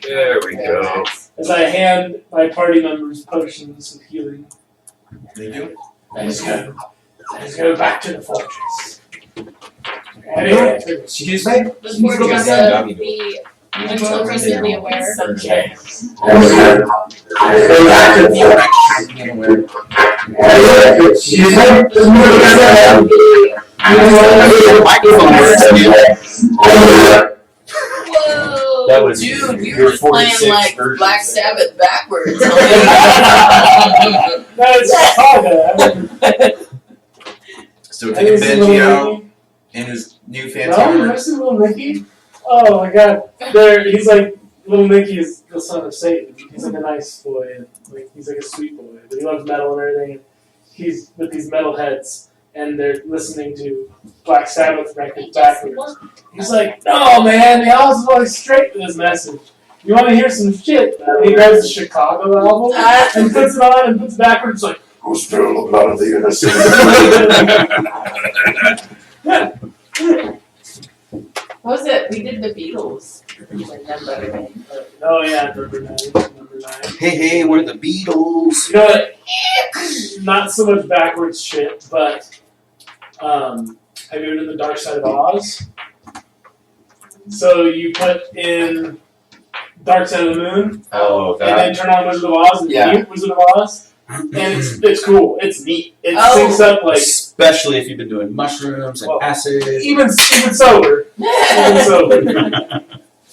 There we go. As I hand my party members potions of healing. Thank you. Let us go back to the fortress. Anyway, Excuse me? The fortress of the until recently aware. okay. Whoa! That was Dude, we your were just playing 46 like versions Black of Sabbath backwards. No, it's Chicago. So taking Benji out and his new fancy No, you armor. ever seen Little Nicky? Oh my god. He's like, Little Nicky is the son of Satan. He's like a nice boy, and like he's like a sweet boy, but he loves metal and everything. And he's with these metal heads, and they're listening to Black Sabbath records backwards. He's like, no man, the Alice is going straight to this message. You want to hear some shit? And he grabs the Chicago album and puts it on and puts it backwards like, who spilled the blood of the innocent? What was it? We did the Beatles. Number. Oh yeah, number 9. Hey, we're the Beatles. You know what? Not so much backwards shit, but have you ever done the Dark Side of Oz? So you put in Dark Side of the Moon, Oh, and then turn on Wizard of Oz and mute Wizard of Oz, and it's cool. It's neat. It syncs up like, especially if you've been doing mushrooms and acid. even sober. Even sober.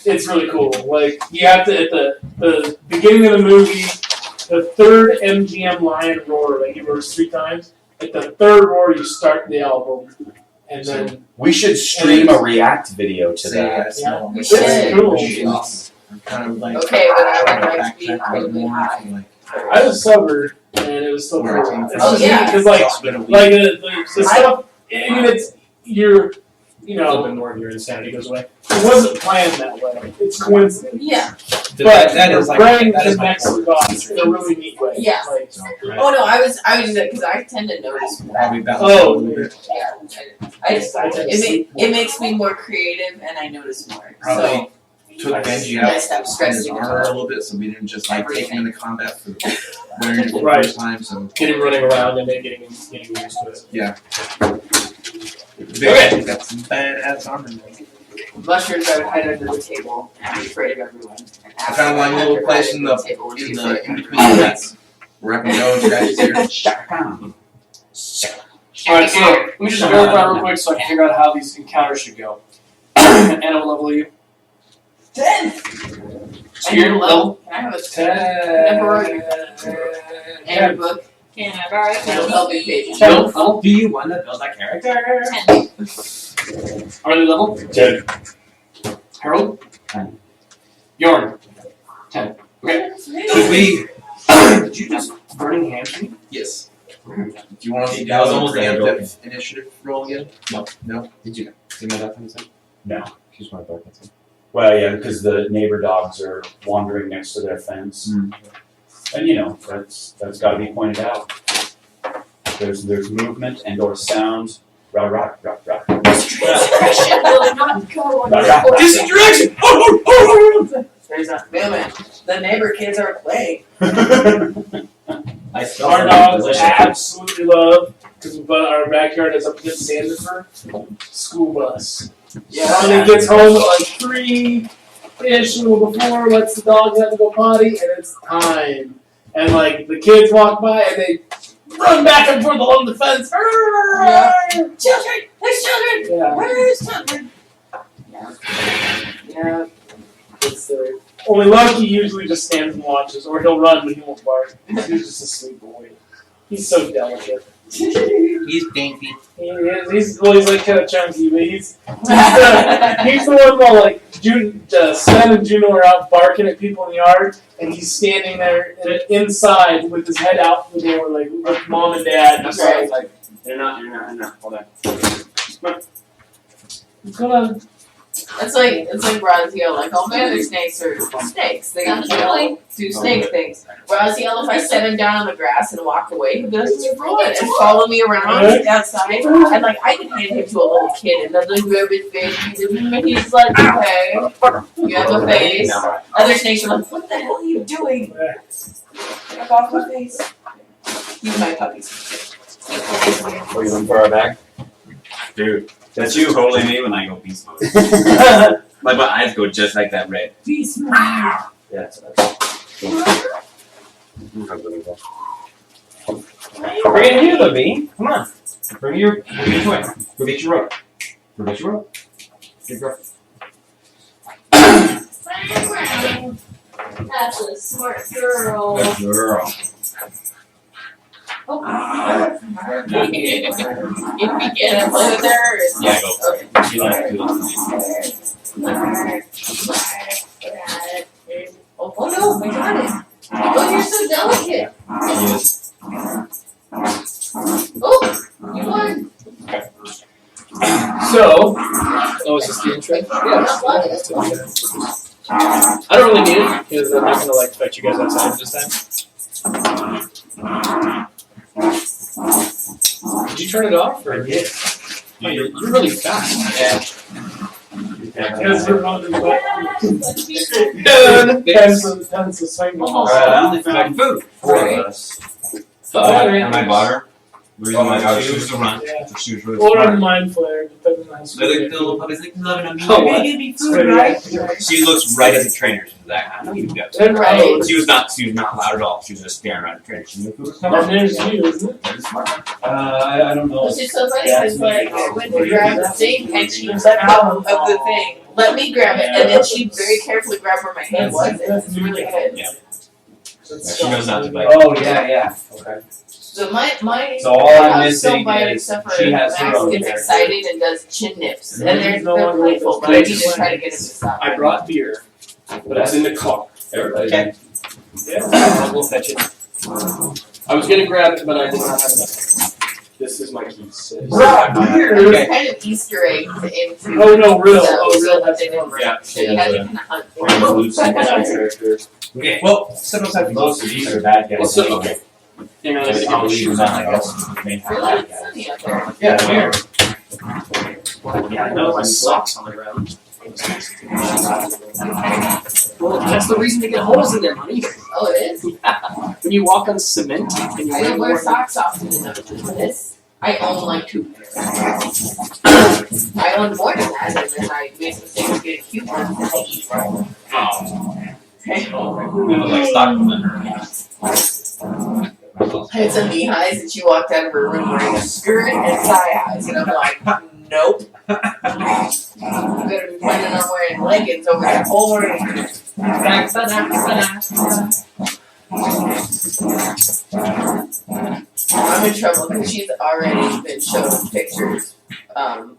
It's really cool. Like, you have to, at the beginning of the movie, the third MGM lion roar, like he roars 3 times, at the third roar you start the album, and then... We should stream a react video to that. Yeah. We It's should. cool. Awesome. I'm kind of like Okay, but I would like to be incredibly high. I was sober, and it was still cool. It's Oh, just yeah. because the stuff, I mean, it's, you know, A little bit more of your insanity goes away. it wasn't planned that way. It's coincidence. Yeah. But that your is like brain that is my connects the dots in a really neat way. Yeah. Like, Oh no, I was because I tend to notice more. Probably balance Oh. a little bit. Yeah, I just I tend to sleep more. it makes me more creative and I notice more. Probably took Benji I out stop from his stressing armor a about little bit, so we didn't just like take him into combat for wearing it for the Right. first time. So Get him running around and then getting used to it. yeah. Okay. Got some badass armor. mushrooms. I would hide under the table and be afraid of everyone. And I found my little after place hiding in the table, would be in afraid the of in everyone. between beds where I can go and scratch his ear. Alright, so let me just verify real quick so I can figure out how these encounters should go. Anna, what level are you? 10. Spirit level? Can I have a 10. and a book? Can I borrow it? It'll help me patient. Do you want to build that character? 10. Arlie level? 10. Harold? 10. Bjorn? 10. Okay. Should we? Did you just burning hand me? Yes. Do you want to do That was a almost the end of preemptive initiative roll again? No. No. Did you see my death inside? No. She's my dark inside. Well, yeah, because the neighbor dogs are wandering next to their fence. And you know, that's got to be pointed out. There's movement and or sound. Rah rah rah rah. Discretion will not go on Rah, rah, rah. This direction! There's not mailman. The neighbor kids are playing. I smell Our something dogs delicious. absolutely love, because our backyard is up against Sandifer, school bus. Yeah. Ronnie gets home at like 3-ish, a little before, lets the dogs have to go potty, and it's time. And like the kids walk by and they run back and forth along the fence. Yeah. Children! There's children! Yeah. Where's children? Yeah. It's only Loki usually just stands and watches, or he'll run but he won't bark. He's just a sweet boy. He's so delicate. He's dainty. He is. He's like kind of chunky, but he's the one while like Sven and Juno are out barking at people in the yard, and he's standing there inside with his head out the door, like with mom and dad. Just like, You're not. Hold on. what's going on? It's like Raziel, like all my other snakes are snakes. They do snake things. Raziel, if I set him down on the grass and walked away, he'd be like, "What?" and follow me around outside. And like I could hand him to a little kid and then like rub his face. He's like, "Okay, you have a face." Other snakes are like, "What the hell are you doing? Get off my face." He's my puppies. Are you looking for our bag? Dude, that's you totally me when I go beast mode. Like my eyes go just like that red. Beast mode. Yeah, that's Bring it here, Libby. Come on. Bring your toy. Go get your rope. Go get your rope. Get your rope. That's a smart girl. Good girl. If we get a play with her, or Yeah, go for it. She likes to oh no, I got it. Oh, you're so delicate. Yes. Oh, you won. So, is this the intro? Yeah. I don't really need it because I'm not gonna like fight you guys outside this time. Did you turn it off? Or? Yeah. You're really fast. Because you're on the Done. Depends the same. I only found food. 4 of us. And my daughter. The reason why I got she was to run. Yeah. She was really Or smart. on mind flare, depending on how The little puppy's like, loving on me. Oh, You're what? gonna give me food, right? She looks right at the trainer. She's like, I know you got. Right. She was not loud at all. She was just staring around the trainer. She knew food was And coming. there's you, isn't it? That is smart. I don't know. Which is so funny because like I went to grab the thing and she was out of the thing. Let me grab it, and then she very carefully grabbed where my hand was. And it's really good. Yeah. She knows not to bite. Oh yeah. Okay. So my So all I'm I'm still missing biting is except for she has her Max own gets character. excited and does chin nips, and they're No one playful, knows but I need to try to get him to stop. I brought beer, but it's in the car. Everybody. Okay. I will fetch it. I was gonna grab it, but I did not have enough. This is my key. There's kind of Easter eggs into Oh no, real. so, Oh, so real. that they didn't Yeah. run. So you had to kind of hunt for character. Okay. Well, step outside for Most of these are bad guys. So, okay. Hang on, I Just gotta I'll get the leave shoes them on, on, I I guess. guess. They have Really? bad It's guys. sunny up there. Yeah, here. Yeah, I know my socks on the ground. Well, that's the reason to get holes in them, honey. Oh, it is? When you walk on cement and you I don't wear more- socks often enough for this. I own like 2 pairs. I own more than that, and then I made some mistakes of getting cute ones and I eat them. Oh. Okay. It was like Stockholm. I had some knee highs and she walked out of her room wearing a skirt and thigh highs, and I'm like, nope. You better be planning on wearing leggings over that whole room. I'm in trouble because she's already been shown pictures of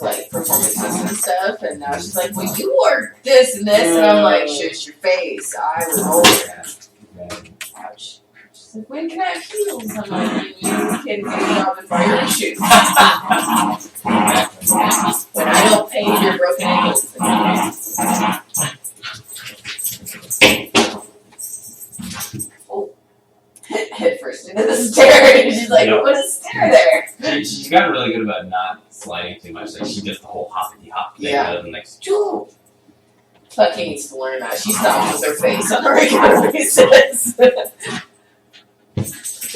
like performances and stuff, and now she's like, well, you wore this and this, and I'm like, shush your face, I was older. Ouch. She's like, when can I have heels? I'm like, you can get a job and buy your shoes. But I don't pay your broken ankles. Oh. Head first into the stair, and she's like, what is stair there? She's gotten really good about not sliding too much. Like she does the whole hoppity hop thing. Yeah. Rather than like, Plucky needs to learn that. She stops with her face on a regular basis. Well,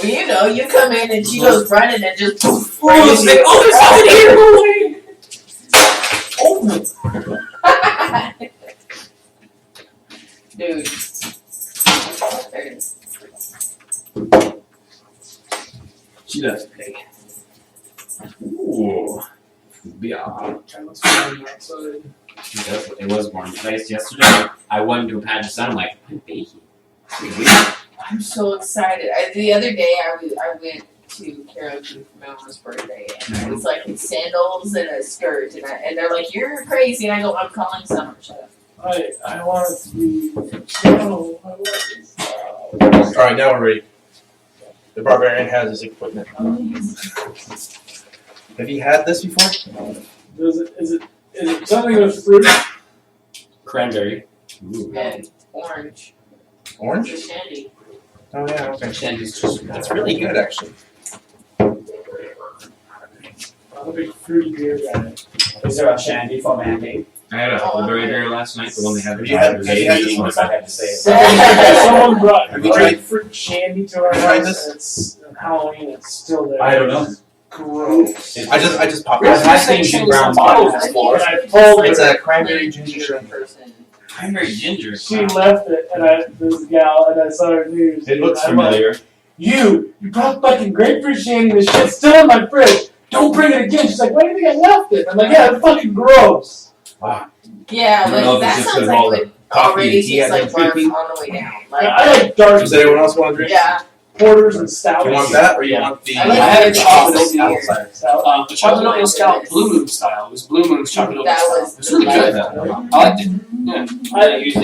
you know, you come in and she goes running and just right into you. oh, there's something here! Oh! Dude. There it is. She does pig. Ooh. Yeah. Kind of fun outside. It was warm. Place yesterday. I went into a patch of sun. I'm like, I'm baking. I'm so excited. The other day I went to karaoke for my mom's birthday, and I was like in sandals and a skirt, and they're like, "You're crazy," and I go, "I'm calling summer." Shut up. I want it to be. No, I want this. Alright, now we're ready. The barbarian has his equipment. Have you had this before? Is it Is it something with fruit? Cranberry. And orange. Orange? The shandy. Oh yeah, okay. Shandy's just. That's really good, actually. I'm a big fruity beer guy. Is there a shandy for Mandy? I had a huckleberry beer last night, the one they had. Have you had this one? I had to say it. Someone brought Have you tried- fruit shandy to our Have you tried house. And it's on Halloween. It's still there. I don't know. Gross. I just popped Really? it. I've seen some brown bottles I think before. it's I just pulled like It's a plain cranberry ginger shrimp. person. Cranberry ginger. She left it, and this gal, and I saw her news. It looks I'm like, familiar. You brought fucking grapefruit shandy. The shit's still in my fridge. Don't bring it again. She's like, why do you think I left it? I'm like, yeah, it's fucking gross. Yeah, I don't know like if it's that just sounds because all like the it coffee already and tea tastes has like been barf creepy. on the way down. Like, I like dark Does anyone else want to drink? yeah, porters and stouts. You want that, or you Yeah. want the? I like I had a the chocolate chocolate oatmeal beer. cider. Stout. The chocolate Oh my oatmeal stout, goodness. Blue Moon style. It was Blue Moon's chocolate oatmeal That style. was It was really good. delightful. I liked it.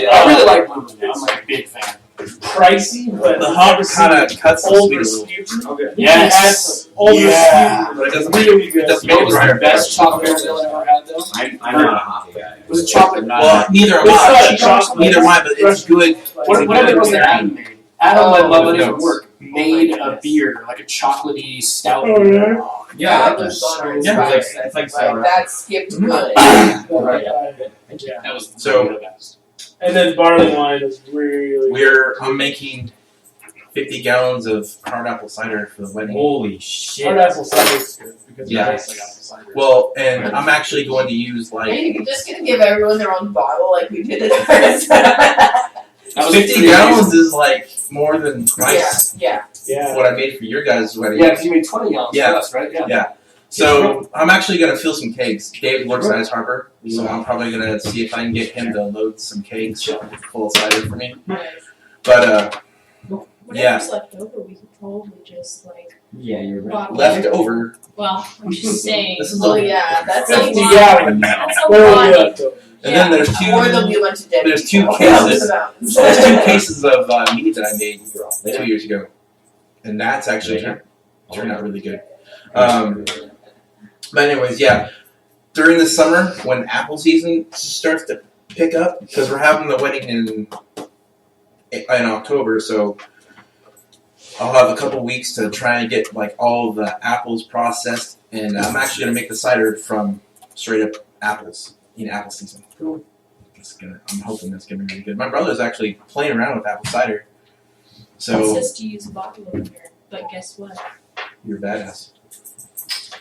Yeah. I really like Blue Moon. I'm like a big fan. Pricey, but The hop kind of cuts the older sweet a little. Rasputin. Okay. Yes. Older Yeah. But it doesn't Rasputin. make Really good. it doesn't You know make what it was the drier. best chocolate oatmeal I ever had though? I'm not a hockey guy. Was it chocolate? Well, neither am It's I. not chocolate. Neither am I, but it's good. Whatever it was that Adam made. Adam, my Oh, love buddy with from work, made a beer, like a chocolatey stout. Oh, yeah? Yeah, That was butter and Yeah, spice. it's like Like sour. that skipped Mhm. good. Yeah. That was So- really the best. And then barley wine is really I'm making 50 gallons of hard apple cider for the wedding. Holy shit. hard apple cider is good because Yeah. it tastes like apple cider. Well, and I'm actually going to use Are like you just gonna give everyone their own bottle like we did at ours? That was 50 pretty gallons amazing. is like more than twice yeah. Yeah. what I made for your guys' wedding. Yeah, because you made 20 gallons Yeah. for us, right? Yeah. So I'm actually gonna fill some kegs. Dave works at Ice Harbor, so I'm probably gonna see if I can get him to load some kegs full of cider for me. But Whatever's left over, we could probably just like Yeah, you're right. bottle left it. over. Well, I'm just saying. This is Oh a, yeah, that's a 50 lot. gallons. That's a Where are we lot. left over? and then there's two. Or they'll be a bunch of dead There's two people. cases. There's two cases of meat that I made 2 years ago, and that's actually turned out really good. But anyways, yeah. During the summer, when apple season starts to pick up, because we're having the wedding in October, so I'll have a couple weeks to try and get like all the apples processed, and I'm actually gonna make the cider from straight up apples in apple season. Cool. I'm hoping that's gonna be really good. My brother's actually playing around with apple cider, It so says to use a bottle opener, but guess what? you're badass.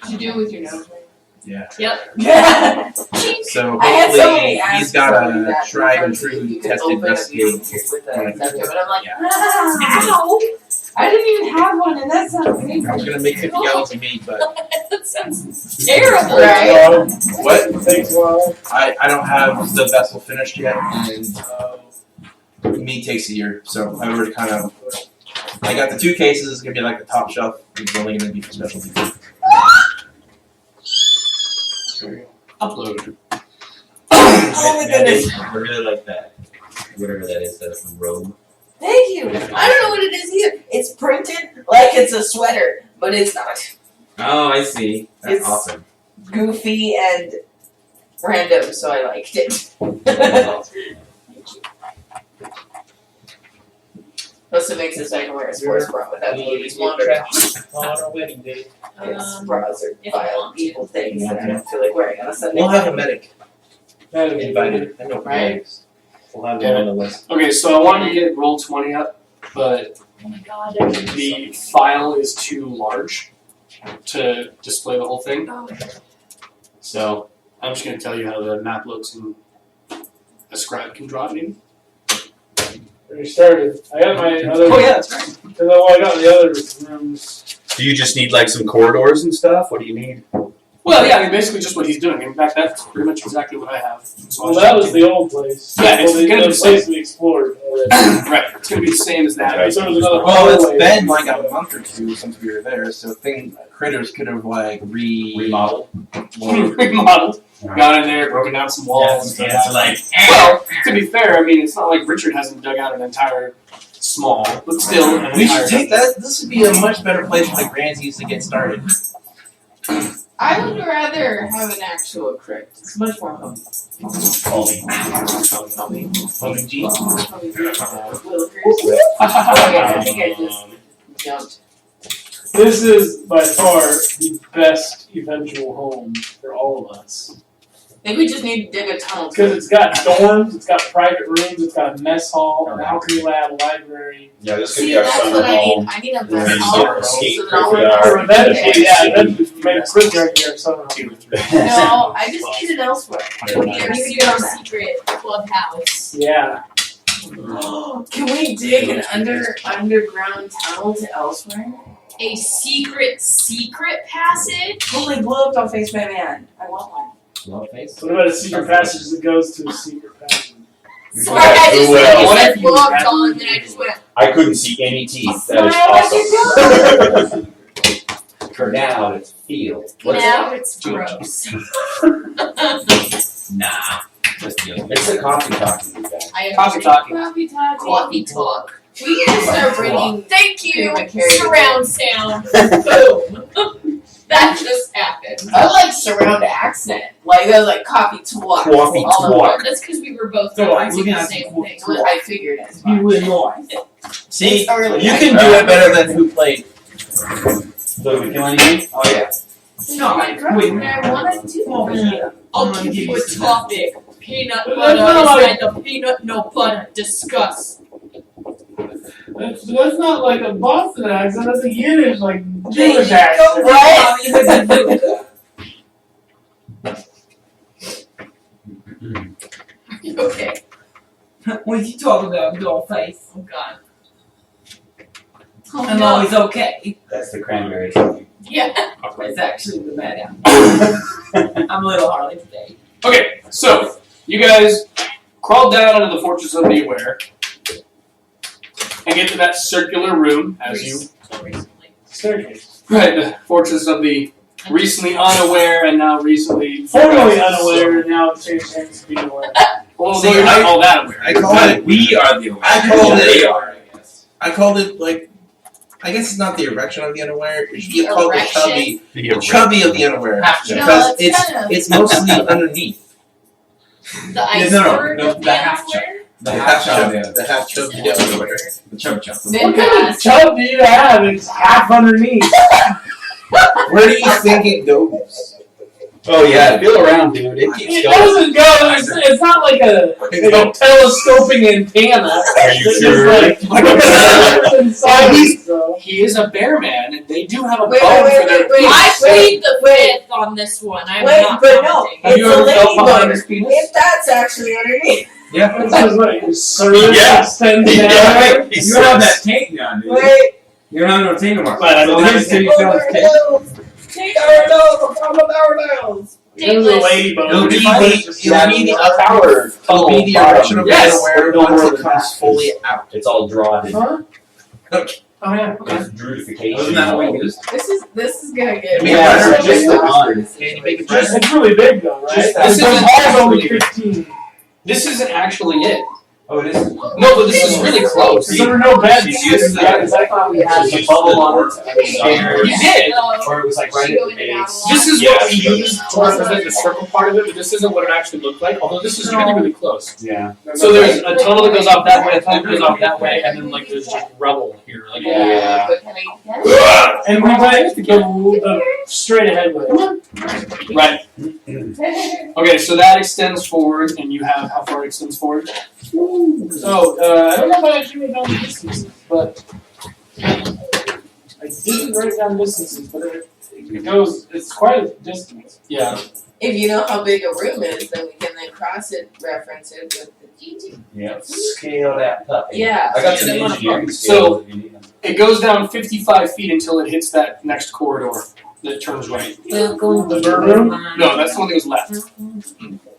You do it with your nose ring. Yeah. Yep. Yeah. So I had somebody hopefully ask he's got somebody a that tried and because true you could tested open a recipe. beer with a septum, and I'm like, Yeah. ow! I didn't even have one, and that sounds amazing. I was gonna make 50 gallons of meat, but That sounds terrible. Right? what? It takes a while. I don't have the vessel finished yet, and meat takes a year, so I already kind of. I got the 2 cases. It's gonna be like the top shelf. It's only gonna be for specialty. Upload. Oh my goodness. I really like that. Whatever that is, that's from Rome. Thank you. I don't know what it is either. It's printed like it's a sweater, but it's not. Oh, I see. That's It's- awesome. Goofy and random, so I liked it. Plus, it makes it so I can wear a sports bra without the ladies wandering. On our wedding day. Yes, bras are if you vile, want to. evil things that I don't feel like wearing on a Sunday. We'll have a medic That'd be invited. I know Right. medics. We'll have them on the list. Okay, so I wanted to get roll 20 up, but Oh my god, that would be the file is too large to display the whole thing. so. So I'm just going to tell you how the map looks and a scribe can draw it in. We started. I got my other. Oh, yeah, that's right. Because I got the other rooms. Do you just need like some corridors and stuff? What do you need? Well, yeah, I mean, basically just what he's doing. In fact, that's pretty much exactly what I have. So Well, that was the old place. Yeah, it's well, gonna the be place we explored already. right. It's going to be the same as that. Okay, so there's another Well, it's hallway. been like a month or 2 since we were there, so critters could have like Remodel. Remodeled. Got in there, broken down some walls. Yeah, it's like. Well, to be fair, I mean, it's not like Richard hasn't dug out an entire small, but still. An We should entire- take that. This would be a much better place for the Gransies to get started. I would rather rather have an actual crypt. It's much more homey. Homey. Homing G. Willikers. I think I just jumped. This is by far the best eventual home for all of us. I think we just need to dig a tunnel. Because it's got dorms, it's got private rooms, it's got a mess hall, an alchemy lab, a library. Yeah, this could See, be our that's summer what I need. home. I need a We're mess gonna hall. escape So that I'll crypt Or yard. eventually, eventually make a quick yard here, so No, I just need it elsewhere. Your secret clubhouse. yeah. Can we dig an underground tunnel to elsewhere? A secret passage? Holy blow up, don't face my man. I want one. Love face. What about a secret passage that goes to a secret passage? Sorry, I just Well, said you what said if you blow up had- doll and then I just went, I couldn't see any teeth. That is awesome. For now, it's field. now it's gross. Nah. Just joking. It's a coffee talking, you guys. I am Coffee talking. Coffee talk. Coffee talk. We need to start bringing. Thank you. Favorite character. Surround sound. Boom. That just happened. I like surround accent. Like that was like coffee talk. Coffee all in talk. one. That's because we were both So, referencing we're gonna the have same to- thing. Well, I figured as You much. would know. See, It's early. you can do it better than who played. So, we kill anything? Oh, yeah. No, I wanna do that. I'll give you a topic. Peanut But butter that's not inside the peanut no butter. Discuss. That's not like a Boston accent, that's a Yiddish, like, There Jewish you accent. go, right? Okay. What did you talk about, Dollface? Oh God. I'm always okay. That's the cranberry talking. Yeah. It's actually the bad apple. I'm a little Harley today. Okay, so you guys crawl down into the Fortress of the Aware and get to that circular room as you. So recently. Staircase. Right, the Fortress of the recently unaware and now recently. Formerly unaware, and now it's changed hands to be aware. Well, See, no, you're not I- all that aware. I call it. We are the I called They it. are, I guess. I called it like. I guess it's not the erection of the unaware. It should be called the Erection? chubby. The chubby of the unaware. Half No, Because it's kind of. it's mostly underneath. The iceberg no, of the the half unaware? The half chub, yeah. The half chub of the unaware. The chub chub. What kind of chub do you have? It's half underneath. Where do you think it goes? Oh, yeah. Feel around, dude. It keeps It going. doesn't go, it's not like a telescoping antenna. Are you It's sure? just like, inside it, so. He is a bear man, and they do have a Wait, bone wait, for their. wait, wait. I plead the wait. fifth on this one. I'm Wait, not but no. commenting. Have you It's a ever felt behind ladybug. his penis? If that's actually underneath. Yeah. It's just like your cervix Yeah. extends down. Yeah. You have that tank gun, dude. Wait. You're not no tank anymore. But I don't have a tank. Take our nose. I'm talking about our nose. It was a Dateless. ladybug. It'll be Yeah, the power. It'll be the erection of the Yes. unaware No more once it than comes that. fully out. It's all drawn. Huh? Oh yeah, okay. It's druidification. Wasn't that what we used? This is gonna get. Yeah, Yeah, it's just the gun. Can you make it Just, just it's really big though, right? Just- This this is isn't only actually- 15. This isn't actually it. Oh, it is? No, but this is really close. So there were no beds. She's used to Yeah, 'cause I thought we had She's the bubble on used it. to You did. Or it was like right She at go the in and out base. a lot. This is Yeah, what we she goes use in. to represent the circle part of it, but this isn't what it actually looked like. Although this is really, really close. Yeah. So there's a tunnel that goes off that way, a tunnel that goes off that way, and then like there's just rubble here. Like Yeah. But can I get it? And we went the straight ahead way. right. Okay, so that extends forward, and you have how far it extends forward? So, I don't know if I actually wrote down the distances, but I didn't write down distances, but it goes, it's quite a distance. Yeah. If you know how big a room is, then we can then cross it, reference it with the GT. Yeah. Scale that puppy. Yeah. I got some Scale them on a engineering So- skills if you need them. It goes down 55 feet until it hits that next corridor that turns right. The bird room? No, that's the one that goes left.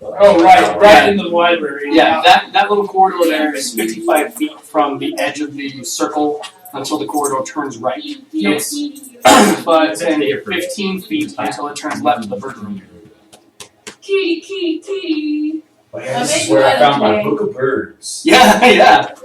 Oh, right in the library. Yeah, that little corridor there is 55 feet from the edge of the circle until the corridor turns right. It's 5, 10, 15 feet until it turns left to the bird room. Kitty, kitty, kitty. Oh, I yeah, this made is where I you found my okay. book of birds. Yeah, yeah.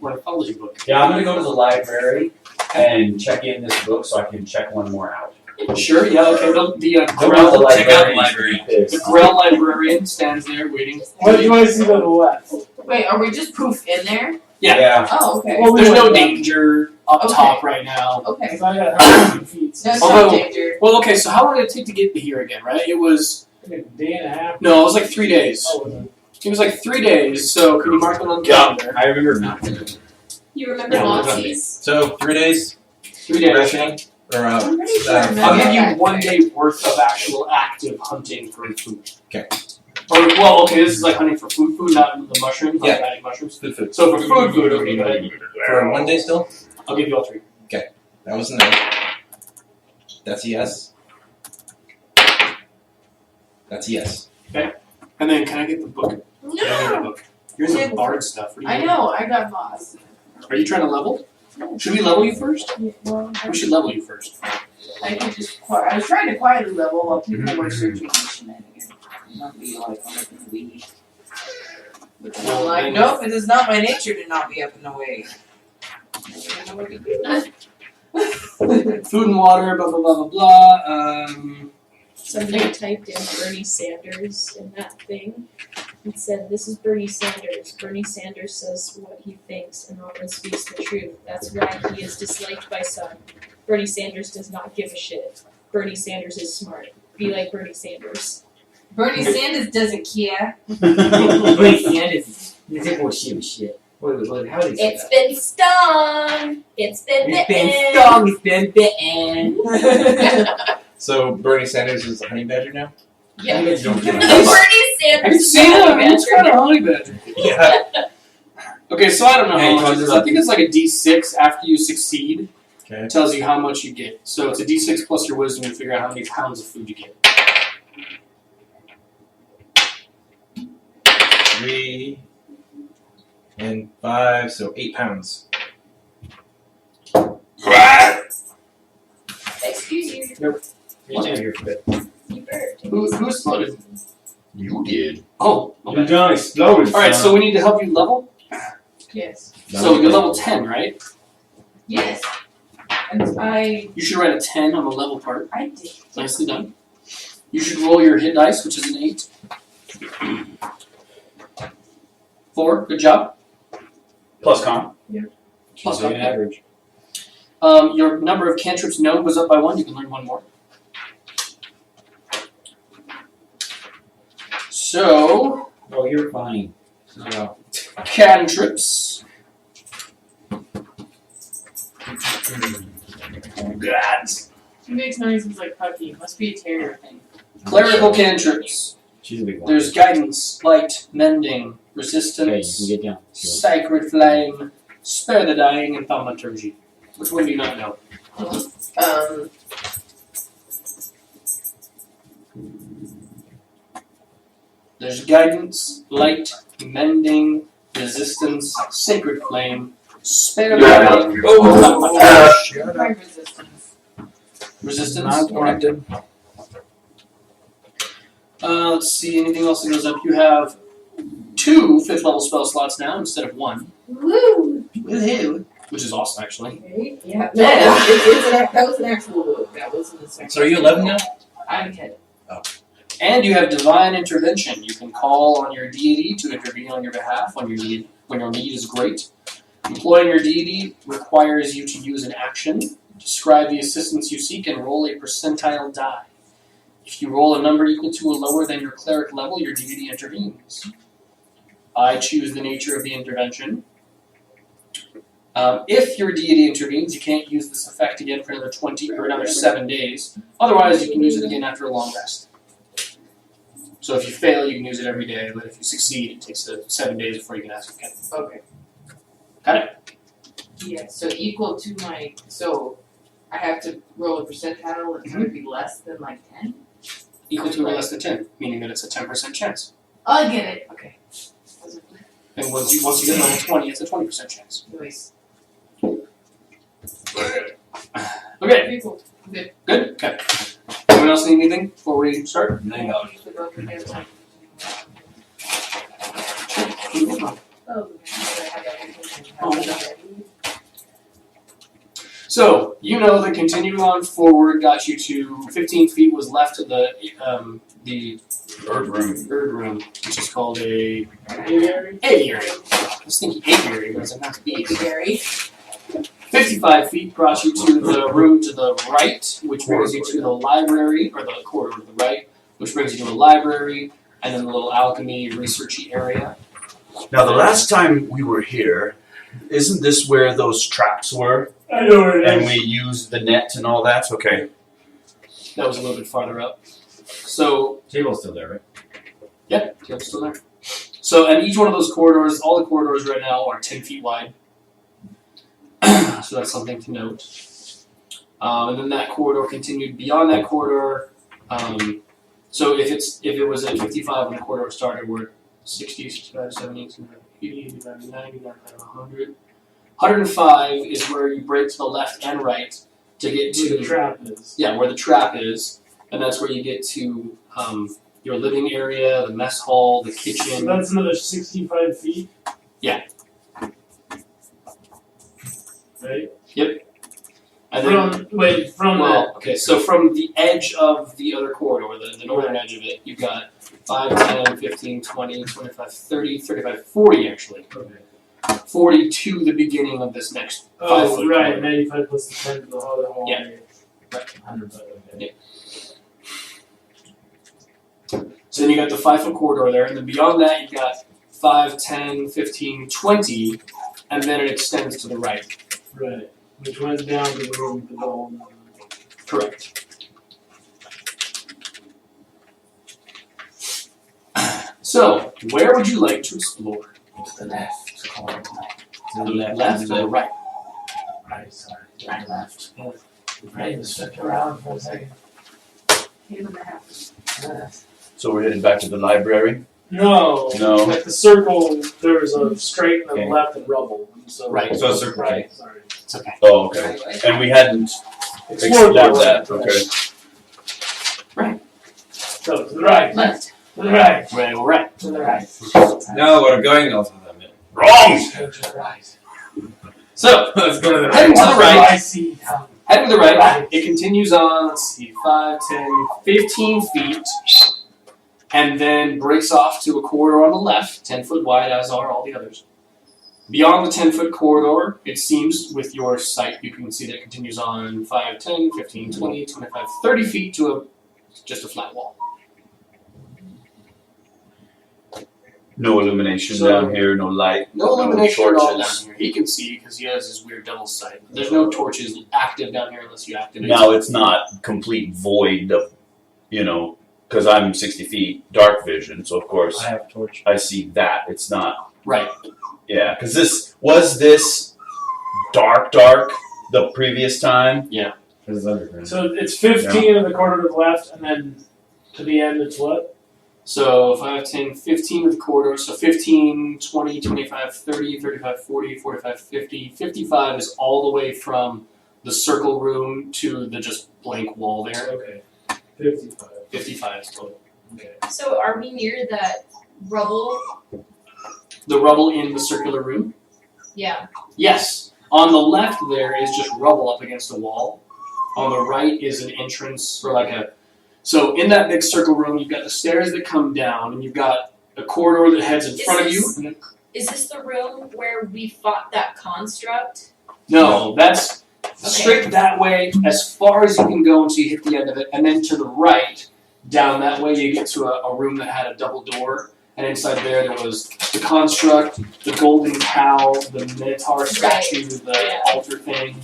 Ornithology book. Yeah, I'm gonna go to the library and check in this book so I can check one more out. Sure, yeah, okay. The Don't want the Grell, Check out the librarian library. to be pissed. the Grell librarian stands there waiting. What do you want to see to the left? Wait, are we just poof in there? Yeah. Oh, okay. Well, we There's went no down. danger up Okay. top right now. Okay. Because I got 100 feet. That's Although- no danger. Well, okay, so how long did it take to get here again, right? It was, Like a day and a half. no, it was like 3 days. Oh, was it? It was like 3 days, so can you mark it on the Yeah. calendar? I remember not. You remember Yeah, Monty's? So 3 days 3 days. rationing or I'm pretty sure I remember I'll give you that. 1 day worth of actual active hunting for food. Okay. Or, well, okay, this is like hunting for food, not the mushrooms, Yeah. not adding mushrooms. food. So for food, okay, go ahead. For 1 day still? I'll give you all 3. That was a no. That's a yes. That's a yes. And then can I get the book? Can I get the No! book? Here's the bard stuff. What do you I mean? know, I got lost. Are you trying to level? Should we level you first? Yeah, well, We should level you first. I could just I was trying to quietly level while people were searching the shenanigans. Not be like on the weed. But then I'm like, nope, it is not my nature to not be up and away. I know what to do. Food and water, blah blah blah blah blah. Somebody typed in Bernie Sanders in that thing and said, "This is Bernie Sanders. Bernie Sanders says what he thinks and always speaks the truth. That's why he is disliked by some. Bernie Sanders does not give a shit. Bernie Sanders is smart. Be like Bernie Sanders." Bernie Sanders doesn't care. Bernie Sanders doesn't give a shit. Wait, how did he say It's that? been stung. It's been It's been bitten. stung, it's been bitten. So Bernie Sanders is the honey badger now? Yeah. You don't give a Bernie shit. Have you Sanders is seen not him? He's kind of honey badger. Yeah. Okay, so I don't know Hey, how much it is. I think it's like a D6 after you succeed. Okay. It tells you how much you get. So it's a D6 plus your wisdom to figure out how many pounds of food you get. 3 and 5, so 8 pounds. Excuse you. You're down here for it. You burped. Who exploded? You did. Oh, You okay. done exploded. Alright, so we need to help you level. Yes. So you're level 10, right? Yes. And I You should write a 10 on the level part. did. Nicely done. You should roll your hit dice, which is an 8. 4, good job. Plus con. Plus Usually con. an average. Your number of cantrips no goes up by 1. You can learn 1 more. So, Oh, you're fine. No. cantrips. God. He makes noises like Puppy. Must be a terrier thing. Clerical cantrips. She's a big one. There's guidance, light, mending, Okay, you resistance, can get down. sacred flame, spare the dying, and thaumaturgy. Which one do you not know? There's guidance, light, mending, resistance, sacred flame, spare the dying, thaumaturgy. My resistance. Resistance. Not Okay. warranted. Let's see, anything else that goes up? You have 2 5th level spell slots now instead of 1, Woo! woohoo, which is awesome actually. Right? Yeah. That was an actual book. That wasn't a second. So are you 11 now? I'm 10. And you have divine intervention. You can call on your deity to intervene on your behalf when your need is great. Employing your deity requires you to use an action, describe the assistance you seek, and roll a percentile die. If you roll a number equal to or lower than your cleric level, your deity intervenes. I choose the nature of the intervention. If your deity intervenes, you can't use this effect again for another 20 or another 7 days. Otherwise, you can use it again after a long rest. So if you fail, you can use it every day, but if you succeed, it takes 7 days before you can ask again. Okay. Got it? Yeah, so equal to my, so I have to roll a percentile and it's going to be less than like 10? Equal to or less than 10, meaning that it's a 10% chance. Oh, I get it. Okay. And once you get level 20, it's a 20% chance. Nice. Okay, Okay, cool. good? Okay. Anyone else need anything before we start? No. So, you know that continuing on forward got you to 15 feet was left to the Bird room. bird room, which is called a Aviary? aviary. I was thinking aviary, but it's not to be. Gary. 55 feet brought you to the room to the right, which brings you to the library, or the corridor to the right, which brings you to the library, and then the little alchemy researchy area. Now, the last time we were here, isn't this where those traps were? I know where it And is. we used the net and all that? Okay. That was a little bit farther up. So, Table's still there, right? yep, table's still there. So, and each one of those corridors, all the corridors right now are 10 feet wide. So that's something to note. And then that corridor continued beyond that corridor. So if it was at 55 when the corridor started, we're at 60, 65, 70, 85, 80, 85, 90, 95, 100. 105 is where you break to the left and right to get Where to the trap is. yeah, where the trap is, and that's where you get to your living area, the mess hall, the So kitchen. that's another 65 feet? Yeah. Right? And then, From well, okay, so from the edge of the other corridor, the northern edge of it, you've got 5, 10, 15, 20, 25, 30, 35, 40 actually. that. Okay. 40 to the beginning of this next 5 Oh, foot right. corridor. 95 plus the 10 to the other hall. Yeah. Right. 100 foot. Okay. So then you got the 5 foot corridor there, and then beyond that you've got 5, 10, 15, 20, and then it extends to the right. Right. Which went down to the room with the doll. Correct. So, where would you like to explore? To the left. To the left or the right? Right, sorry. Right, left. Yeah. Right, let's flip around for a second. So we're heading back to the library? No. No. Like the circle, there was a straight and a Okay. left and rubble. And so Right. So a circle. Right. Sorry. It's okay. Oh, okay. And we hadn't Explored explored that. that. Okay. So to the right. Left. To the right. Right, all right. To the right. No, we're going also that minute. Wrong! Go to the right. So, Let's go to the heading to the right. I see. Heading to the right, it continues on, let's see, 5, 10, 15 feet, and then breaks off to a corridor on the left, 10 foot wide, as are all the others. Beyond the 10 foot corridor, it seems, with your sight, you can see that it continues on 5, 10, 15, 20, 25, 30 feet to just a flat wall. No illumination So- down here, no light. No illumination at all down torches. here. He can see because he has his weird double sight. There's no torches active down here unless you activate. Now it's not complete void of, because I'm 60 feet, dark vision, so of course I have a torch. I see that. It's not, Right. yeah, because this dark the previous time? Because it's underground. So it's 15 in the corner to the left, and then to the end it's what? So 5, 10, 15 of the corridor. So 15, 20, 25, 30, 35, 40, 45, 50. 55 is all the way from the circle room to the just blank wall there. Okay. 55. 55 is total. Okay. So are we near that rubble? The rubble in the circular room? Yeah. Yes. On the left there is just rubble up against a wall. On the right is an entrance or so in that big circle room you've got the stairs that come down and you've got a corridor that heads in front of you. Is this the room where we fought that construct? No, that's straight that way as far as you can go until you hit the end of it, and then to the right, down that way you get to a room that had a double door, and inside there was the construct, the golden cow, the minotaur statue, the altar thing,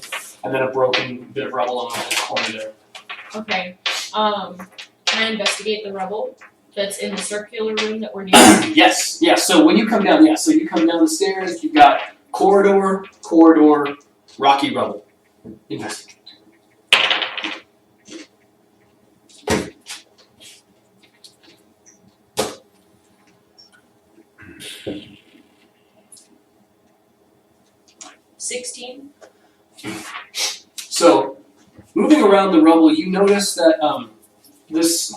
and then a broken bit of rubble on the corner there. Okay. Can I investigate the rubble that's in the circular room that we're near? Yes, yeah, so when you come down, so you come down the stairs, you've got corridor, rocky rubble. Investigate. $16. So, moving around the rubble, you notice that this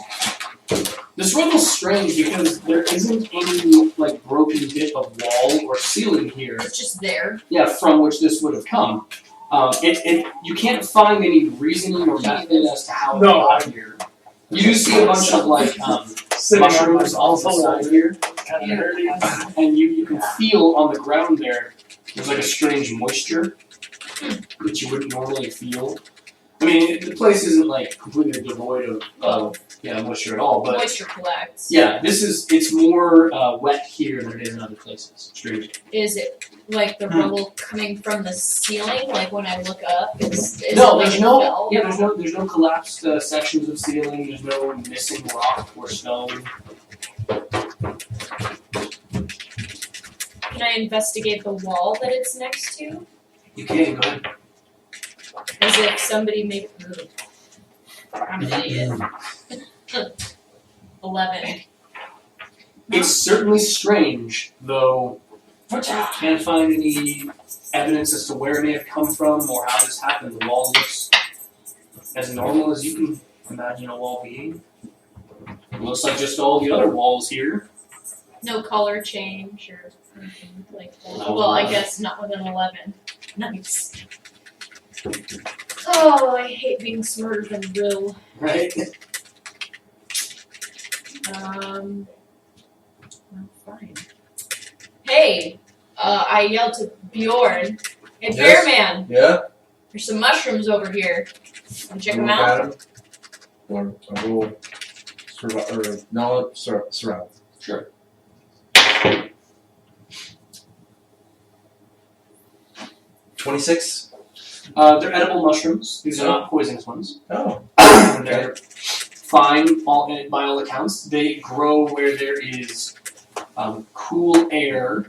rubble's strange because there isn't any broken bit of wall or ceiling here. It's just there. Yeah, from which this would have come. You can't find any reasoning or method as to how it No. got here. You do see a bunch of like Sitting on mushrooms my off the side here, kind of hurting. and you can feel on the ground there's like a strange moisture that you wouldn't normally feel. I mean, the place isn't like completely devoid of moisture at all, but Moisture collects. yeah, it's more wet here than it is in other places. Strange. Is it like the rubble coming from the ceiling? Like when I look up, is No, it there's like no. it fell? Yeah, there's no collapsed sections of ceiling. There's no missing rock or stone. Can I investigate the wall that it's next to? You can go ahead. As if somebody made. I'm an idiot. 11. It's certainly strange, though. Can't find any evidence as to where it may have come from or how this happened. The wall looks as normal as you can imagine a wall being. It looks like just all the other walls here. No color change or anything like that. No. Well, I guess not with an 11. Nice. Oh, I hate being smarter than Will. Right? Well, fine. Hey, I yelled to Bjorn. Hey, Yes? Bearman, Yeah? there's some mushrooms over here. Wanna check them Look out? at 'em. Or a roll surround. Sure. $26? They're edible mushrooms. These are not poisonous ones. Oh. They're fine by all accounts. They grow where there is cool air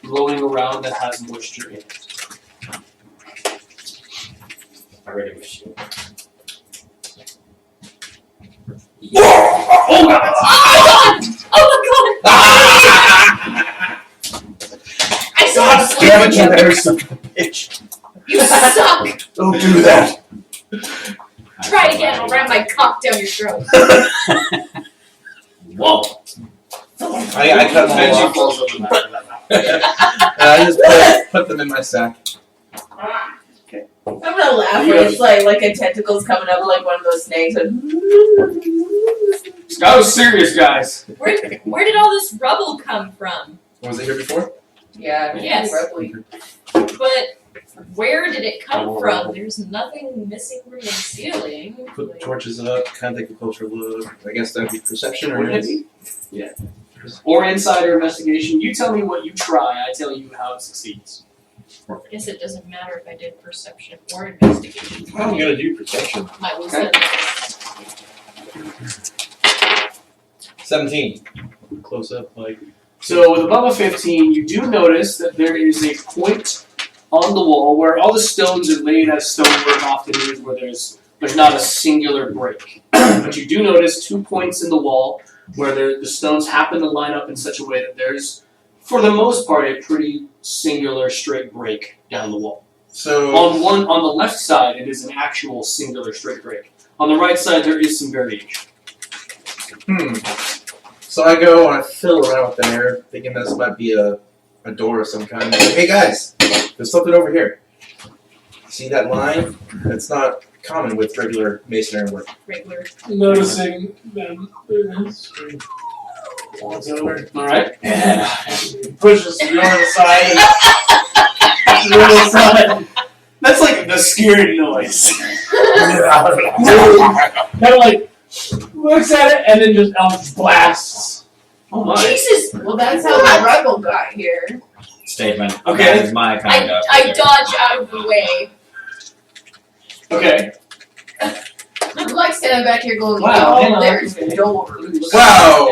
blowing around that has moisture in it. I already wish you. Oh my god! Oh my god! I saw Damn it, you better son of a bitch. You suck! Don't do that. Try it again, I'll ram my cock down your throat. Whoa. I cut them Benji all off. falls over the I just put them in my sack. I'm gonna laugh when it's like a tentacle's coming up like one of those snakes. That was serious, guys. Where did all this rubble come from? Was it here before? Yeah, Yes. roughly. But where did it come from? There's nothing missing from the ceiling. Put Like, torches up, kind of take a closer look. I guess that'd be perception or Wouldn't it be? Yeah. Or insider investigation. You tell me what you try, I tell you how it succeeds. I guess it doesn't matter if I did perception or investigation. I'm gonna do perception. My was Okay. 17. Close up, like. So with above a 15, you do notice that there is a point on the wall where all the stones are laid as stonework often is, where there's not a singular break. But you do notice 2 points in the wall where the stones happen to line up in such a way that there's, for the most part, a pretty singular straight break down the wall. So. On the left side, it is an actual singular straight break. On the right side, there is some variation. So I go and I fiddle around with the air, thinking this might be a door of some kind. I'm like, hey guys, there's something over here. See that line? That's not common with regular masonry work. Regular. Noticing them. Walks over. All right. Pushes Bjorn aside. Aside. That's like the scary noise. Kind of like looks at it and then just blasts. Oh my. Jesus! Well, that's how the rebel got here. Statement. Okay. That is my kind of. I dodge out of the way. Okay. I'm like standing back here going, Wow, hang oh, on. there's the door. Wow!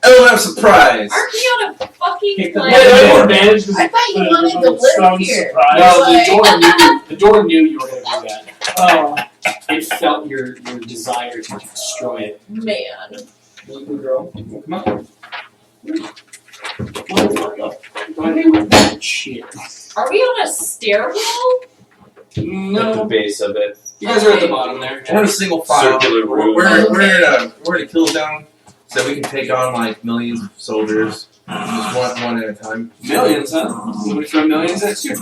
Element of surprise! Aren't we on a fucking Kick the plane? Yeah, door. they advantage because I thought you wanted to live here. Well, the door knew you were going to do that. Oh, It felt your desire to destroy it. Man. Little girl, come on. Go ahead with that shit. Are we on a stairwell? At the No. base of it. You guys are at the bottom there. We're in a single file. Circular room. We're in a kill zone, so we can take on like millions of soldiers, just one at a time. Millions, huh? Somebody throw millions at you.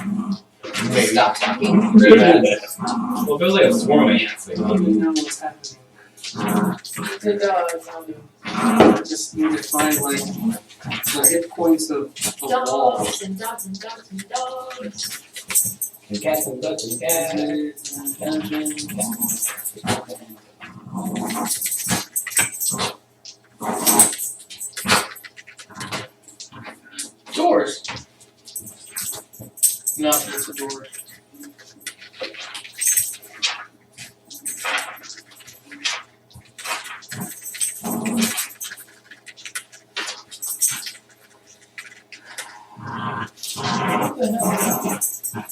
Maybe. Stop talking. Pretty bad. Well, if it was like a swarm of ants, I don't even know what's happening. The dogs. I just need to find like the hit points of the wall. Dogs and dogs and dogs and dogs. And cats and ducks and Doors. No, it's a door.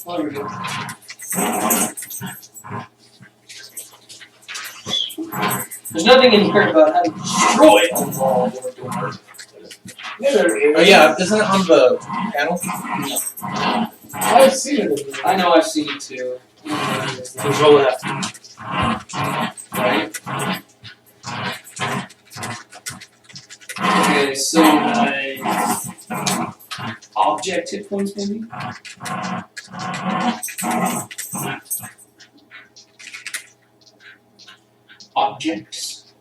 Oh, there we go. There's nothing in here about how to destroy a wall or a door. Yeah, there it Oh is. yeah, isn't it on the panel? I've seen it. I know I've seen it too. Control F. Right? Okay, so object hit points maybe? Objects.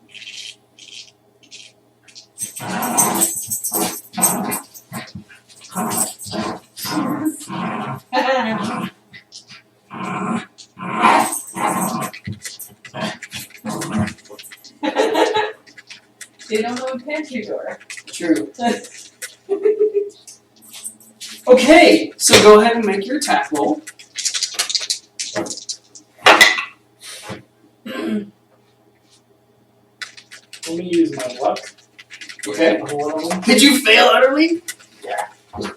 They don't know a pantry door. True. Okay, so go ahead and make your attack roll. Let me use my luck. Okay. One of them. Did you fail utterly?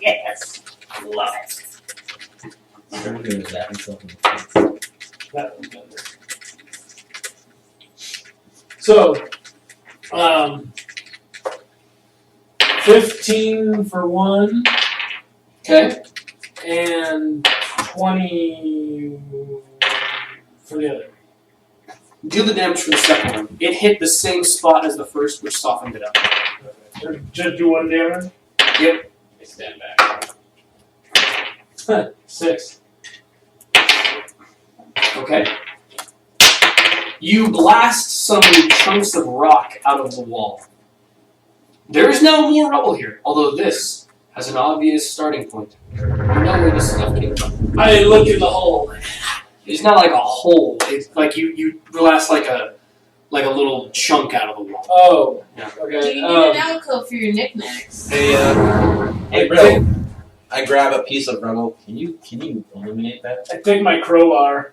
Yes. Love it. Everything was that and stuff. That was better. So, 15 for one, Okay. and 20 for the other. Do the damage for the second one. It hit the same spot as the first, which softened it up. Okay. Just do one damage. Yep. stand back. 6. Okay. You blast some chunks of rock out of the wall. There is now more rubble here, although this has an obvious starting point. You know where this stuff came from. I look in the hole. It's not like a hole. It's like you blast like a little chunk out of the wall. Oh. Yeah. Okay. Do you need an alcove for your knickknacks? Hey, Riddle. I grab a piece of rubble. Can you eliminate that? I take my crowbar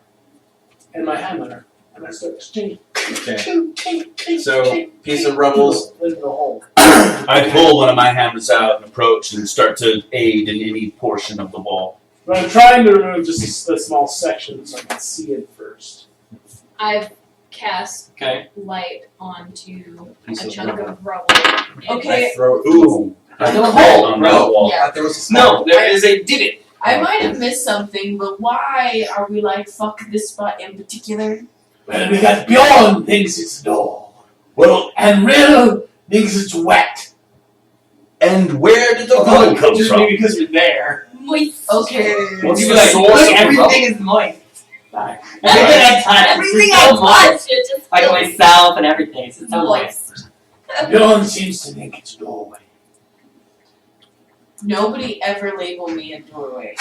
and my hammer and I start ching, Okay. ching, ching, ching, So, ching, piece ching, of rubbles. into the hole. I pull one of my hammers out and approach and start to aid in any portion of the wall. But I'm trying to remove just a small section so I can see it first. I've cast Okay. light onto Piece a of chunk rubble. of rubble. Okay. I throw. Ooh. No hole. On No. that wall. Yeah. There was a small. No, there is a divot. I might have missed something, but why are we like, fuck this spot in particular? Well, we got Bjorn thinks it's dull. Well, And Riddle thinks it's wet. and where did the rubble come Just from? maybe because we're there. Moist. Okay. What's You the be like, source look, of the everything rubble? is moist. Everything I touch, Everything it's so I moist. touch, it just Like feels myself and everything. It's so moist. moist. Bjorn seems to think it's doorway. Nobody ever labeled me a doorway.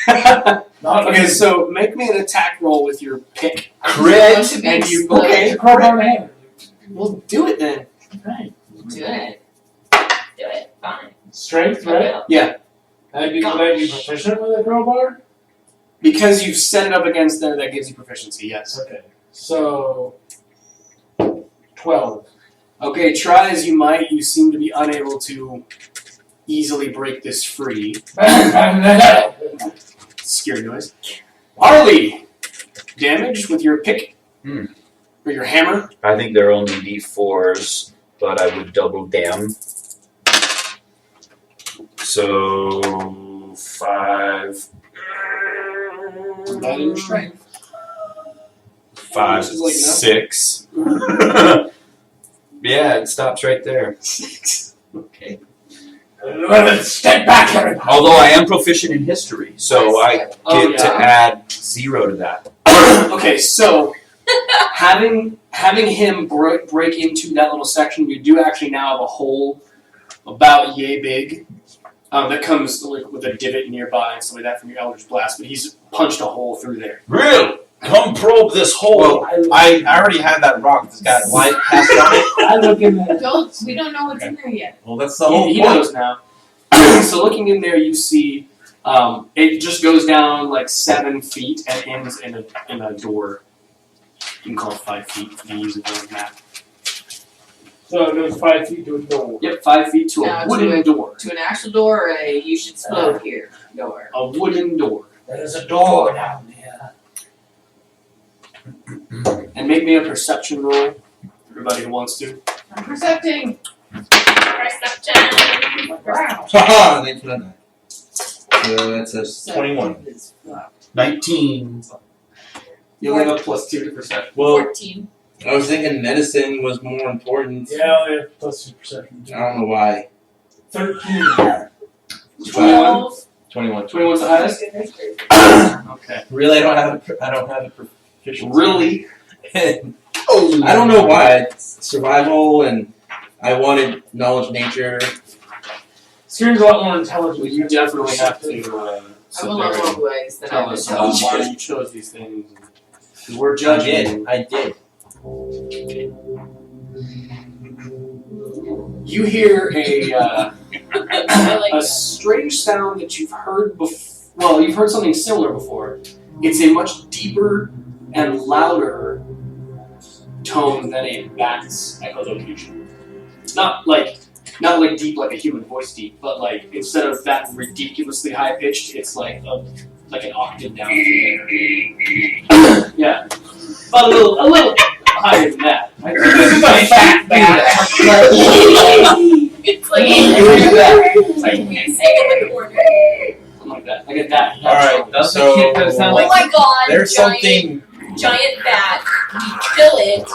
Not Okay, so make me an attack roll with your pick. Crit. I'm supposed to be And you- exploded. okay. a crowbar and a hammer. Well, do it then. Right. Do it. Do it. Fine. Strength, right? Yeah. Would I be proficient with a crowbar? Because you've set it up against there, that gives you proficiency, yes. Okay. So 12. Okay, try as you might, you seem to be unable to easily break this free. Scary noise. Harley! Damage with your pick. Or your hammer. I think they're only D4s, but I would double down. So 5. That in your strength. 5, This is like 6. Yeah, it stops right there. 6. Okay. Step back, everybody. Although I am proficient in history, so I get to add 0 to that. Okay, so having him break into that little section, you do actually now have a hole about yay big that comes like with a divot nearby and stuff like that from your Eldritch Blast. But he's punched a hole through there. Really? Come probe this hole. Well, I already had that rock that's got light cast on it. I look in there. We don't know what's in there yet. Well, that's the whole He point. knows now. So looking in there, you see it just goes down like 7 feet and ends in a door. You can call it 5 feet if you use it on a map. So it goes 5 feet to a door. Yep, 5 feet to Now, a wooden door. To an actual door or a you should explode here door? A wooden door. There's a door down there. And make me a perception roll. Everybody who wants to. I'm percepting. Perception. Haha, 1909. So that's a 21. 19. You only have a +2 to perception. Well, 14. I was thinking medicine was more important. Yeah, I have +2 perception. I don't know why. 13. 12. 21. 21's the highest? Okay. Really, I don't have a proficiency. Really? I don't know why. It's survival, and I wanted knowledge of nature. Sirius a lot more intelligent. You definitely have to I sit will there love and more ways than tell I've us been telling why you. you chose these things. 'Cause we're judging. I did. You hear I like a that. strange sound that you've heard before. Well, you've heard something similar before. It's a much deeper and louder tone than a bat's echolocation. Not like deep like a human voice deep, but like instead of that ridiculously high pitched, it's like an octave down from there. Yeah, but a little higher than that. It's like in the corner. Something like that. I get that. Alright, Does so the kid that sound Oh like my god! there's giant, something. giant bat. We kill it.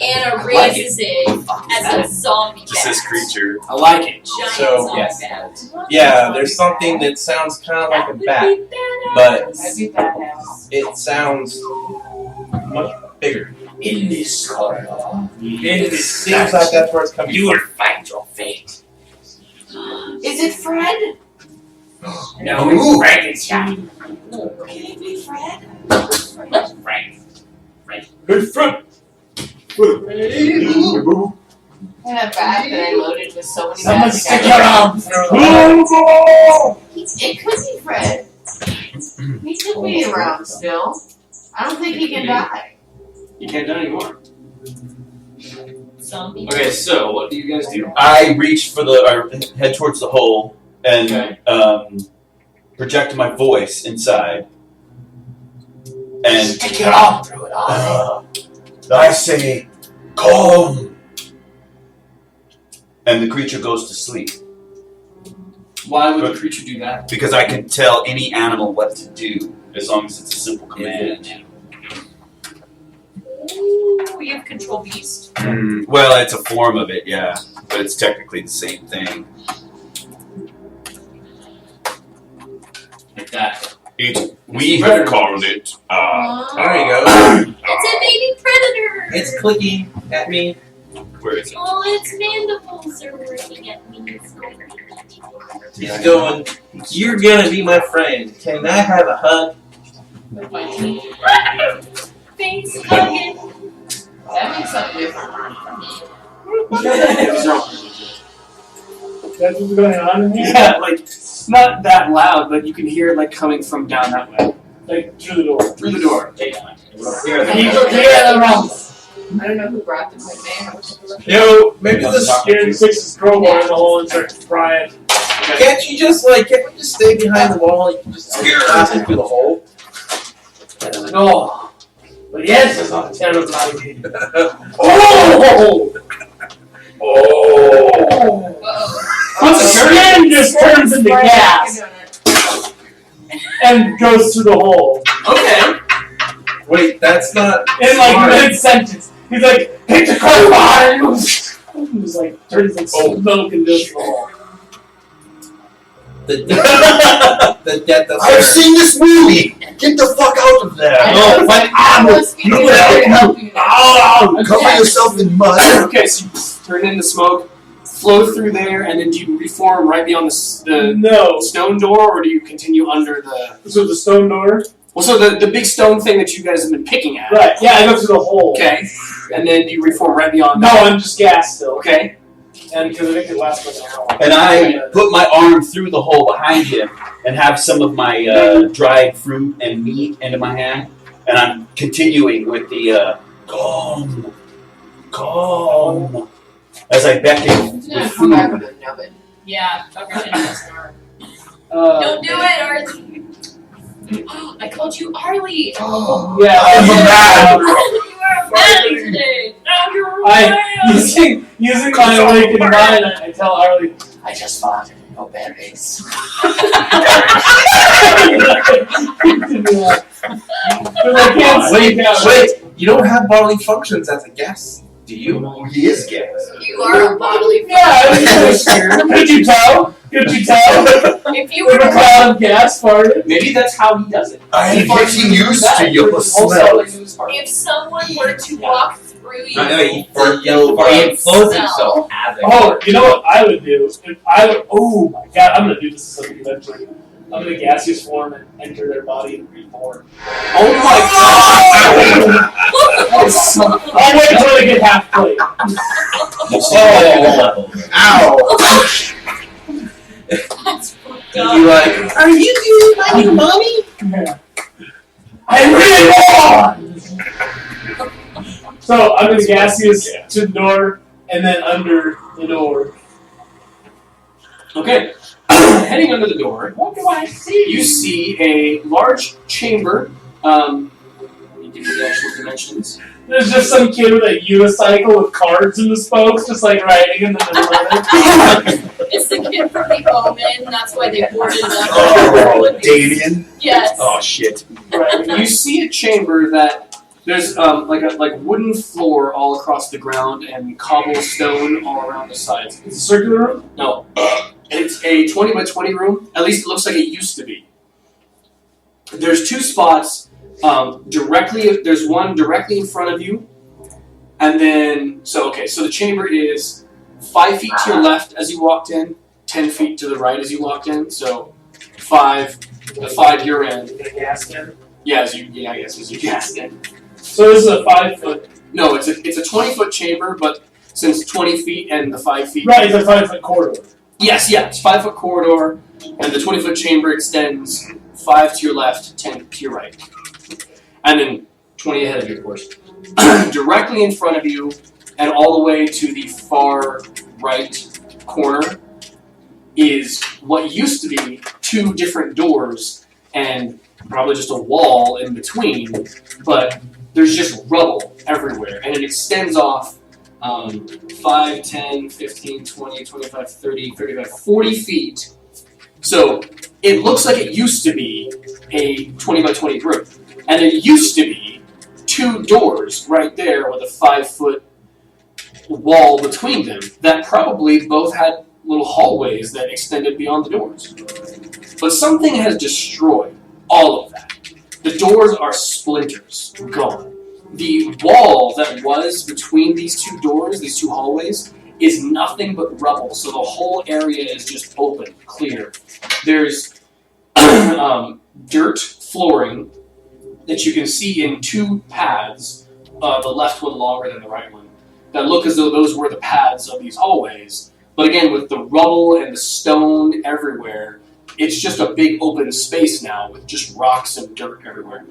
Anna raises it as a zombie Just bat. this creature. I like it. Giant So, zombie yes. bat. Yeah, there's something that sounds kind of like a bat, That would be badass. but I'd be badass. it sounds much bigger. In this corridor. It seems like that's where it's coming from. find your fate. Is it Fred? No, it's Frankenstein. Can it be Fred? Frank. Hey, Fred! And a bat that I loaded with so many Someone bats. stick your arm through It could be Fred. He could be around still. I don't think he can die. You can't do it anymore. Zombie. Okay, so what do you guys do? I reach for I head towards the hole and Okay. project my voice inside. And Stick your arm through it. I say, "Come!" And the creature goes to sleep Why would the creature do that? because I can tell any animal what to do as long as it's a simple command. Ooh, you have control beast. Well, it's a form of it, yeah, but it's technically the same thing. Like that. We have called it. There you go. It's a baby predator. It's clicking at me. Where is it? Oh, its mandibles are working at me. It's going. He's going, "You're gonna be my friend. Can I have a hug?" Thanks, hugging. That makes something different. That's what's going on in here? Yeah, like not that loud, but you can hear it like coming from down that way. Like, through the door. Through the door. I don't know who brought them with me. Yo, maybe this. Getting Six's crowbar in the hole and starts crying. Can't we just stay behind the wall? You can just blast it through the hole. No. But yes, it's not a terrible idea. Oh! Oh! Whoa. The skin just turns into gas and goes through the hole. Okay. Wait, that's not. In like smart. mid-sentence. He's like, take the crowbar! And just like turns like smoke and goes through the hole. The death of I've seen this movie. Get the fuck out of there. I My must be You very helping. Cover yourself in mud. Okay, so you turn into smoke, flow through there, and then do you reform right beyond the No. stone door, or do you continue under the? So the stone door? Well, so the big stone thing that you guys have been picking at. Right, yeah, I go through the hole. Okay, and then you reform right beyond No, that. I'm just gassed still. Okay. And because I think it lasts like an hour. And I put my arm through the hole behind him and have some of my dried fruit and meat into my hand. And I'm continuing with the calm, as I beckon It's with gonna come back with food. a nubbin. Yeah, okay. Don't do it, Arlie. I called you Arlie. Yeah, I'm a man. You are a man today. Now you're a man. Using my awakened mind, I tell Arlie, I just fought no berries. But I can't sleep now. Wait, you don't have bodily functions as a guest, do you? He is gas. You are a bodily. Yeah, could you tell? Could you tell? If you With a were cloud of gas farted? Maybe that's how he does it. I am getting used to your smell. if someone were to walk through you, He implodes himself as a Oh, you know what I would do? If I would, oh my god, I'm gonna do this to something eventually. I'm gonna gaseous form and enter their body and reform. Oh my god! I'll wait until they get half plate. level. Ow! that's fucked You'd up. be like, are you doing my new mommy? I really want! So I'm gonna gaseous to the door and then under the door. Okay. Heading under the door, What do I see? you see a large chamber. Let me give you the actual dimensions. There's just some kid with a unicycle with cards in the spokes, just like riding in the middle of it. It's the kid from the Omen. That's why they boarded it up. Oh, Damien. Yes. Oh shit. Right. You see a chamber that there's like wooden floor all across the ground and cobblestone all around the sides. It's a circular room? No, it's a 20 by 20 room. At least it looks like it used to be. There's two spots directly. There's one directly in front of you, and then so the chamber is 5 feet to your left as you walked in, 10 feet to the right as you walked in. So the 5 you're in. Get a gas can? Yeah, as you gassed in. So this is a 5 foot. No, it's a 20-foot chamber, but since 20 feet and the 5 feet. Right, it's a 5 foot corridor. Yes, it's 5-foot corridor, and the 20-foot chamber extends 5 to your left, 10 to your right, and then 20 ahead of you, of course. Directly in front of you, and all the way to the far right corner, is what used to be 2 different doors and probably just a wall in between, but there's just rubble everywhere, and it extends off 5, 10, 15, 20, 25, 30, 35, 40 feet. So it looks like it used to be a 20 by 20 room. And there used to be 2 doors right there with a 5 foot wall between them that probably both had little hallways that extended beyond the doors. But something has destroyed all of that. The doors are splinters, gone. The wall that was between these 2 doors, these 2 hallways, is nothing but rubble. So the whole area is just open, clear. There's dirt flooring that you can see in 2 paths, the left one longer than the right one, that look as though those were the paths of these hallways. But again, with the rubble and the stone everywhere, it's just a big open space now with just rocks and dirt everywhere.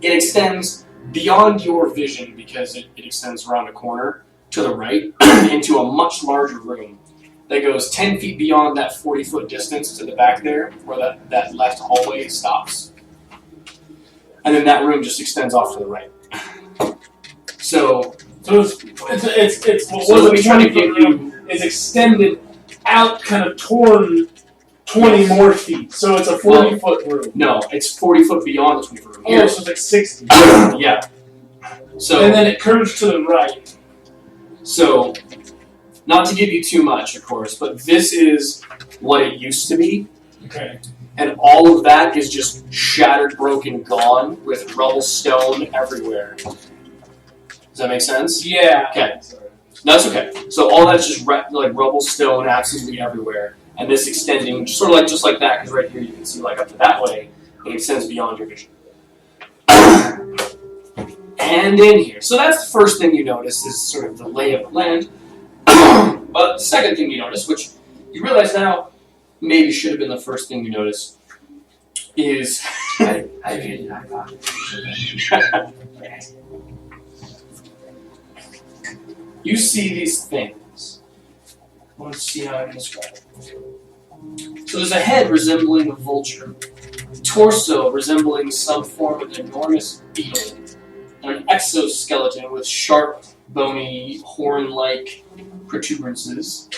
It extends beyond your vision because it extends around a corner to the right into a much larger room that goes 10 feet beyond that 40-foot distance to the back there where that left hallway stops. And then that room just extends off to the right. So it's what So was let me a try to 20 give foot room is extended out, kind of torn 20 more feet. So it's a 40 foot room. no, it's 40 foot beyond the 20-foot room. Oh, so it's like 60. Yeah. So And then it curves to the right. So, not to give you too much, of course, but this is what it used to be. Okay. And all of that is just shattered, broken, gone, with rubble stone everywhere. Does that make sense? Yeah. Okay. That's okay. So all that's just like rubble stone absolutely everywhere. And this extending sort of just like that, because right here you can see like up to that way, it extends beyond your vision. And in here. So that's the first thing you notice is sort of the lay of the land. But the second thing you notice, which you realize now maybe should have been the first thing you notice, is you see these things. Let's see how I can describe it. So there's a head resembling a vulture, torso resembling some form of enormous beetle, and an exoskeleton with sharp, bony, horn-like protuberances.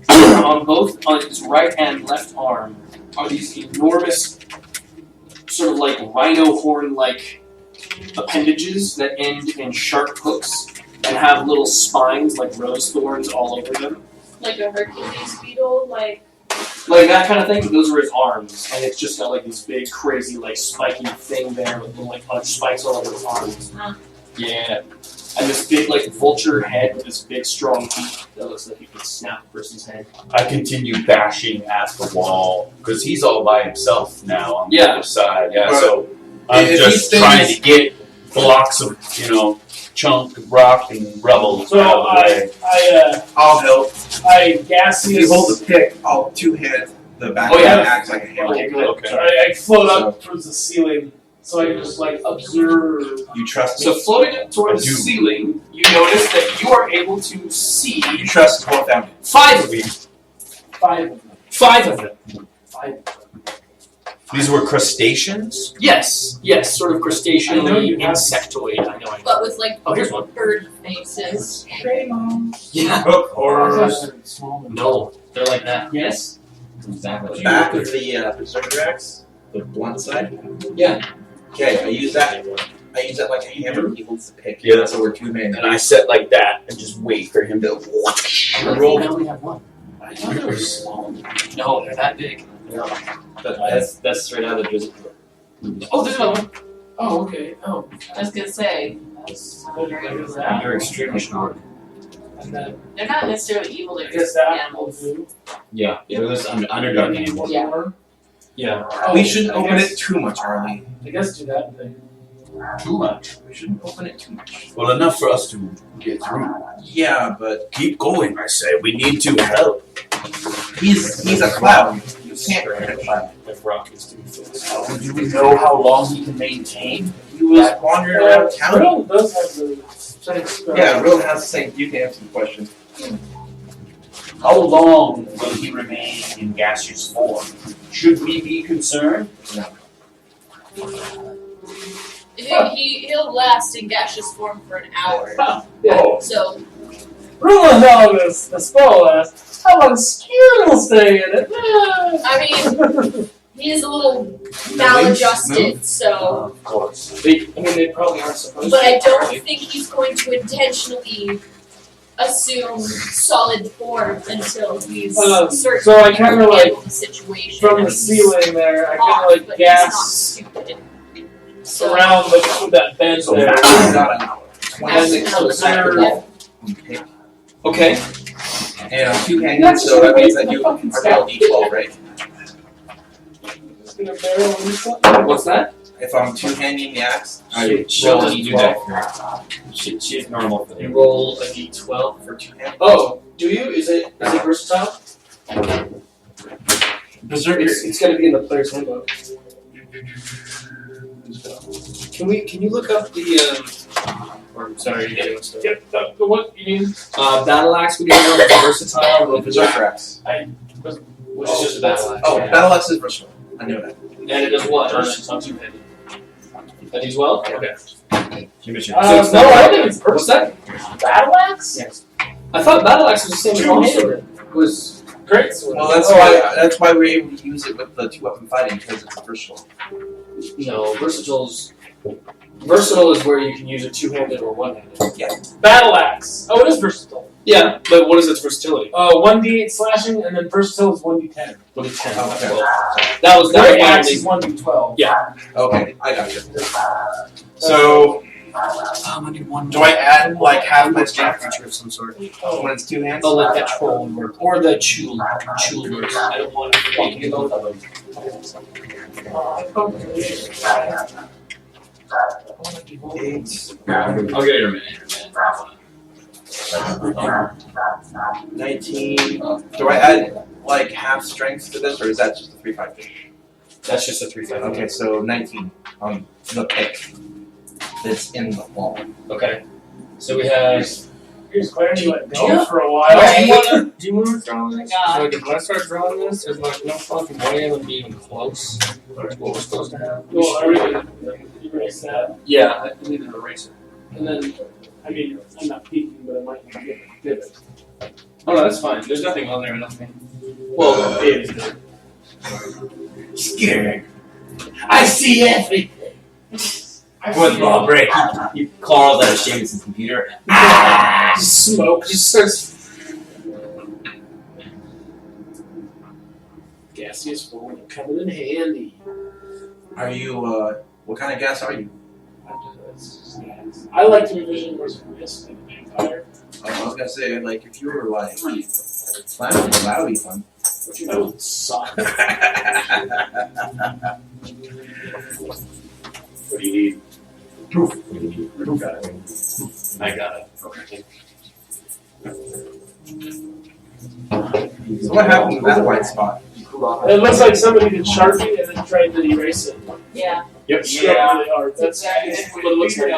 On its right and left arm are these enormous, sort of like rhino horn-like appendages that end in sharp hooks and have little spines like rose thorns all over them. Like a Hercules beetle, like that kind of thing, but those are his arms, and it's just got like this big, crazy, like spiky thing there with little like spikes all over his arms. Huh. Yeah, and this big like vulture head with this big, strong teeth that looks like he could snap a person's head. I continue bashing at the wall because he's all by himself now on the other side. Yeah, so I'm if just he trying stays- to get blocks of chunk of rock and rubble So out of the way. I'll help. I If you hold gaseous. the pick, I'll two-hand the back Oh, of yeah. the axe like a hammer. Okay, good. Okay. I float up towards the ceiling so I can just like observe. You trust me? So floating up towards I the do. ceiling, you notice that you are able to see You trust both of them. 5 of them. 5 of them. 5 of them. 5. These were crustaceans? Yes, sort of I know crustacean, you have- insectoid. I know. but with like Oh, here's one. bird faces. Yeah. Hook or Small. No, they're like that. Yes. Exactly. back of the berserker axe, the blunt side. Yeah. Okay, I use that like a hammer. He holds the pick. Yeah. So we're two-man. And I sit like that and just wait for him to. I only have one. I thought they were small. No, they're that big. That's straight out of the drizzle. Oh, there's another one. Oh, okay. Oh, I was gonna say, that's what is that? They're extremely strong. And then they're not necessarily evil, I they're guess just that will animals. do. Yeah, they're those underdog animals. Yeah. Yeah. Oh, We shouldn't I open guess- it too much, Harley. I guess do that thing. Too much. We shouldn't open it too much. Well, enough for us to get through. Yeah, but Keep going, I say. We need to help. he's a cloud. You can't hurt a cloud. If rock is to be fixed. Do we know how long he can maintain? He was wandering around town. Riddle does have the same spell. Yeah, Riddle has the same. You can answer the question. How long will he remain in gaseous form? Should we be concerned? He'll last in gaseous form for an hour. Yeah. So Riddle and how this the spell lasts. How long skin will stay in it? I mean, he is a little maladjusted, so. Of course. They probably aren't supposed But to. I don't think he's going to intentionally assume solid form until he's certain so I he can kinda like- handle the situation. From I the mean, ceiling there, I he's off, kind of like but he's not gas stupid. So, around like that bend So there. that's about an hour. That's 26 an for the back of the wall. Okay. Okay. And I'm two-handed, so that means that you are about D12, right? Just gonna barrel into something. What's that? If I'm two-handing the axe, I She'll roll a just do that D12. for her. She's normal for You them. roll a d12. For two-handed. Oh, do you? Is it versatile? Berserker. It's gonna be in the player's handbook. Can you look up the or sorry, you're getting stuff. Yep, the what you mean? Battle axe would be versatile, Oh, berserker axe. which is just a battle axe. Oh, battle axe is versatile. I know that. And it does what? It's not two-handed. That does well? Okay. She was So it's No, not- I don't think it's What's that? battle axe. Yes. I thought battle axe was the same as one-handed. Was Great sword. Well, that's why we're able to use it with the two-weapon fighting because it's versatile. no versatile's Versatile is where you can use a two-handed or one-handed. Battle axe. Oh, it is versatile. Yeah, but what is its versatility? 1d8 slashing, and then versatile is 1d10. 1d10. Okay. Well, that was Great my axe only- is 1d12. Yeah. Okay, I got you. So, do I add like half my strength creature of some sort. when it's two hands? Oh, like that troll would work. Or the chul works. I don't want to get both of them. Eight. I'll get it in a minute. 19. Do I add like half strength to this, or is that just a 3/5? That's just a 3/5. Okay, so 19 on the pick that's in the wall. Okay. So we have. Here's Clarence, you let go Yeah. for a Do while. you want to draw this? God. Like, if I start drawing this, there's like no fucking way of being even close to what we're supposed to have. Well, I really erase that. Yeah, I need an eraser. And then, I mean, I'm not peeking, but I might get it. Oh no, that's fine. There's nothing on there, I don't think. Well, it is. Scared. I see everything. Before the ball break, he crawls out of Seamus' computer. Smoke just starts. Gaseous form coming in handy. Are you, what kind of gas are you? I like to envision more this than a vampire. I was gonna say, like, if you were like, slamming, that would be fun. But you know, it sucks. What do you need? Proof. What do you need? Proof. Got it. I got it. Okay. So what happened to that white spot? It looks like somebody did Sharpie and then tried to erase it. Yeah. Yep. Struck really hard. That's what it looks like.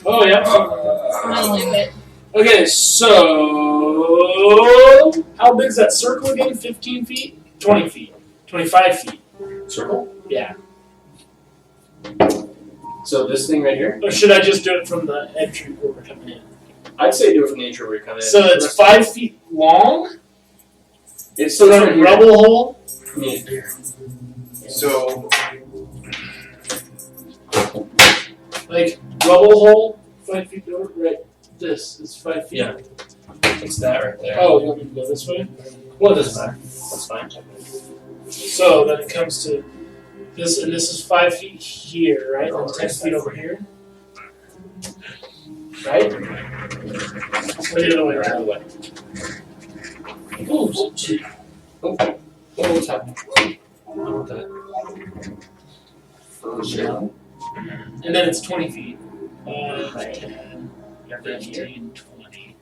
Oh, yeah. I'll do it. Okay, so how big is that circle again? 15 feet? 20 feet? 25 feet? Circle? Yeah. So this thing right here? Or should I just do it from the entry where we're coming in? I'd say do it from the intro where you're coming in. So it's 5 feet long? It's So right it's a here. rubble hole? Yeah. So, Like, rubble hole? 5 feet over? Right. This is 5 feet. Yeah. It's that right there. Oh, you want me to go this way? Well, it doesn't matter. That's fine. So then it comes to this, and this is 5 feet here, right? And 10 feet over here. Right? Or the other way around. Oh, shit. Oh, what's happening? I want that. And then it's 20 feet. 10, 15, 20.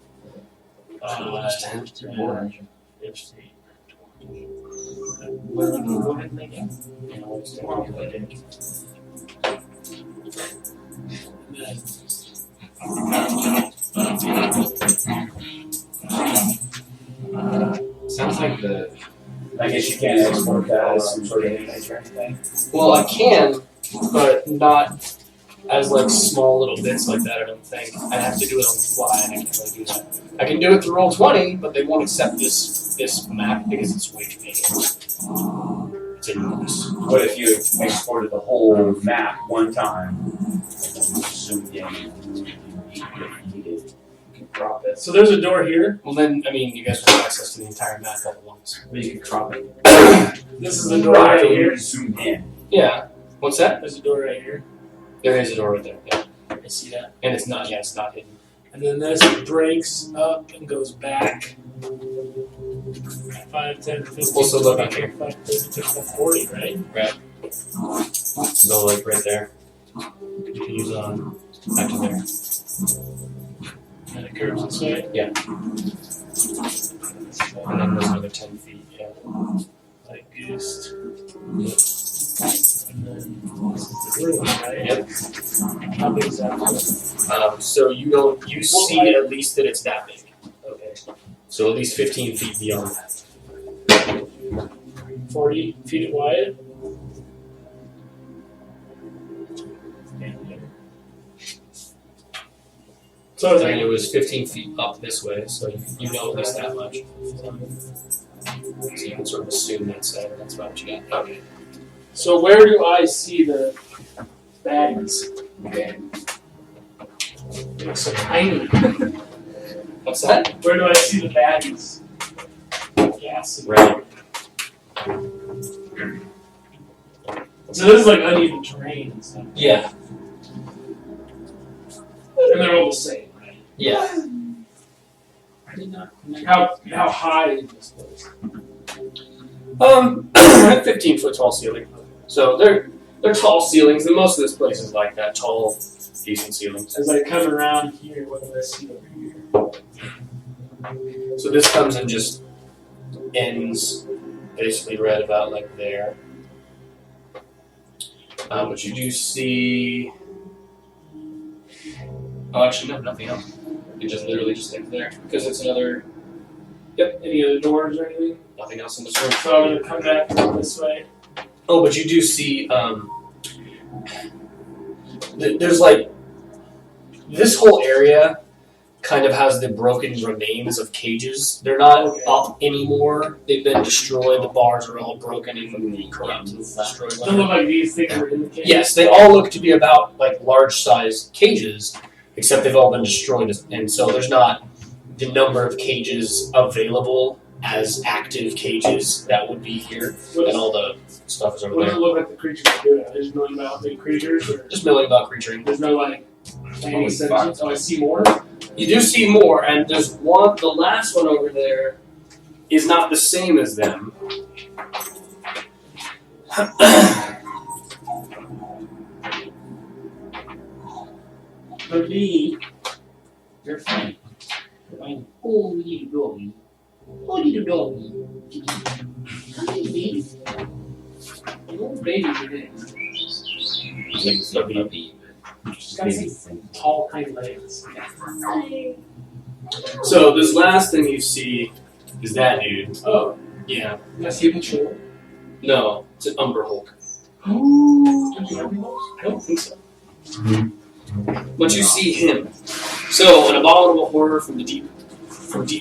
15, 20. Sounds like the. I guess you can't export that as some sort of image or anything. Well, I can, but not as like small little bits like that. I don't think. I have to do it on the fly, and I can't really do that. I can do it through Roll20, but they won't accept this map because it's way too big. It's enormous. What if you exported the whole map one time and then zoomed in and needed? You could crop it. So there's a door here. Well, then I mean, you guys will have access to the entire map all at once. But you could crop it. This is the door right here. Zoom in. Yeah. What's that? There's a door right here. There is a door right there. Yeah. I see that. And it's not. Yeah, it's not hidden. And then this breaks up and goes back 5, 10, 15, Also look on here. 25, 30, 40, right? Go like right there. You can use it on back to there. And it curves this way. Yeah. And then there's another 10 feet. Yeah. Like goose. And then this is the room, right? Yep. How big is that? So you see at least that it's that big. Okay. So at least 15 feet beyond that. 40 feet wide. So it's And like it was 15 feet up this way, so you know at least that much. So you can sort of assume that's about what you got. Okay. So where do I see the baddies. Okay. They look so tiny. What's that? Where do I see the baddies? Yes. Right. So this is like uneven terrain and stuff. Yeah. And they're all the same, right? Yeah. I did not. How high is this place? 15-foot tall ceiling. So they're tall ceilings, and most of this place is like that, tall, decent ceilings. As I come around here, what do I see over here? So this comes and just ends basically right about like there. But you do see. Oh, actually, no, nothing else. It just literally just ends there because it's another. Yep, Any other doors or anything? nothing else in this room. So I'm gonna come back this way. Oh, but you do see. There's like this whole area kind of has the broken remains of cages. They're not up anymore. They've been destroyed. The bars are all broken and corrupt and destroyed. Does it look like these things are in the cage? Yes, they all look to be about like large-sized cages, except they've all been destroyed, and so there's not the number of cages available as active cages that would be here, and all the stuff is over What does there. it look like the creatures are doing? There's milling about big creatures, or Just milling about creature. there's no like any sentience? Oh, I see more. You do see more, and there's one. The last one over there is not the same as them. But me, you're fine. Fine. Oh, little doggy. Oh, little doggy. Come here, baby. Little babies are big. She's Got some tall hind legs. So this last thing you see is that dude. Oh, Yeah. I see a patrol. No, it's an Umber Hulk. Don't you have any of those? I don't think so. But you see him. So an abominable horror from deep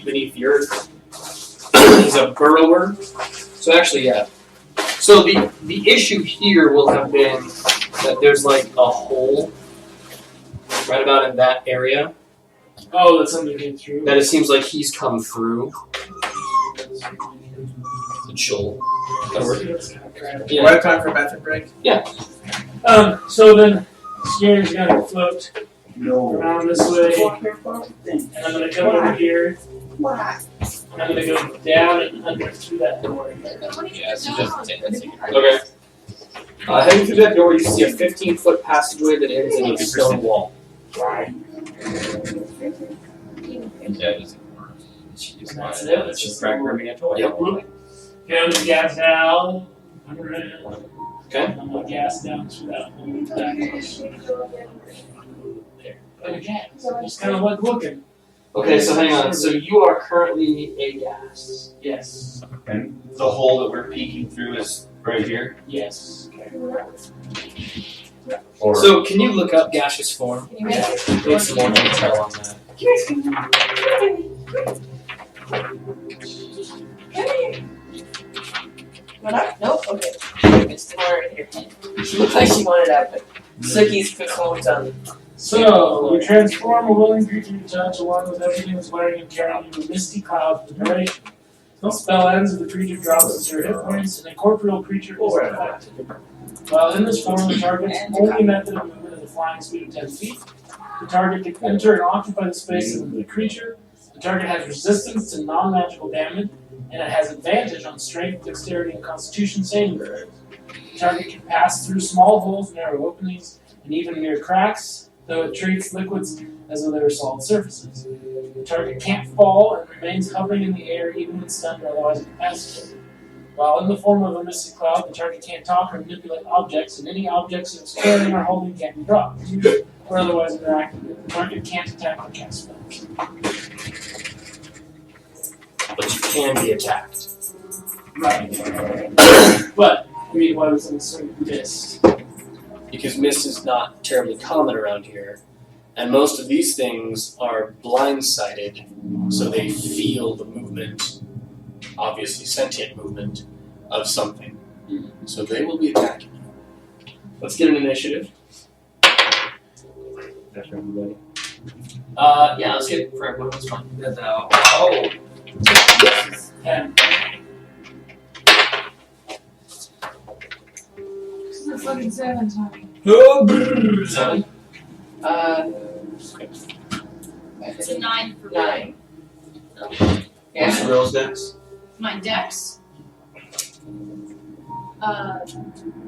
beneath the earth. He's a burrower. So actually, yeah. So the issue here will have been that there's like a hole right about in that area Oh, that's something came through. that it seems like he's come through. The shoal. That's kind of crap. Do I have time for a bathroom break? So then, Sirius gonna float around this way, and I'm gonna come over here. And I'm gonna go down and under through that door. Yeah, so just take that second. Okay. Heading through that door, you see a 15-foot passageway that ends in a stone wall. Yeah, just That's it. That's she's crack ripping a toy. Yep. Okay, I'm gonna gas down. I'm gonna. Okay. I'm gonna gas down through that hole. There. Like a gas. Just kind of like looking. Okay, so hang on. So you are currently a gas. Yes. And the hole that we're peeking through is right here. Yes. Or So can you look up gaseous form? Can you make it? Need some more detail on that. Went up? Nope. Okay. It's the one right here. She looked like she wanted out, but Suki's cocoon's on. So, we transform a willing creature to touch along with everything that's wearing and carrying into a misty cloud for the duration. The spell ends if the creature drops 0 hit points and a corporeal creature is affected. While in this form, the target's only method of movement is a flying speed of 10 feet. The target can enter and occupy the space of the creature. The target has resistance to non-magical damage, and it has advantage on strength, dexterity, and constitution saving throws. The target can pass through small holes, narrow openings, and even mere cracks, though it treats liquids as though they were solid surfaces. The target can't fall and remains hovering in the air even when stunned or otherwise incapacitated. While in the form of a misty cloud, the target can't talk or manipulate objects, and any objects it's carrying or holding can't be dropped or otherwise interacted with. The target can't attack or cast spells. But you can be attacked. Right. But, I mean, why was it sort of missed? Because mist is not terribly common around here. And most of these things are blindsided, so they feel the movement, obviously sentient movement, of something. So they will be attacking you. Let's get an initiative. That for everybody. Yeah, let's get it for everyone. That's fine. Oh. 10. This is fucking 7 time. Oh, brrr, 7. It's a 9 for 9. What's Yeah. Cyril's next? my dex.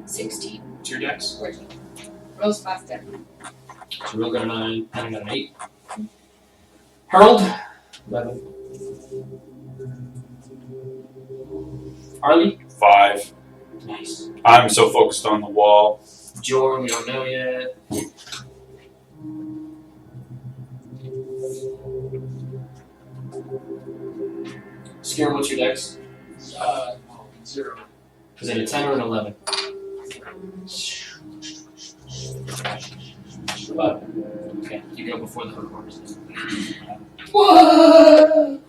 16. It's your dex. Rose faster. Cyril got a 9. I got an 8. Harold. 11. Harley. 5. Nice. I'm so focused on the wall. Bjorn, we don't know yet. Scare, what's your dex? 0. Is it a 10 or an 11? 11. Okay, you go before the hook horse. What?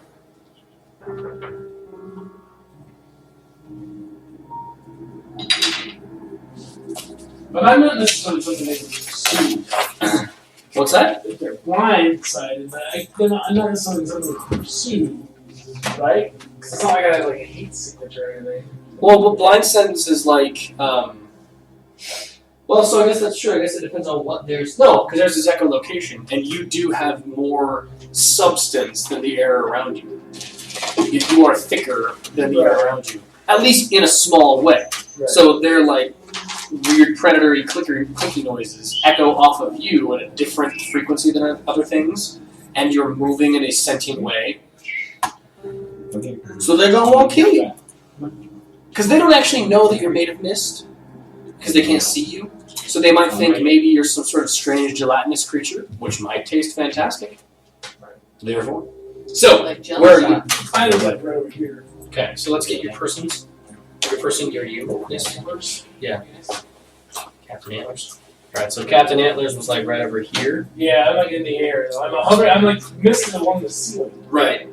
But I'm not necessarily something they can pursue. What's that? If they're blindsided, I'm not necessarily something they can pursue, right? Because it's not like I have like a hate signature or anything. Well, what blind sense is like, well, so I guess that's true. I guess it depends on what there's. No, because there's this echolocation, and you do have more substance than the air around you. You are thicker than the air around you, at least in a small way. Right. So they're like weird predatory clicky noises echo off of you at a different frequency than other things, and you're moving in a sentient way. Okay. So they're gonna want to kill you. Because they don't actually know that you're made of mist, because they can't see you. So they might think maybe you're some sort of strange gelatinous creature, which might taste fantastic. Therefore. So, Like jelly where are you? shots. Kind of like right over here. Okay, so let's get your persons. Your person, your you. Yes, first. Yeah. Captain Antlers. Alright, so Captain Antlers was like right over here. Yeah, I'm like in the air. Though. I'm like missing along the ceiling. Right.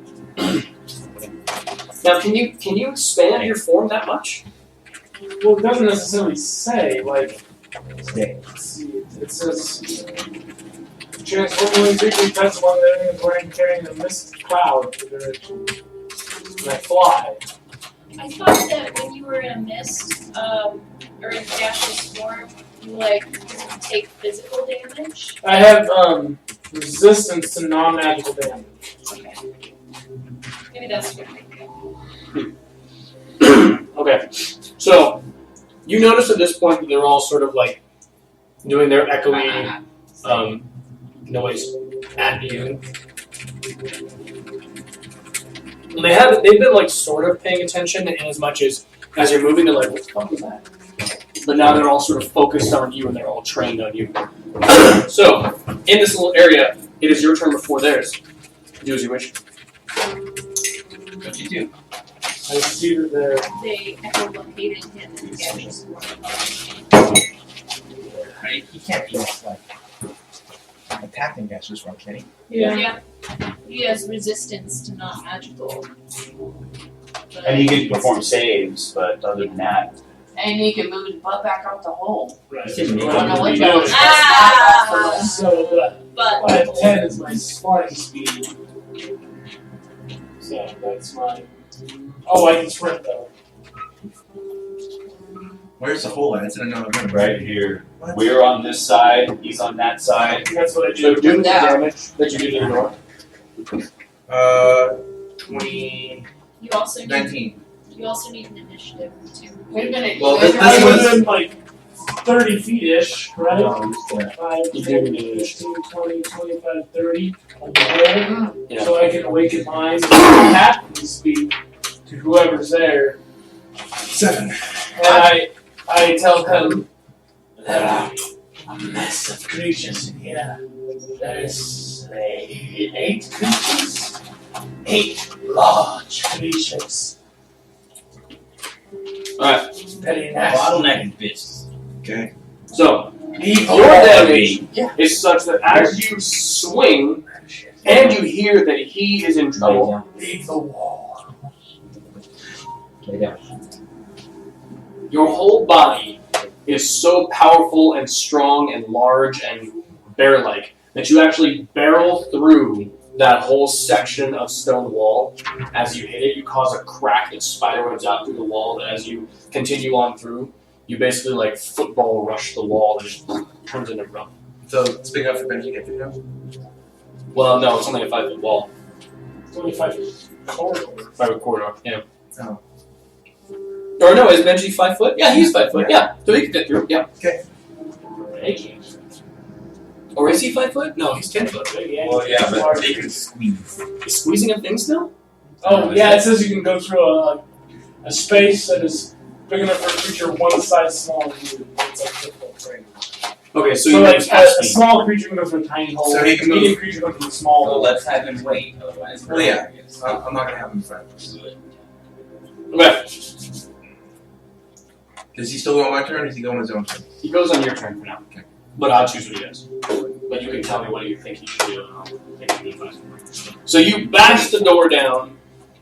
Now, can you expand your form that much? Well, it doesn't necessarily say like. Stay. Let's see, it says transforming quickly touch along the enemy and wearing carrying a mist cloud in the direction. And I fly. I thought that when you were in a mist, or in gaseous form, you like take physical damage. I have resistance to non-magical damage. Okay. Maybe that's what Okay. So, you notice at this point that they're all sort of like doing their echoey noise at you. They've been like sort of paying attention in as much as you're moving, they're like, what the fuck was that? But now they're all sort of focused on you and they're all trained on you. So, in this little area, it is your turn before theirs. Do as you wish. What do you do? I see that they're they echolocated him in gaseous form. Right? He can't be like attacking gaseous form, can he? Yeah. He has resistance to not magical. But And he can perform saves, but other than that, And he can move his butt back out the hole. right. He can I don't know what You y'all know, Ah! So but 5'10" is my flying speed. So that's my. Oh, I can sprint though. Where's the hole at? It's in another room. right here. What? We're on this side, he's on that side. That's what I So do. do the Yeah. damage that you did to the door. 20, you also need 19. you also need an initiative too. Wait a minute. Well, you this- guys this are- was- within like 30 feet-ish, right? No, just, 5, You 10, do need 15, 20, 25, 30 on the hole. Yeah. So I can awaken mine and speed to whoever's there. 7. And I tell them there are a mess of creatures in here. There's 8 creatures. 8 large creatures. Alright, Very nasty. bottlenecking bitches. Okay. so Leave your damage is such that as you swing and you hear that he is in Lay trouble, down. Leave the wall. Lay down. your whole body is so powerful and strong and large and bear-like that you actually barrel through that whole section of stone wall. As you hit it, you cause a crack that spiderwebs out through the wall. That as you continue on through, you basically like football rush the wall and it just turns into rough. So it's big enough for Benji to get through now? Well, no, it's only a 5-foot wall. It's only 5 corridor. 5-foot corridor, yeah. Oh. Or no, is Benji 5 foot? Yeah, he's 5 foot. Yeah, so he can fit through. Yeah. Or is he 5 foot? No, he's 10 foot. Well, yeah, but they can squeeze. Is squeezing a thing still? Oh, yeah, it says you can go through a space that is big enough for a creature one size smaller than you. It's like difficult training. Okay, so So, you like, use a small creature can go through a tiny hole. So he can a medium move- creature can go through a small Well, hole. let's have him wait, otherwise. Well, yeah. I'm not gonna have him fight. Okay, Is he still on my turn or is he going on his own turn? he goes on your turn for now. Okay. But I'll choose what he does. But you can tell me what you think he should do, and I'll take the advice. So you bash the door down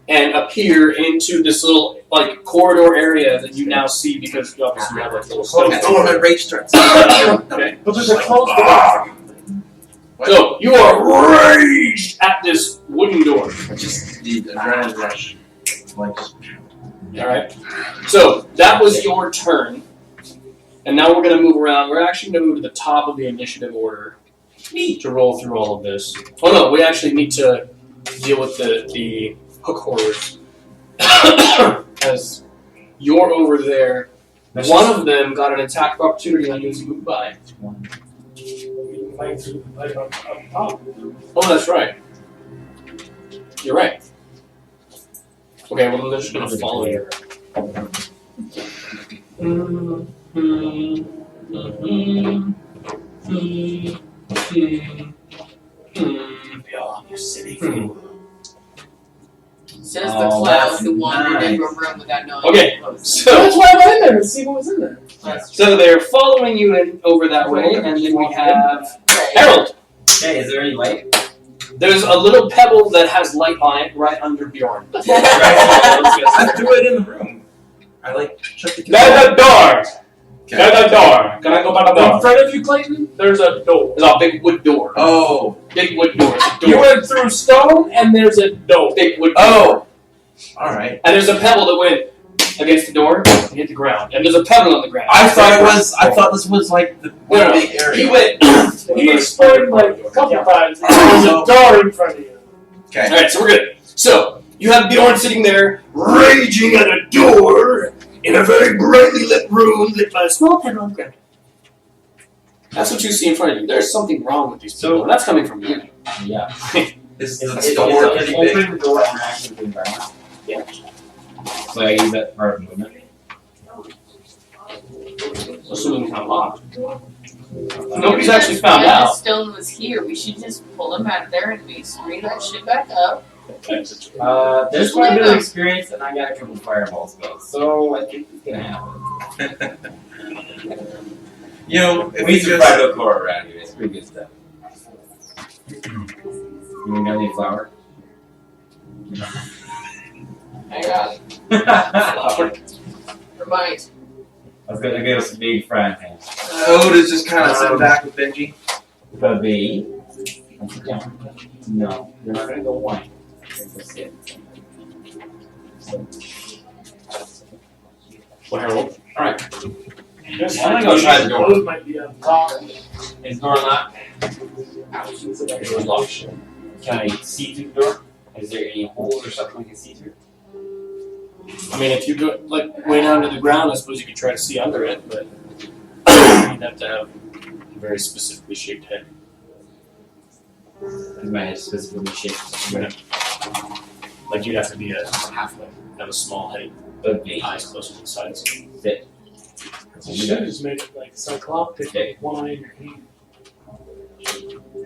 and appear into this little like corridor area that you now see because obviously you have like little stone That's when my rage starts. Okay. But there's a closed door. So you are raged at this wooden door. Just the adrenaline rush. Like, Alright. So that was your turn. And now we're gonna move around. We're actually gonna move to the top of the initiative order to roll through all of this. Oh no, we actually need to deal with the hook horrors. As you're over there, one of them got an attack of opportunity on you as you move by. Oh, that's right. You're right. Okay, well, they're just gonna follow you. Bjorn, you silly fool. Says the Oh, clown that's who wandered nice. into a room without knowing Okay, what was. so That's why I went in there to see what was in there. so they're following you in over that way, and then we have Harold. Okay, is there any light? There's a little pebble that has light on it right under Bjorn. I threw it in the room. I like shut the There's a door! Okay. There's a door! Can I go by the In door? front of you, Clayton, there's a door. There's a big wood door. Oh. Big wood door. You went through stone, and there's a door. Big wood door. Oh. All right. And there's a pebble that went against the door and hit the ground. And there's a pebble on the ground. I thought this was like the No, no. big area. He went. He explained like a couple times. There's a door in front of you. Okay. Alright, so we're good. So, you have Bjorn sitting there, raging at a door in a very brightly lit room lit by a small pebble on the ground. That's what you see in front of you. There's something wrong with these people, and that's coming from you. Yeah. Is Is the door pretty big? opening the door and acting the environment? Yeah. So I use that part of movement. Assuming it's not locked. Nobody's actually found If the out. stone was here, we should just pull him out of there and we screen that shit back up. There's quite a bit of experience, and I got a couple fireball spells, so I think it's gonna happen. You know, if We we survived just the core around here. It's pretty good stuff. You got any flour? I got I remind. was gonna give us a big frying pan. Ode is just kind of sitting back with Benji. Baby. No, you're not gonna go whine. You're gonna go sit. Well, Harold. Alright. Just I'm gonna go try the door. Those might be on top. Is door locked? The door's locked. Can I see through the door? Is there any holes or something I can see through? I mean, if you go, like, way down to the ground, I suppose you could try to see under it, but you'd have to have a very specifically shaped head. Is my head specifically shaped? Like, you'd have to be a halfway, have a small head, Baby. eyes closer to the sides. Sit. You should have just made it like cyclopic, Okay. one eye in your hand.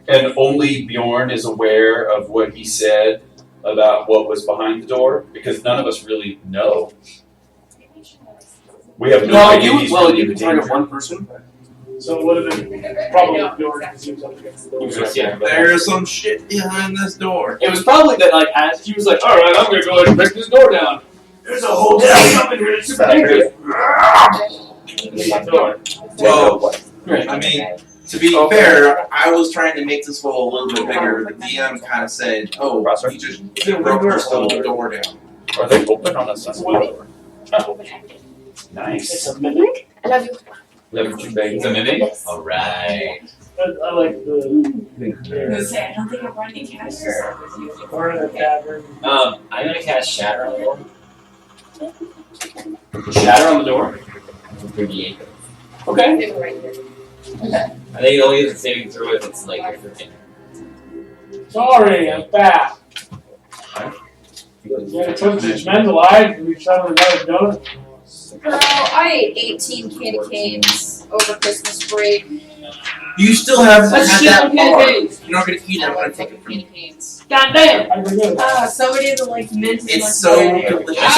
And only Bjorn is aware of what he said about what was behind the door, because none of us really know. We have no idea he's really you in could target danger. one person. So it would have been probably Bjorn because he was up against the door. Yeah. There's some shit behind this door. It was probably that, like, as he was like, alright, I'm gonna go ahead and break this door down. There's a whole damn up in here, it's super dangerous. Whoa. Right. I mean, to be fair, I I was trying to make this hole a little bit bigger. The DM kind of said, "Oh, you just broke this whole door down." Are they open on a Sunday? Nice. It's a mimic. I love you. Level 2 bag. It's a mimic? Yes. Alright. I like the I was saying, I don't think I brought any cash to serve with you. Or in a tavern. I'm gonna cast Shatter on the door. Shatter on the door. 38. Okay. They were right there. I think it only is a saving throw if it's like a freaking. Sorry, I'm back. Yeah, it took judgmental eyes and we shot another donut. Girl, I ate 18 candy canes over Christmas break. You still haven't Let's had shit that on candy far. canes. You're not gonna eat it. I I'm gonna love take fucking it from candy you. canes. God damn. I forget. Somebody that like mint as It's much so as I do. delicious.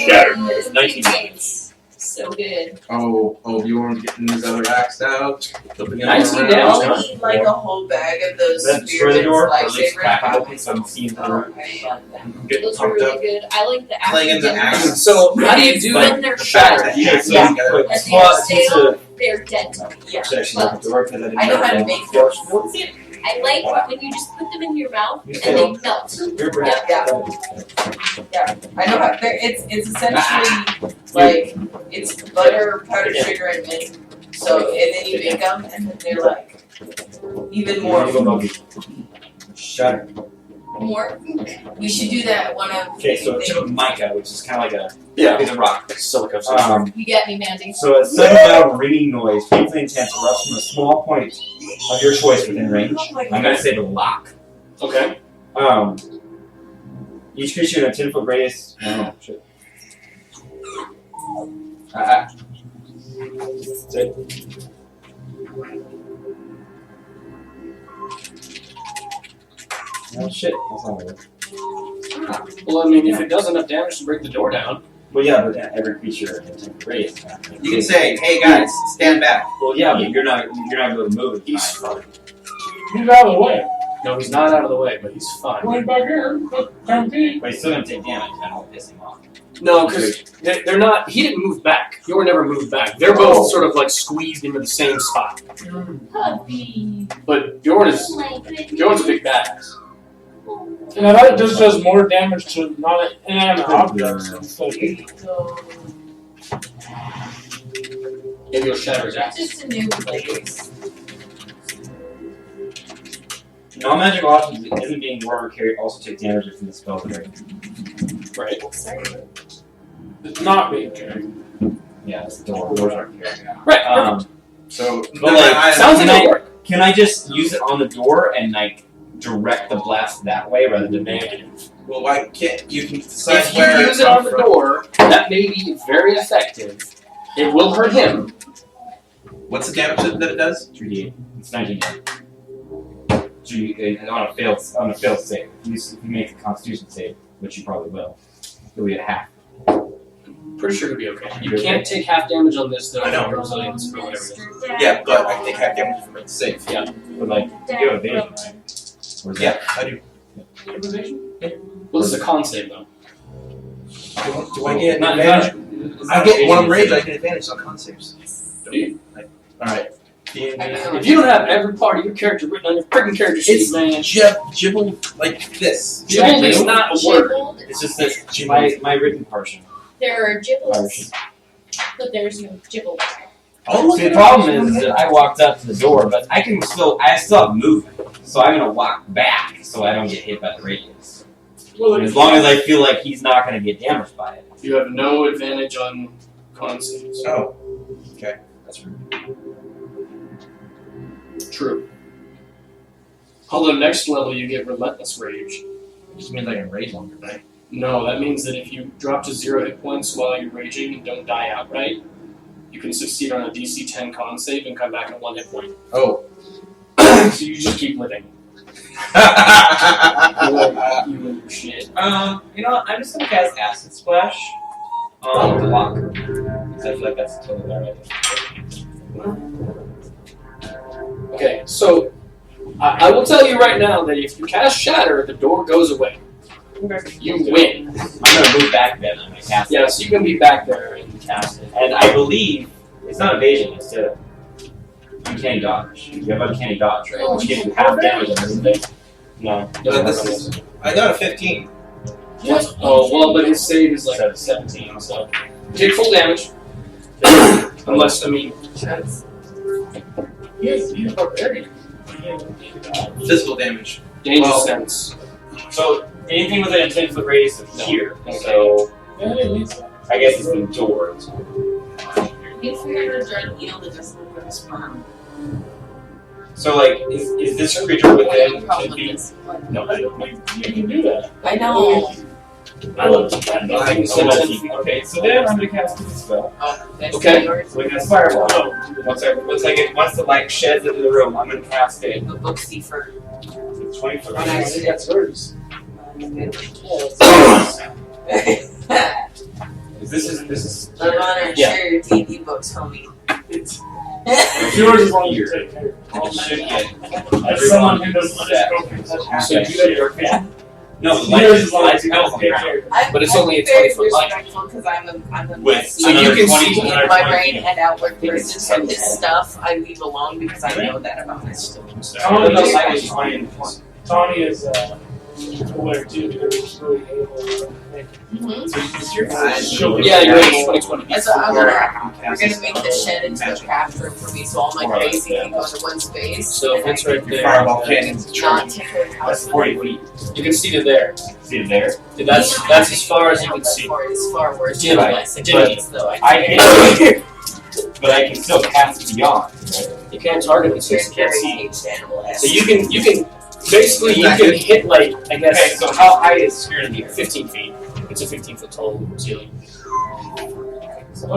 Shatter. It's Nineteen. canes. So good. Oh, Bjorn getting his other axe out, flipping it 19 around. down. I'll eat like a whole bag of those That destroy the spearmint door, or at least crack it lifesavers. open so I'm seeing through Oh, it. I love them. Get Those were pumped really up. good. I like the Playing in the after dinner. axe. So How do you do when it? they're Shatter. shattered. Yeah, so Yeah. you put And small they're piece stale, of they're dead to me. Yeah. section of the door because I didn't I know how to know. make those. I like when you just put them in your mouth You and said- they melt. Your breath. Yeah, I know how. It's essentially like it's butter, powdered sugar, and mint. So and then you make them, and then they're like even more. Shatter. More. We should do that one of. Okay, so a chip of mica, which is kind of like a Yeah. piece of rock. Silica. You get me, Mandy. So a sudden loud ringing noise, painfully intense, erupts from a small point of your choice within range. I'm gonna say the lock. Okay. Each creature in a 10-foot radius. Oh shit. Oh shit, that's not good. Well, I mean, if it does enough damage to break the door down. Well, yeah, but every creature in a 10-foot radius. you can say, "Hey guys, stand back." Well, yeah, but you're not going to move it. He's fine. He's out of the way. No, he's not out of the way, but he's fine. Going back here. Come be. But he's still going to take damage. I don't piss him off. No, because they're not. He didn't move back. Bjorn never moved back. They're both sort of like squeezed into the same spot. Puppy. But Bjorn's a big badass. And I thought it just does more damage to non-inanimate objects. So Maybe he'll shatter his axe. Just a new place. Non-magical options isn't being worn or carried also take damage if the spell carry. Right. it's not being carried. Yeah, it's the door. Doors aren't carried. Right. So, But like, Sounds like can it'll work. Can I just use it on the door and like direct the blast that way rather than negative? well, why can't you can decide If where you use it on the door, that may be very effective. It will hurt him. What's the damage that it does? 3d8. It's 19 damage. On a failed save. If you make a Constitution save, which you probably will, you'll be at half. Pretty sure it'll be okay. You can't take half damage on this though. I know. Resilience or whatever. Yeah, but I think half damage from it's safe. Yeah. But like, you have evasion, right? Or is Yeah, I do. Well, this is a con save though. Do I get Not advantage? it's I not get one evasion, rage. it's I get advantage on con saves. Do you? All right. If you don't have every part of your character written on your freaking character sheet, It's man. Jibble like this. Jibble is not a word. Jibbled. It's just that my written portion. There are gibbles, Irish. but there's no gibble. Oh, look See, at the problem is that I walked up to the door, but I still have movement, so I'm gonna walk back so I don't get hit by the radius. Well, And as long as I feel like he's not gonna get damaged by it. You have no advantage on con saves. Oh, That's rude. True. Although next level you get Relentless Rage. it just means I can rage longer, right? No, that means that if you drop to 0 hit points while you're raging and don't die outright, you can succeed on a DC 10 con save and come back at 1 hit point. Oh. So you just keep living. You and your shit. You know what? I'm just gonna cast Acid Splash on the locker. Because I feel like that's totally the right idea. Okay, so I will tell you right now that if you cast Shatter, the door goes away. You win. I'm gonna move back then. I'm gonna cast it. Yeah, so you can be back there and Cast it. And I believe it's not evasion, it's I'm uncanny dodge. You have uncanny dodge, right? Which gives you half damage on everything. No. I got a 15. What? Oh, well, but his save is like 17, so. You take full damage. Unless, I mean. He's barbarian. Physical damage. Danger Well, sense. So anything within a 10-foot radius of here. So Yeah, it means so. I guess it's been doors. If we were to try to heal the just with a sperm. So like, is this creature within 10 feet? No, you can do that. I know. I love that. Okay, so then I'm gonna cast a spell. Oh, that's Okay. yours. Like a fireball. Once the light sheds into the room, I'm gonna cast it. The book for 20 foot. I think that's hers. This is. Live on and Yeah. share your D&D books, homie. It's yours as long as you take care. It should get. As someone who doesn't let us go through such So you have your fan? No, the yours as long light as you spells don't on the take ground. care. But it's only a very 20-foot line. respectful because I'm a With So you another can 20 see in another my 20 brain feet. and outward person, so this stuff I leave alone because I know that about myself. Tawny The is- light is 20 and 20. Tawny is aware too because he's really able to make Yeah, you're right. 2020. That's what we're gonna make the shed into a craft room for me, so all my crazy can go to one space. So if it's right there, Fireball cannons. Not take care of the That's house. 40 feet. you can see to there. See it there? That's as far as you can see. It's far worse Yeah, than right. my 6 Yeah. feet, though. I can, but I can still cast beyond. Right? You can't target it It's since you very can't see. caged animal. So you can basically you can hit like I guess Okay, so how high is Spirit in the air? 15 feet. It's a 15-foot tall ceiling.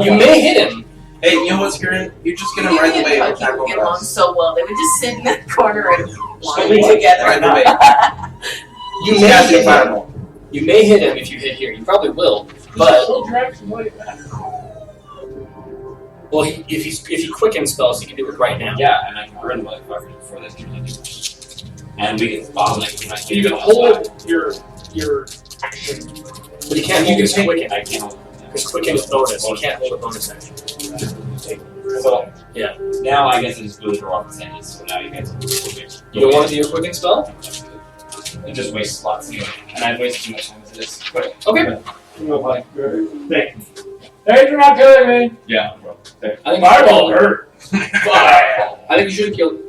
You may hit him. Hey, you know what's good? You're just gonna ride the wave and attack People get over along us. so well. They would just sit in that corner and whine we together. Ride the wave. You He's may casting hit him. fireball. You may hit him if you hit here. You probably will. But well, if he quicken spells, he can do it right now. Yeah, and I can burn the motherfucker before this turns. And we can bottleneck when I You can hold your action. But you can't hold his quicken. I can't hold Because quicken is bonus. You can't hold a bonus action. So, Yeah. now I guess I just blew the draw percentage, so now you guys You don't want to do your quicken spell? it just wastes slots. And I've wasted too much time as it is. Quick. Okay. Hey, you're not killing me. Yeah, bro. There. I think Fireball hurt. I think you should have killed.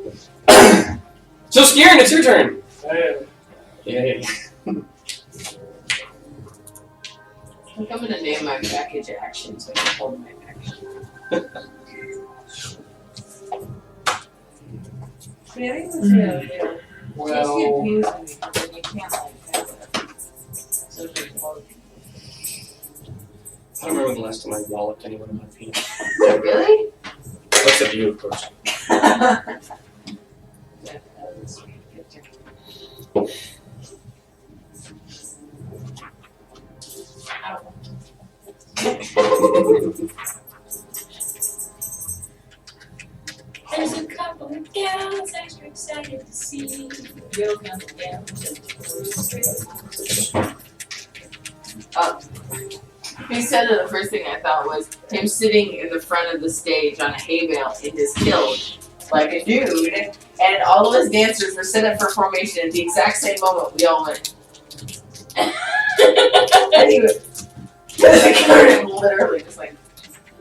So Skieran, it's your turn. Hey, I'm going to name my package action so I can hold my action. well, You can't like that. So you can hold it. I don't remember the last time I walloped anyone in my penis. Really? Except you, of course. There's a couple of gals extra excited to see. Yo, couple of gals. He said that the first thing I thought was him sitting in the front of the stage on a hay bale in his kilt, like a dude, and all of his dancers were set up for formation at the exact same moment. We all went. And he was literally just like,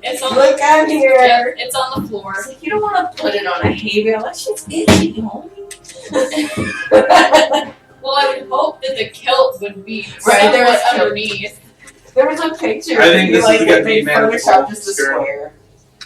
It's on look, I'm yeah, here. it's on the floor. It's like, you don't want to put it on a hay bale. That shit's itchy, homie. Well, I would hope that the kilt would be Right, there was somewhat kilt. underneath. There was a picture. I think this like, is gonna be they photoshopped just a manageable. square.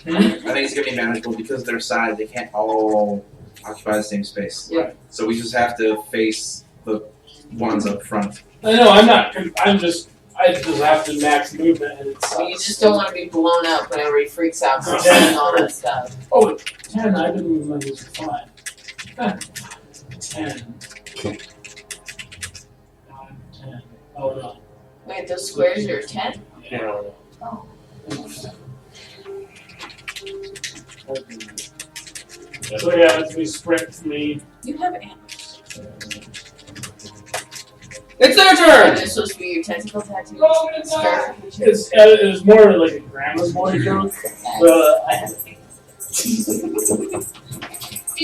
I think it's gonna be manageable because their side they can't all occupy the same space. Yeah. So we just have to face the ones up front. I know I'm not. I just have to max movement and it So you sucks. just don't want to be blown up whenever he freaks out from Yeah. seeing all that stuff. Oh, 10. I didn't move my moves for 5. 10. 9, 10. Oh no. Wait, those squares are 10? Yeah. Oh. So yeah, it's me sprint for me. You have antlers. It's their Are turn! this supposed to be your tentacle tattoos? Oh, it's not. Scarification? It was more like a grandma's boy joke. But I had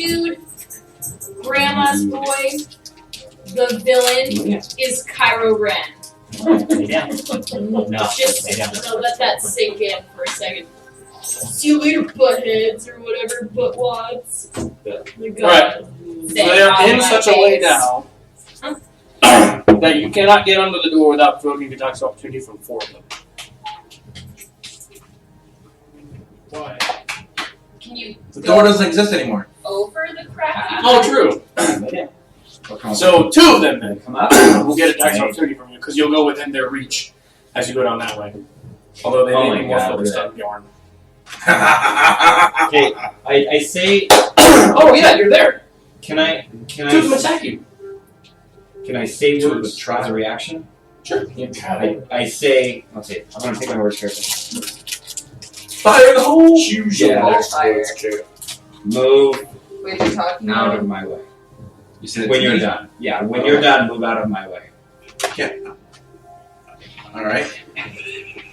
dude, Grandma's boy, the villain is Kylo Ren. Lay down. No, Just lay down. let that sink in for a second. See you later, buttheads, or whatever buttwads. Alright. So they are in such a way now that you cannot get under the door without provoking attacks of opportunity from 4 of them. Why? Can you The door doesn't exist anymore. over the crack? Oh, true. Lay down. So 2 of them then Come up. will get attacks of opportunity from you because you'll go within their reach as you go down that way. Although they Oh may my be more God, focused look at on Bjorn. Okay, I say, Oh yeah, you're there. can I 2 of them attack you. can I say Two of words us try. as a reaction? Sure. I say, let's see, I'm gonna take my words carefully. Fire the hole. Choose Yeah. your next Fire. words, Jacob. Move Wait, you're talking out about of my way. You said it When to you're me? done. Yeah, when you're done, move out of my way. Alright. I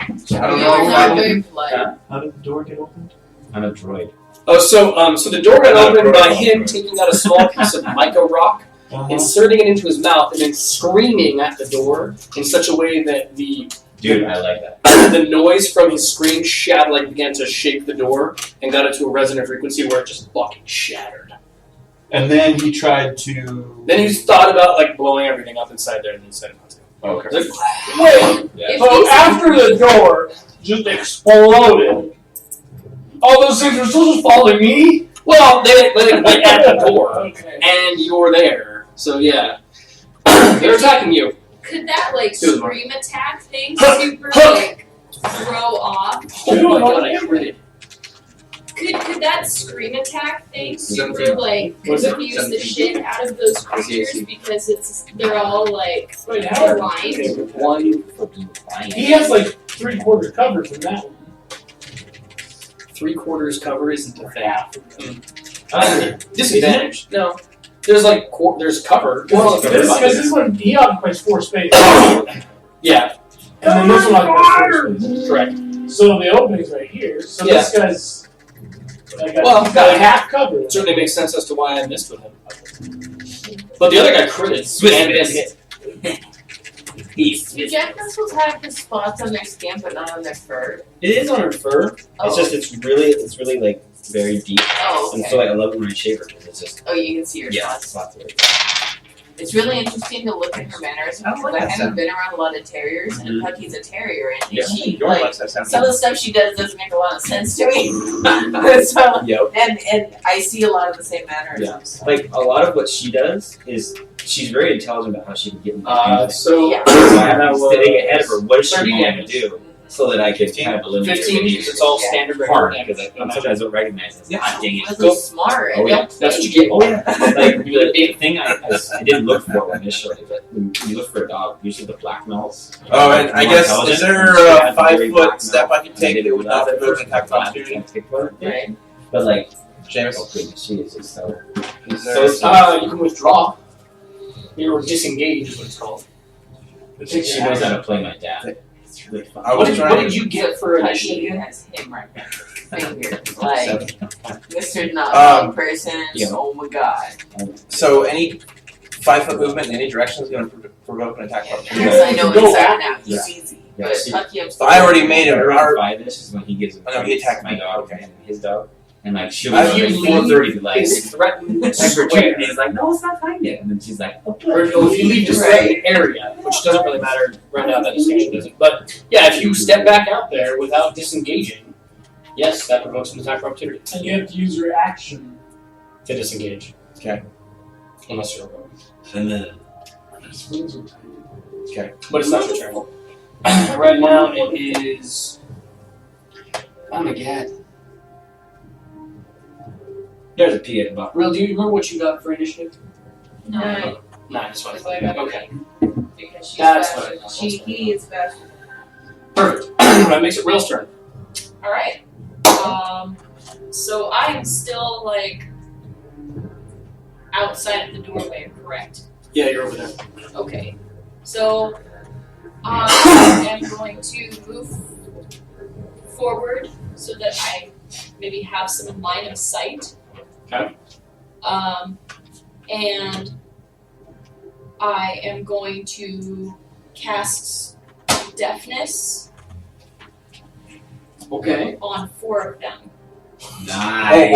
don't You're know not if very polite. How did the door get opened? I'm a droid. Oh, so the door got opened by him taking out a small piece of mica rock, inserting it into his mouth, and then screaming at the door in such a way that the Dude, I like that. the noise from his scream began to shake the door and got it to a resonant frequency where it just fucking shattered. And then he tried to. Then he thought about like blowing everything up inside there, and then decided not to. Okay. He's like, wait. If So he's after the door just exploded, all those things were still just following me? Well, they went at the door, Okay. and you're there. So yeah, they're attacking you. could that like Two of them. scream attack thing super like throw off? Oh my god, I critted. Could that scream attack thing super 17. like What's it? confuse the 17. shit out of those creatures because they're all like Wait, how are blind? One, Fucking flying. He has like 3/4 cover from that one. 3/4 cover isn't a thing. Oh, Disadvantage. No. There's like there's cover. Well, because this one, he occupies 4 spaces. And Yeah, then this one occupies 4 spaces. correct. So the opening's right here. So Yeah. this guy's. Well, he's got half cover. It certainly makes sense as to why I missed with him. But the other guy critted. And missed. Do jack russell's have the spots on their skin but not on their fur? It is on her fur. Oh. It's just it's really like very deep. Oh, And okay. so like, I love when I shave her because it's just Oh, you can see your yeah, spots. it's lots of it. It's really interesting to look at her manners I don't because like I that haven't sound. been around a lot of terriers, and Mhm. Pucky's a terrier, and Yeah, she Bjorn like likes that sound. some of the stuff she does doesn't make a lot of sense to me. so, Yep. and I see a lot of the same mannerisms. Like a lot of what she does is she's very intelligent about how she can get in the So Yeah. so I'm sitting ahead of her. What does she 30 want me damage. to do so that I can kind of eliminate 15 her because it's all Yeah. standard hard regular because damage. I sometimes don't recognize it. Yeah, Ah, dang it. really smart. Oh, and yeah. they'll That's what play. you get. Oh yeah. Like the thing I didn't look for initially, but when you look for a dog, usually the black melts. Oh, and I More guess, intelligent, is there and she a had very 5-foot black step melt, I can take and that would not did provoke an attack of black opportunity? can't take for it. Right. But like, James? oh goodness, she is just so. Is So there smart. You can withdraw. You're disengaged is what it's called. She knows how to play my dad. It's really fun. I What was did trying you get for Pucky initiative? has him right there. Finger. Like, Mr. Not Um, Wrong Person. yeah. Oh my god. So any 5-foot movement in any direction is going to provoke an attack of opportunity. Yes, I know Go inside back. now. He's Yeah. easy. Yeah, But see. Pucky, I'm So I already made him. Around 5-ish is when he gives Oh, no, he attacked my me. dog Okay. and his dog. And like she'll If be you like 4:30 be like, It's threatened text her square. tweet, and he's like, no, it's not fine yet. And then she's like, oh, Or if you leave this threatened area, which doesn't really matter right now, that distinction doesn't. But yeah, if you step back out there without disengaging, yes, that provokes an attack of opportunity And you have to use your action. to disengage. Okay. Unless you're a rogue. and then These wings are tiny. But it's not your turn. Right now it is. Oh my god. there's a pea at the bottom. Real, do you remember what you got for initiative? No. 9 is fine. Because I got Okay. Because she's That's faster. fine. He is faster. Perfect. That makes it Real's turn. Alright. So I'm still like outside of the doorway, correct? Yeah, you're over there. Okay. So I am going to move forward so that I maybe have some line of sight. Okay. And I am going to cast deafness Okay. on 4 of them. Nice.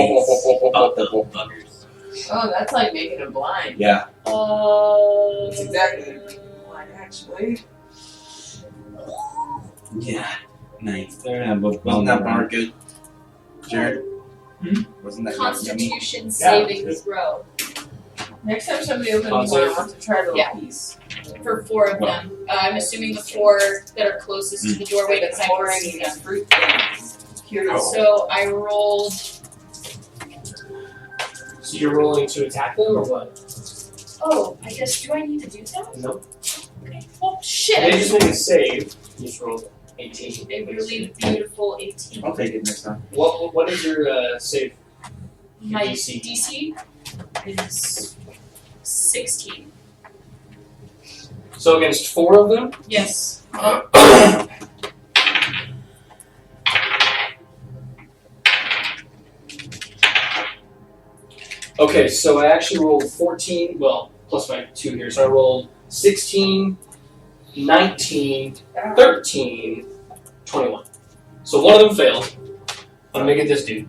Fuck the buggers. Oh, that's like making him blind. Yeah. That's exactly blind, actually. Yeah. Nice. Wasn't that bar good, Jared? Wasn't that yummy? Constitution saving throw Next time somebody opens one, I want to try the Yeah. piece. for 4 of them. I'm assuming the 4 that are closest to the doorway because I can pouring see these them. fruit things. Curious. So I rolled. So you're rolling to attack them or what? Oh, I guess. Do I need to do that? Nope. Okay. Well, shit. They just make a save. You just rolled 18. A really beautiful 18. I'll take it next time. What is your save? My DC. DC is 16. So against 4 of them? Yes. Okay, so I actually rolled 14, well, plus my 2 here, so I rolled 16, 19, 13, 21. So one of them failed. I'm gonna get this dude.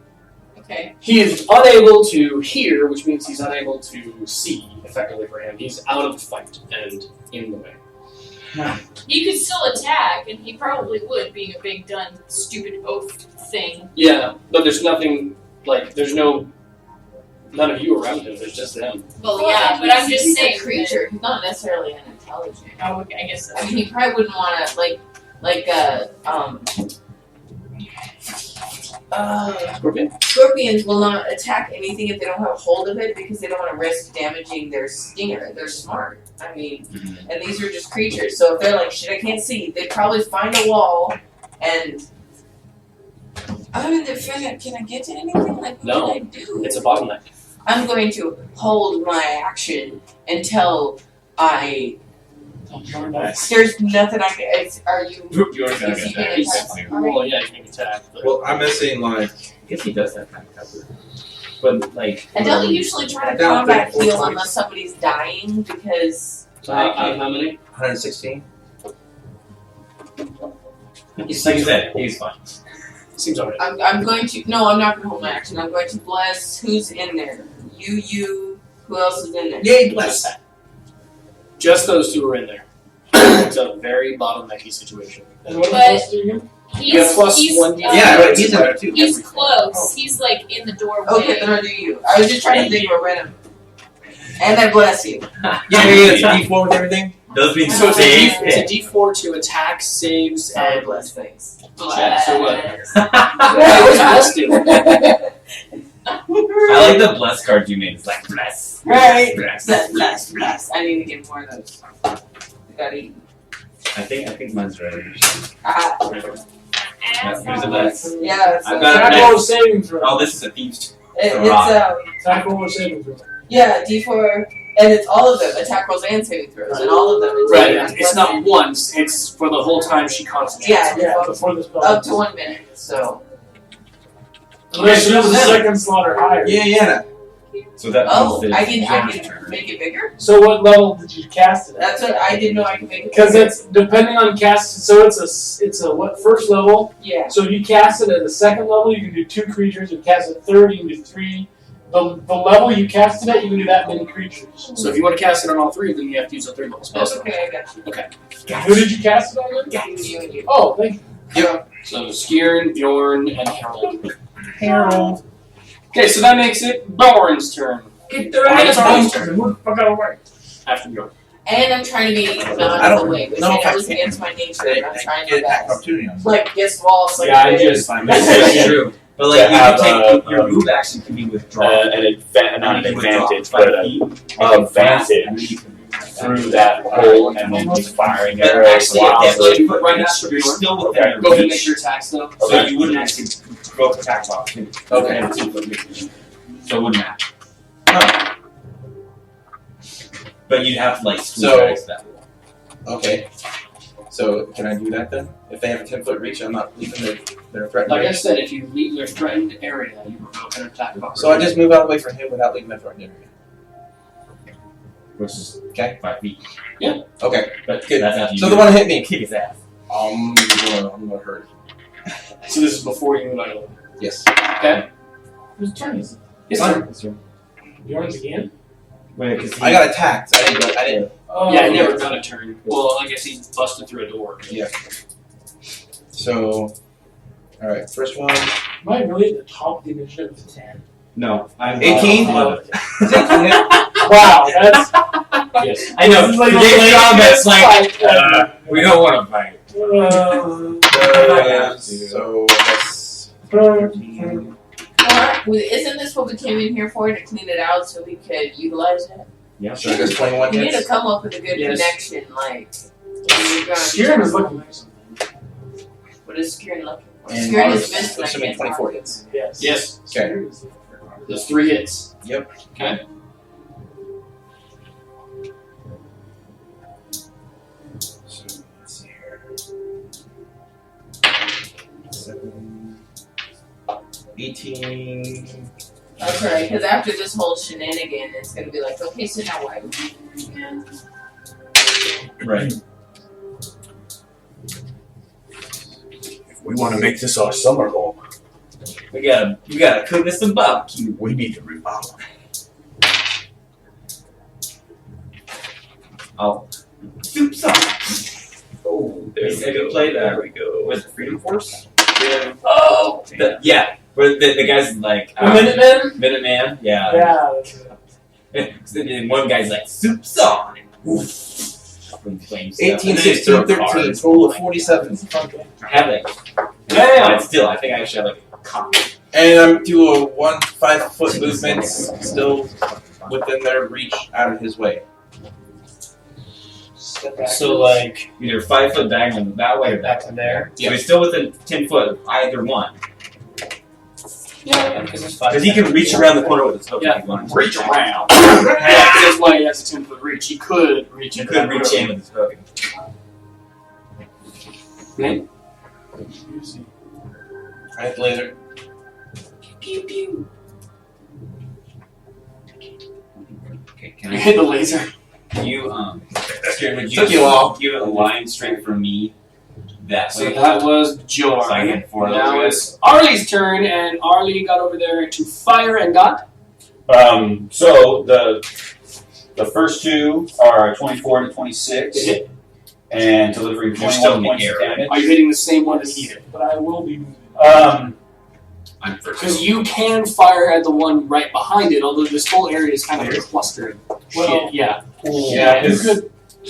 Okay. He is unable to hear, which means he's unable to see, effectively for him. He's out of the fight and in the way. He could still attack, and he probably would, being a big, done, stupid oaf thing. Yeah, but there's nothing, like, there's none of you around him, there's just them. Well, yeah, but I'm just he's saying. a creature. He's not necessarily unintelligent. Oh, okay, I guess so. I mean, he probably wouldn't want to scorpions will not attack anything if they don't have a hold of it because they don't want to risk damaging their stinger. They're smart. I mean, and these are just creatures. So if they're like, shit, I can't see, they'd probably find a wall and. Other than that, can I get to anything? Like, what No. can I do? It's a bottleneck. I'm going to hold my action until I. There's nothing I can. Are you? You're gonna Is he get gonna that. attack? Well, yeah, he's being attacked. But Well, I'm missing like. I guess he does have kind of cover. But, like. I don't usually try to Down combat 34 heal points. unless somebody's dying because. so how many? 116. Like you said, he's fine. Seems alright. I'm going to. No, I'm not going to hold my action. I'm going to bless. Who's in there? You. Who else is in there? Yay, bless. Just those 2 are in there. It's a very bottlenecky situation. And what But- else do you get? You get plus He's 1d. Yeah, but he's in there too. He's close. He's like in the doorway. Okay, then I'll do you. I was just trying to think of a random. And I bless you. Yeah, it's D4 with everything. Those mean So it's big a D4 to attack, saves, I and bless things. Yeah, so what? Bless. What's blessed do? I like the bless card you made. It's like bless. Right. Bless. Bless. I need to get more of those. I gotta eat. I think mine's ready. Ah. Yeah, here's a bless. Yeah. So I've got Attack it. roll saving throw. Oh, this is a thief's. it's Attack roll saving throw. yeah, D4, and it's all of them, attack rolls and saving throws, and all of them. It's Right, like it's not once, it's for the whole time she concentrates. Yeah, Yeah, before the spell. up to 1 minute. So. Unless she does a second slot or higher. Yeah. So that Oh, means I that can it's Bjorn's turn. make it bigger. So what level did you cast it at? That's what I didn't know I could make it. Because bigger. it's depending on cast. So it's a what first level. Yeah. So if you cast it at the second level, you can do 2 creatures. If you cast it at third, you can do 3. The level you cast it at, you can do that many creatures. So if you want to cast it on all 3, then you have to use a 3 level spell. That's okay. I got you. Who did you cast it on then? You and you. Oh, thank you. So Skieran, Bjorn, and Harold. Harold. Okay, so that makes it Bjorn's turn. Get the right turn. Move the fuck out of the way. After Bjorn. And I'm trying to be not I out of don't the way, which know I if know I is can- against my nature. They And I'm trying my get attack best. opportunity on. Like against walls. Like Yeah, I this. just. That's true. But like, To you have, can take your move action can be withdrawn. not an You can withdraw advantage, 5 but feet, an advance, and then advantage you can move back. through that hole and then keep firing But arrows. actually, while if the- you put right after, you're still within Okay. your Go ahead and reach. make your attacks though. So Okay. you wouldn't actually go for attack off. Okay. And 2-foot reach. So it wouldn't matter. But you'd have to like squeeze So- back that wall. Okay. So can I do that then? If they have a 10-foot reach, I'm not leaving their threatened Like I range. said, if you leave their threatened area, you provoke an attack of So I just move out of the way from him without leaving my threatened area. Which is Okay. 5 feet. Okay. But Good. that's after you So the one that hit me, kick his ass. I'm gonna hurt. So this is before you move out of the way. Yes. Okay. Whose turn is it? His turn. Bjorn's again? Wait, because I got attacked. I didn't. Oh, Yeah, he never got a turn. Well, I guess he busted through a door. So, all right. First one. Am I really at the top of the initiative with 10? No, I'm 18? Wow, that's. Yes. I know. This is like Today's the combat's latest like, fight we don't want to fight. So that's Isn't this what we came in here for, to clean it out so we could utilize it? Yeah. so I guess 21 You need to hits. come up with a good Yes. connection, like. when you're going- Kieran is looking for something. What is Kieran looking for? And Kieran I'm is missing. assuming 24 hits. Yes. Yes. Okay. Kieran is looking for There's 3 hits. Yep. Okay. So let's see here. 7, 18. That's right, because after this whole shenanigan, it's gonna be like, okay, so now why would you do it again? Right. We want to make this our summer home. We gotta cook us some barbecue. We need to remodel. Oh. Soup sauce. Oh, Have you played There we go. was it Freedom Force? Oh! Yeah. Where the guy's like The Minutemen? Minuteman, yeah. Yeah. And one guy's like, soup's on. Oof. From flames. 18, 16, 13. Total of 47. I have like, Damn! but still, I think I should have like a cop. And I'm do a 5-foot movement still within their reach out of his way. Step back. So, like, Either 5 foot diagonal that way or back that way. to there. So he's still within 10 foot of either one. Yeah, because it's 5. Because he can reach around the corner with his hook Yeah. if he wanted. Reach around. That's why he has a 10-foot reach. He could reach He into could that reach room. in with his hook. Name? I have laser. Pew pew. Okay, can You I hit the laser. you Kieran, would Took you all. give it a line straight from me that So way? that was Bjorn. So I get 4 of those Now guys. it's Arlie's turn, and Arlie got over there to fire and got. So the first two are 24 and 26, Hit. and delivering You're still 21 in the points air, of right? damage. Are you hitting the same one that he hit? But I will be moving. I'm first. Because you can fire at the one right behind it, although this whole area is kind of a cluster. Well, Shit, yeah. Yeah, you 'cause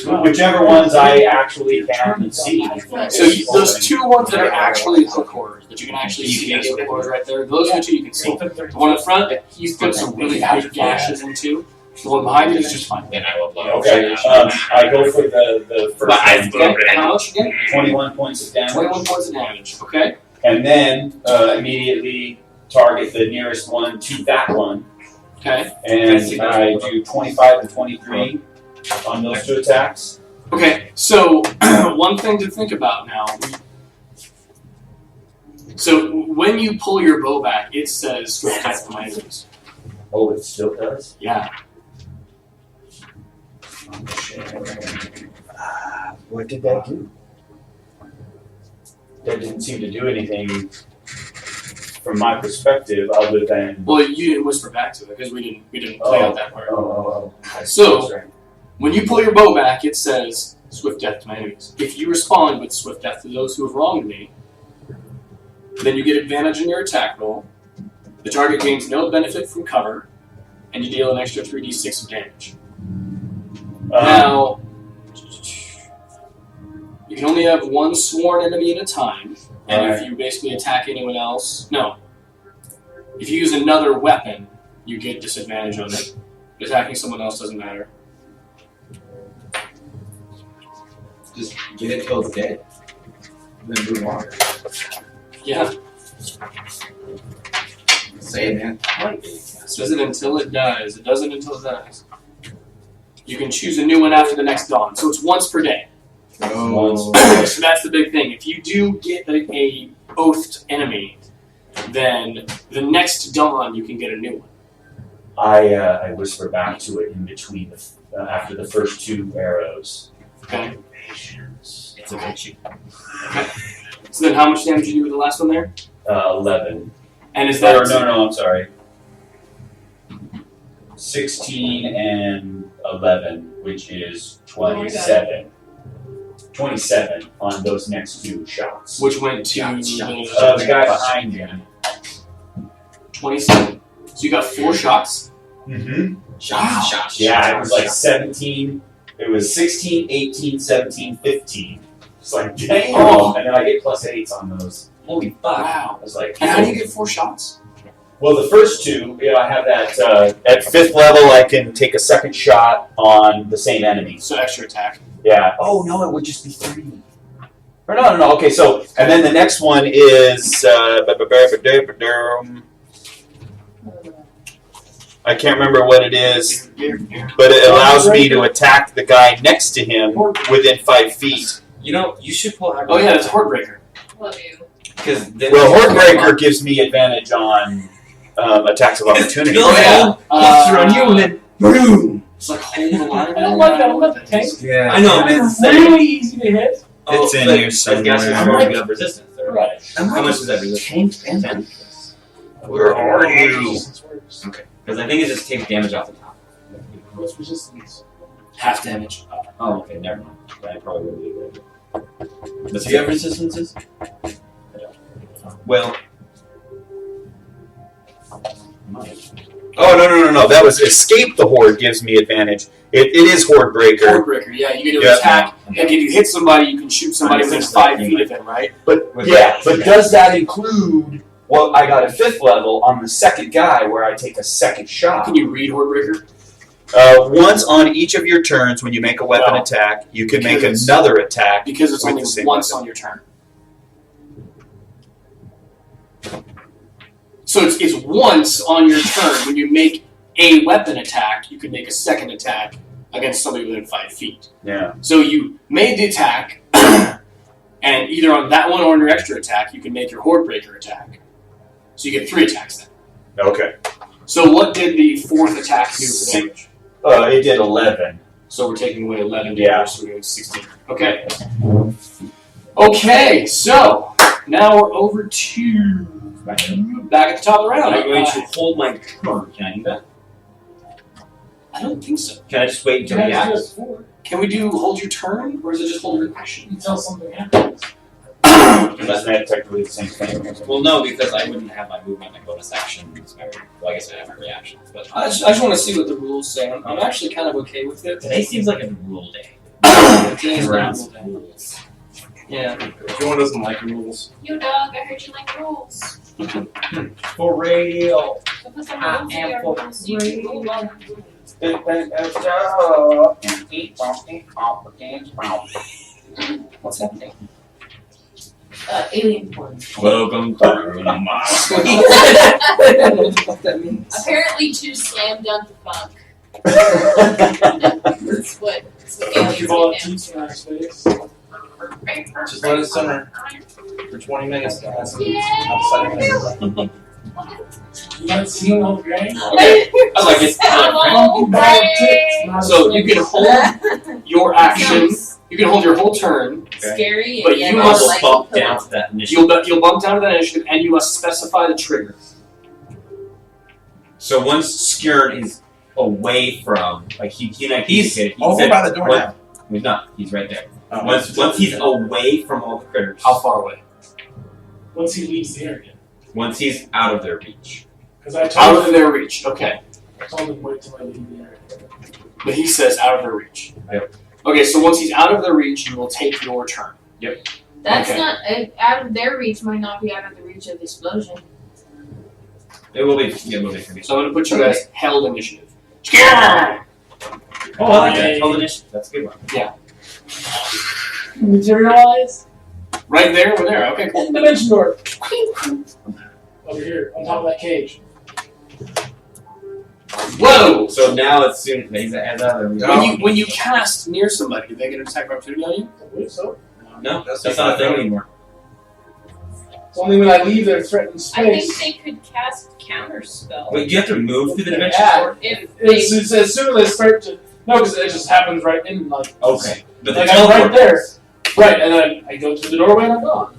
could. whichever ones I actually can see. So those 2 ones that are actually hook horrors, that you can actually see as hook horrors right there, those are the 2 you can see. The one in front, he's put some really big gashes into. The one behind it is just fine. Then I will blow. Okay, I go for the first one. Okay, how much again? 21 points of damage. 21 points of damage, okay? And then immediately target the nearest one to that one. Okay. And I do 25 and 23 on those 2 attacks. Okay, so one thing to think about now. So when you pull your bow back, it says swift death to my enemies. Oh, it still does? Yeah. What did that do? That didn't seem to do anything from my perspective other than. Well, you didn't whisper back to it because we didn't play out that part. Oh. So when you pull your bow back, it says swift death to my enemies. If you respond with swift death to those who have wronged me, then you get advantage in your attack roll. The target gains no benefit from cover, and you deal an extra 3d6 of damage. Now, you can only have one sworn enemy at a time, and if you basically attack anyone else, no. If you use another weapon, you get disadvantage on it. Attacking someone else doesn't matter. Just get it till it's dead. And then move on. Yeah, Say it, man. it says it until it dies. It doesn't until it dies. You can choose a new one after the next dawn, so it's once per day. Oh. So that's the big thing. If you do get a oathed enemy, then the next dawn you can get a new one. I whisper back to it in between after the first 2 arrows. Okay. Patience. It's a virtue. So then, how much damage did you do with the last one there? 11. And is that No, I'm sorry. 16 and 11, which is 27. 27 on those next 2 shots. which went to The guy behind him. 27. So you got 4 shots. Mm-hmm. Shots. Yeah, it was like 17. It was 16, 18, 17, 15. It's like, damn. Oh. And then I get +8s on those. Holy fuck. Wow. I was like, And how do you get 4 shots? well, the first 2, I have that, at 5th level, I can take a second shot on the same enemy. So extra attack. Yeah. Oh, no, it would just be 3. Or no. Okay, so, and then the next one is, I can't remember what it is, but it allows me to attack the guy next to him within 5 feet. You know, you should pull out. Oh yeah, it's a Hordebreaker. Love you. Because Well, Hordebreaker gives me advantage on attacks of opportunity. Oh, yeah. Uh, you and then boom. It's like hold the line. I don't like that. I don't like the tank. Yeah. I know, man. It's really easy to hit. It's in but here I guess somewhere. it's I'm very like- good resistance. Or Right. how much is that resistance? 10? Where are you? Because I think it just takes damage off the top. What's resistance? Half damage. Oh, okay, never mind. I probably would leave it. Do you have resistances? Well. Oh, no. That was Escape the Horde gives me advantage. It is Hordebreaker. Hordebreaker, yeah. You get to attack. Like if you hit somebody, you can shoot somebody within 5 feet of them, right? But does that include what I got at 5th level on the second guy where I take a second shot? Can you read Hordebreaker? Once on each of your turns when you make a weapon attack, you can make Because- another attack. Because it's with only the same once weapon. on your turn. So it's once on your turn when you make a weapon attack, you can make a second attack against somebody within 5 feet. Yeah. So you made the attack, and either on that one or on your extra attack, you can make your Hordebreaker attack. So you get 3 attacks then. Okay. So what did the 4th attack do for damage? It did 11. So we're taking away 11 damage, Yeah. so we're doing 16. Okay. Okay, so now we're over to back at the top of the round. I'm going to hold my turn. Can I do that? I don't think so. Can I just wait until he acts? Can we do hold your turn, or is it just hold your action? Until something happens. That's not technically the same thing. Well, no, because I wouldn't have my movement, my bonus action. Well, I guess I have my reactions. But I just want to see what the rules say. I'm actually kind of okay with it. today seems like a rule day. Today's Around not a rule day. rules. Yeah. Bjorn doesn't like rules. You dog, I heard you like rules. For real. So put some rules in your rules so you can rule well. What's happening? Alien porn. Welcome to my I don't know what that means. Apparently to slam dunk the funk. That's what aliens You've all do. teeth in our space. Just let it simmer for 20 minutes, guys. Yay! Outside of here. You haven't seen old Granny? I like it. So you can hold your action. You can hold your whole turn. Scary. But and yet you I must like bump it. down to that initiative. You'll bump down to that initiative, and you must specify the trigger. So once Skjern is away from, like he's Over by the door now. He's not. He's right there. Oh. Once he's away from all the critters. How far away? Once he leaves the area. Once he's out of their reach. Because I Out told of their reach. Okay. him wait till I leave the area. But he says out of their reach. Yep. Okay, so once he's out of their reach, you will take your turn. That's Okay. not out of their reach. Might not be out of the reach of the explosion. It will be. It will be for me. So I'm gonna put you as held initiative. Skjern! Oh, I like that. Hold initiative. That's a good one. Materialize? Right there, over there. Okay, cool. Dimension door. Over here, on top of that cage. Whoa! So now it's soon. When you cast near somebody, do they get an attack of opportunity on you? I believe so. No, that's not a thing anymore. It's only when I leave their threatened I think space. they could cast counter spell. Wait, do you have to move through the dimension Yeah. door? If It's as soon as they start to. No, because it just happens right in, like. Okay. But the Like, I'm right teleport. there. Right, and then I go through the doorway and I'm gone.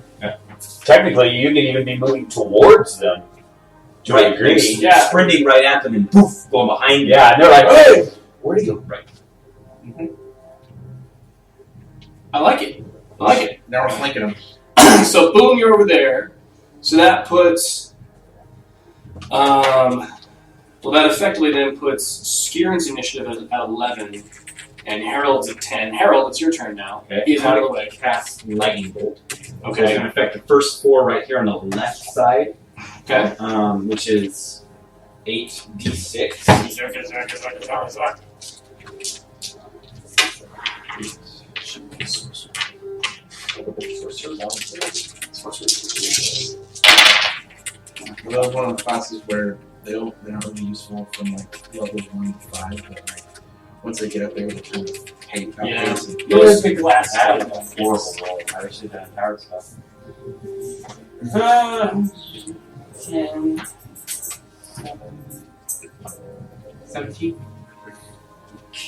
Technically, you can even be moving towards them. To a degree. Yeah. Sprinting right at them and poof, going behind you. Yeah, and they're like, hey, where'd he go? Right. I like it. I like it. Now we're flanking them. So boom, you're over there. So that puts, well, that effectively then puts Skieran's initiative at 11, and Harold's at 10. Harold, it's your turn now. Okay. He's out of the way. Cast lightning bolt. It's Okay. going to affect the first 4 right here on the left side. Okay. Which is 8d6. Well, that was one of the classes where they're not really useful from like level 1 to 5, but like once they get up there, they kind of hate out Yeah. pace. There's the glass. That was a horrible roll. I wish they'd done powered stuff. 10. 17.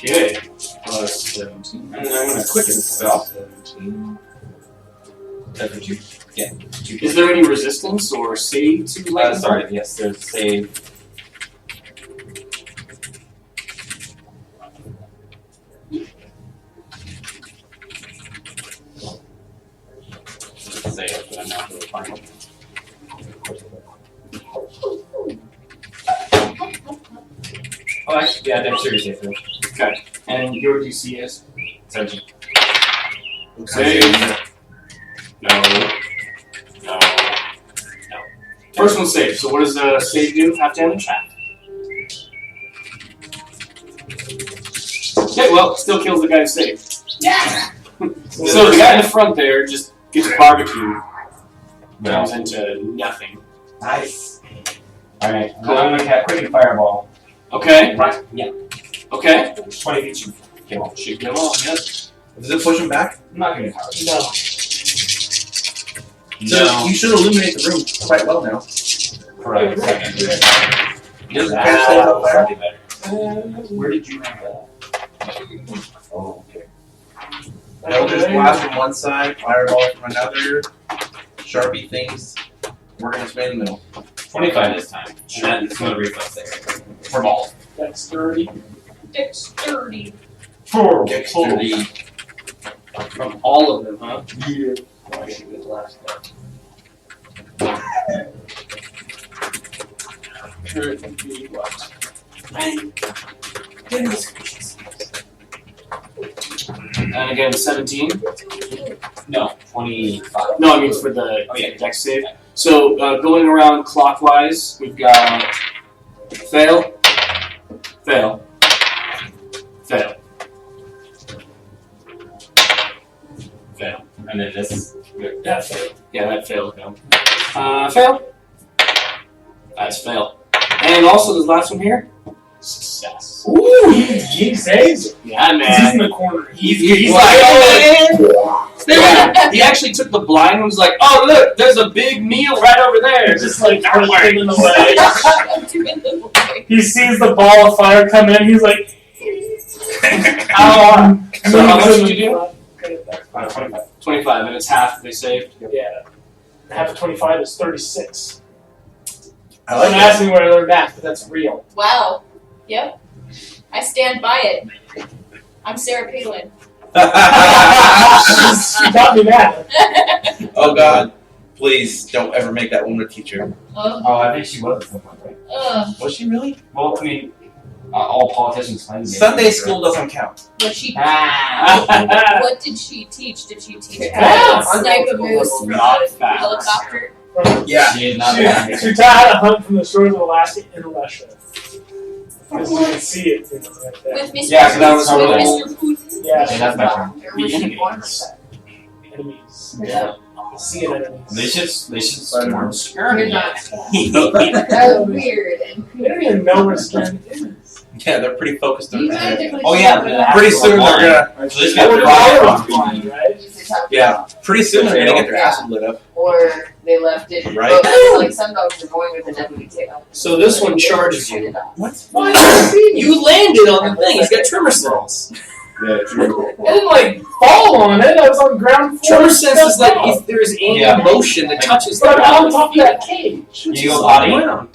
Okay. Plus 17. And I'm going to quicken spell. 17. That's what you. Yeah. Is there any resistance or save to lightning? Sorry, yes, there's save. Save, but I'm not really fine. Oh, actually, yeah, I'm sure you save through. Okay. And your DC is? 17. Save. No. No. No. First one save. So what does the save do? Half damage? Okay, well, still kills the guy who saved. yeah. So the guy in the front there just gets barbecue. No. Turns into nothing. Nice. Alright, I'm going to quicken fireball. Okay. Right, yeah. Okay. 20 feet should kill him. Shoot them all, yes. Does it push them back? I'm not going to power. No. So you should illuminate the room quite well now. Correct. He doesn't catch things on fire. Where did you have that? Oh, okay. Eldritch blast from one side, fireball from another, Sharpie things. We're gonna stay in the middle. 25 this time. And that's no reflex there. From all. Dexterity. Dexterity. Dexterity. From all of them, huh? Yeah. I should get the last one. Could be what? And again, 17. No, 25. No, I mean for the Oh, yeah. dex save. So going around clockwise, we've got fail, fail, fail, fail. And then this. That failed. Yeah, that failed. Fail. That's fail. And also this last one here, success. Ooh, he saves it. Yeah, He's in man. the corner. He's like, oh man. He actually took the blind and was like, oh look, there's a big meal right over there. Just like pushing in the way. He He sees the ball of fire come in. He's like, ow. So how much did you do? Okay, 25. 25, and it's half they saved. yeah. Half of 25 is 36. I like Don't that. ask me where I learned math, but that's real. Wow. Yep. I stand by it. I'm Sarah Palin. She taught me that. Oh God, please don't ever make that woman a teacher. Oh, I think she was at some point, right? Was she really? Well, I mean, all politicians claim they Sunday school doesn't count. What she? Ah! What did she teach? Did she teach Yeah. how to snipe a moose from Not a fast. helicopter? Yeah. She is not She taught how to hunt from the shores of Alaska in Russia. Because you can see it, you know, right there. With Mr. Yeah, so that was with really- Mr. Putin? Yeah, Okay, that's my turn. Or was she born with that? enemies. Yeah. See it enemies. They should storm You're not. Skirn. Oh, weird. They don't even know where Skirn is. Yeah, they're pretty focused on that. Oh yeah, Pretty soon they're gonna. So this That would guy fine, right? Yeah, pretty soon they're gonna get their acid lit up. Or they left it. Right. But like some dogs are going with the deputy tail. So this one charges you. What? You landed on the thing. He's got tremor cells. Yeah, true. I didn't like fall on it. I was on ground floor. Tremor sense is like Down. if there's any Yeah. motion that touches the But I'm on ground. top of that cage. You go potty? Ground.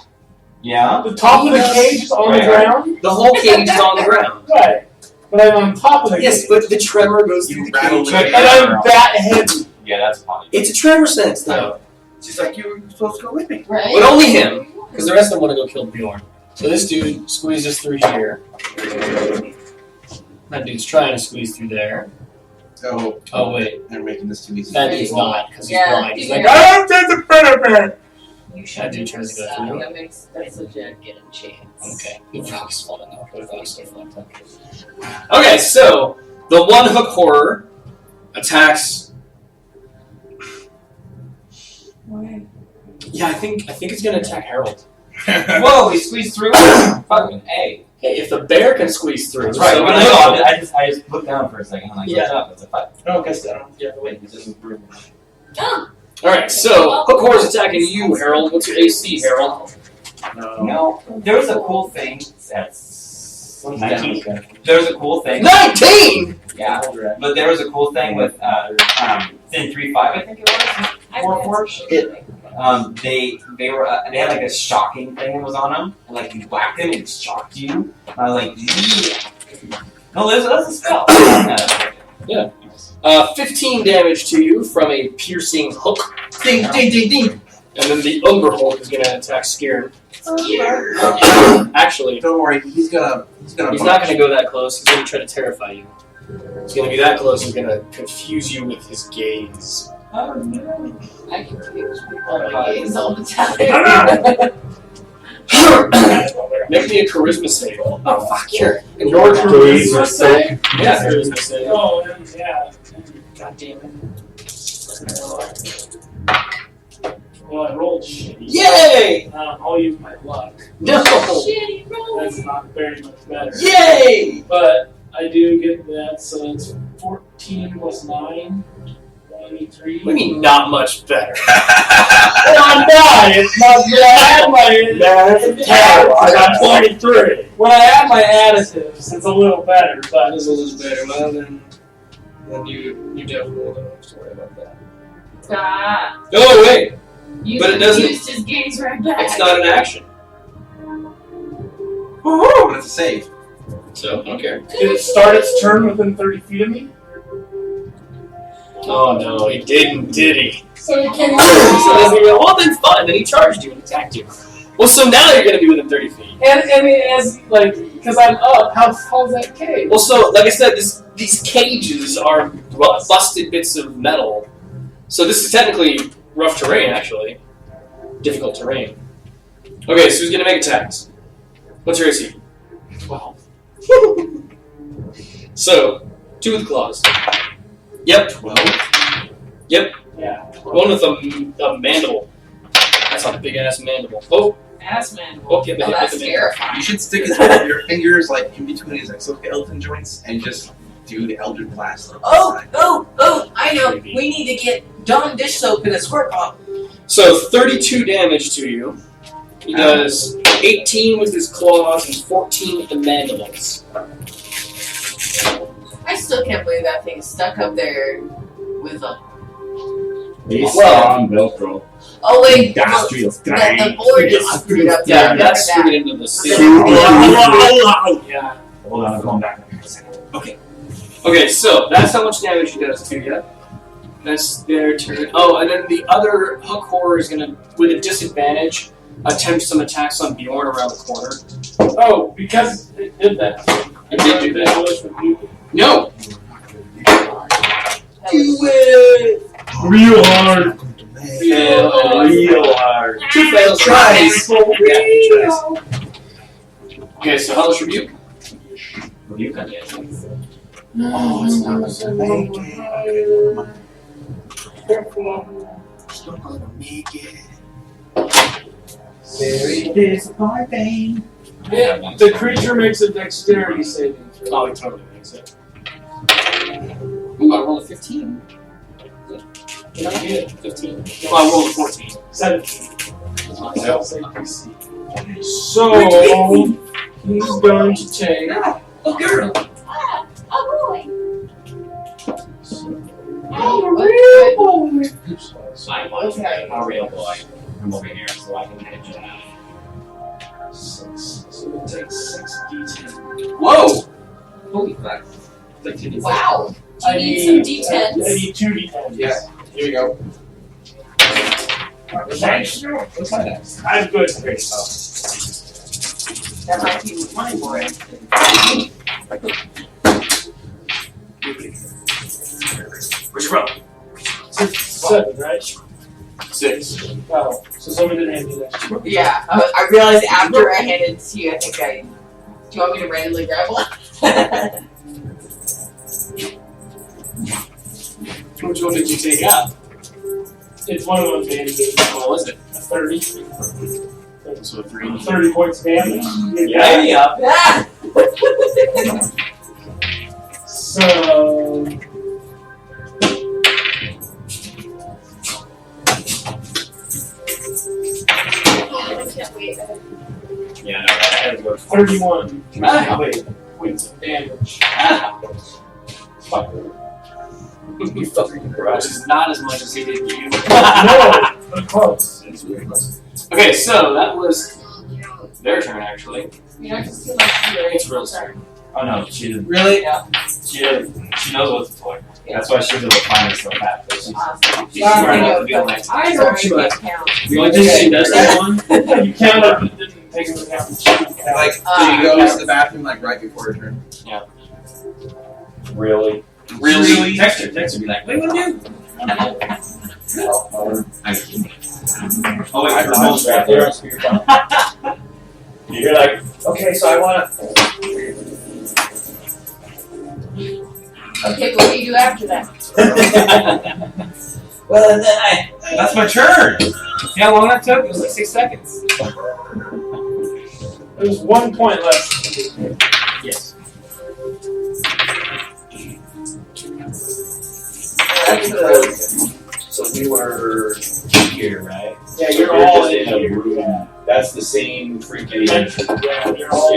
Yeah. The top of the cage is on the Right. ground. The whole cage is on the ground. Right. But I'm on top of the Yes, cage. but the tremor goes through You the rattle cage. the And I'm that heavy. Yeah, that's potty. It's a tremor sense, though. She's like, you were supposed to go with me. Right? But only him, because the rest of them want to go kill Bjorn. So this dude squeezes through here. That dude's trying to squeeze through there. Oh, Oh wait, they're making this too easy. that dude's not, because he's Yeah. blind. He's like, Yeah. "Ah, there's a predator!" You That dude tries to go through. That makes that's legit get a chance. Okay, the frog's falling off. The frog's so fucked up. Okay, so the one hook horror attacks. Why? Yeah, I think it's gonna attack Harold. Whoa, he squeezed through. Fucking A. Hey, if the bear can squeeze through, That's right. so When can I the saw hook. it, I just looked down for a second. I'm like, Yeah. what's up? It's a fight. Oh, guess I don't. Yeah, wait. This isn't brutal. Oh, All right, so hook horror's attacking you, Harold. What's your AC, Harold? No, there was a cool thing. That's 19. There was a cool thing. 19. Yeah, but there was a cool thing with Thin 3-5, I think it was. They had like a shocking thing that was on them, and like you whacked them and it shocked you. And I was like, yeah. No, that's a spell. Yeah. 15 damage to you from a piercing hook. Ding, ding, ding, ding. And then the Umbra Hulk is gonna attack Skirn. Actually, Don't worry, he's gonna. he's not gonna go that close. He's gonna try to terrify you. He's gonna be that close. He's gonna confuse you with his gaze. oh no. I can confuse people with my gaze all the time. Make me a charisma save. Oh fuck, sure. And your charisma save? Yeah, charisma save. Oh, yeah. God damn it. Well, I rolled shitty. Yay! I'll use my luck. No! Shitty roll. That's not very much better. Yay! But I do get that, so it's 14 plus 9. 23. What do you mean not much better? Not bad. It's not bad. It's terrible. I got 23. When I add my additives, it's a little better, but This is better. Well, then you definitely don't have to worry about that. Ah, Oh, wait! you But it doesn't- used his gaze right back. It's not an action. Woohoo! But it's a save. So, I don't care. did it start its turn within 30 feet of me? Oh no, he didn't, did he? So you can't So doesn't even, well then fine, then he charged you and attacked you. Well, so now you're gonna be within 30 feet. And as, like, because I'm up, how tall is that cave? Well, so, like I said, these cages are busted bits of metal. So this is technically rough terrain, actually. Difficult terrain. Okay, so who's gonna make attacks? What's your AC? 12. So, 2 with claws. Yep. 12. Yep. Yeah. One with a mandible. That's a big ass mandible. Oh, Ass man. oh, get the Oh, hit that's with the mandible. terrifying. You should stick your fingers like in between his exoskeleton joints and just do the Eldritch Blast. Oh, I know. We need to get Dawn dish soap in a squirt bottle. So 32 damage to you. He does 18 with his claws and 14 with the mandibles. I still can't believe that thing's stuck up there with a. He's Well- on Velcro. Oh wait, Industrial the board is screwed up Yeah, there. that's Look at screwed into the ceiling. Yeah. Hold on, I'm going back. Okay, so that's how much damage he does to you. That's their turn. Oh, and then the other hook horror is gonna, with a disadvantage, attempt some attacks on Bjorn around the corner. Oh, because it did that. It did do that. that. No! Do it! Real hard. Real hard. 2 fails. Tries. Yeah, he tries. Okay, so Hellish Rebuke. Rebuke on you. Oh, it's not so bad. Still gonna make it. Very disappointing. The creature makes a dexterity saving throw. Oh, he totally makes it. Ooh, I rolled a 15. Yeah, 15. Well, I rolled a 14. 17. Yep. So he's going to take. Oh, girl. Oh boy. I'm a real boy. I'm over here, so I can hit you out. 6. So it takes 6d10. Whoa! Holy fuck. Wow. Do you need some I D10s? need 2 d10s. Yeah. Here you go. Thanks. What's my next? I'm good. That might be my boy. Where'd you roll? 7, right? 6. Oh, so someone didn't hand me that. Yeah, I realized after I handed it to you, I think I. Do you want me to randomly grab one? Which one did you take out? It's one of those bandages. What was it? A 30. So 3. 30 points damage. Yeah. Ah! So. I can't wait. Yeah, no, I had to go 31 Ah. points of damage. Fuck. You fucking Which is not as much as he did you. No, but close. It's really close. Okay, so that was their turn, actually. You know, I just feel like It's real turn. Oh no, she didn't. Really? She knows what to toy. That's why she's able to find us so fast. She's awesome. she's smart enough to be like, I know sorry, she I was. can't count. The only thing she does that one. You count up and didn't take into account the cheat count. Like, did you go to the bathroom like right before her turn? Really? Really? Text her, be like, what do you want to do? I'm kidding. Oh wait, I'm her phone's right there on speakerphone. You're like, okay, so I want to. Okay, what do you do after that? Well, and then that's my turn. See how long that took? It was like 6 seconds. There's 1 point left. Yes. So we were here, right? Yeah, you're We're all just in in a here. room. That's the same freaking. Yeah, you're all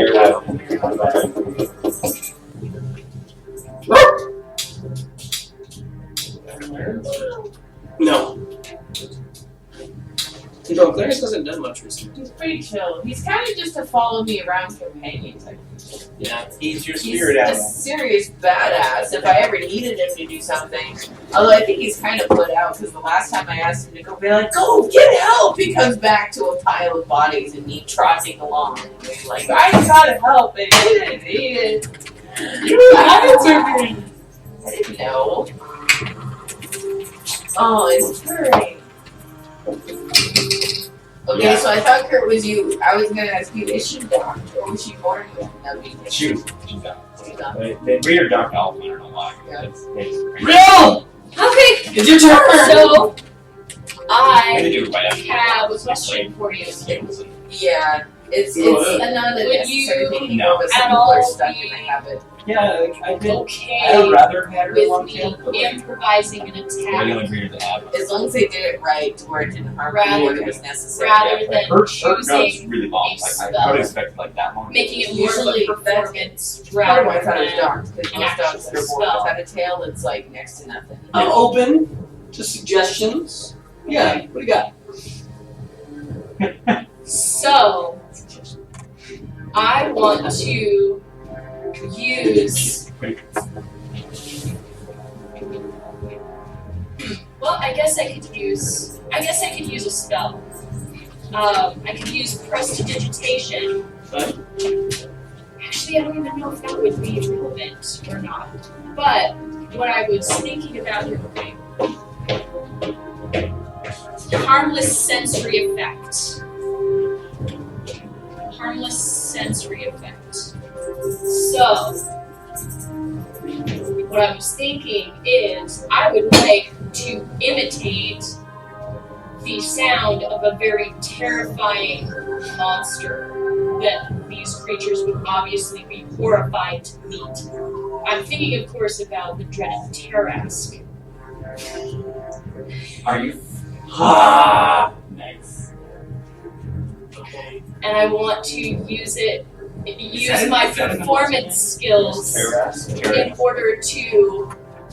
No. No, Clarence hasn't done much recently. He's pretty chill. He's kind of just a follow me around companion type. Yeah. He's your He's spirit a animal. serious badass. If I ever needed him to do something, although I think he's kind of put out because the last time I asked him to go, be like, "Go get help," he comes back to a pile of bodies and me trotting along, and like, "I gotta help," and he didn't. You answer me. I didn't know. Oh, it's Kurt. Okay, Yeah. so I thought Kurt was you. I was gonna ask you, is she docked or was she born with no She's done. She's docked. They breed her dark elf, I don't know why. Yeah. It's Real! Okay, It's your turn! so I I do it right after. have a question for you. Yeah, it's Go ahead. not a Would necessary you thing anymore, but some at people are all stuck be- in the habit. Yeah, I did. I would Okay rather have had her with one me kill, but like, improvising an we're the attack only breeder that have. As long as they did it right to where it didn't harm Rather people, it than- was necessary. rather Like, than her note's choosing really long. a Like, I spell. would expect like that long. making it more of Usually, a performance Part rather of why I thought it was than dogs, because an most dogs that are actual born spell. without a tail, it's like next to nothing. I'm open to suggestions. Yeah, what do you got? So I want to use. Well, I guess I could use a spell. I could use prestidigitation. Actually, I don't even know if that would be relevant or not. But what I was thinking about doing, harmless sensory effect. Harmless sensory effect. So, what I was thinking is I would like to imitate the sound of a very terrifying monster that the these creatures would obviously be horrified to meet. I'm thinking, of course, about the dreaded Tarask. Are you? Nice. Okay. And I want to use my performance skills in order to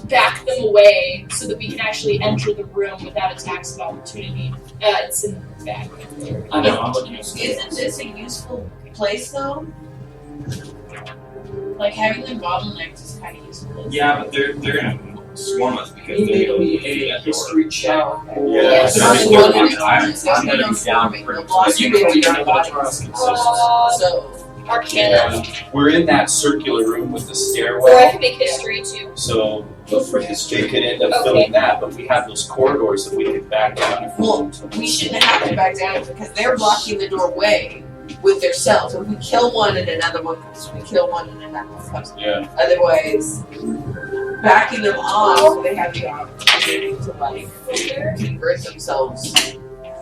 back them away so that we can actually enter the room without attacks of opportunity. It's in the back. I know, I'm looking at Isn't this a useful place though? Like having them bottlenecked is kind of useful. Yeah, but they're gonna swarm us because Can you they're make me a history check? Yeah, so I'm I'm gonna wondering be if down there's no for forming, pretty the lost You can people figure out are what Taurus consists. So Arcana. We're in that circular room with the Or I stairwell, can make history too. so go for history. Could end up filling that, but we have those corridors that we could back down if we Well, want to. we shouldn't have to back down because they're blocking the doorway with their selves. If we kill one and another one comes, we kill one and another one comes. Yeah. Otherwise, backing them off, they have the opportunity to like convert themselves.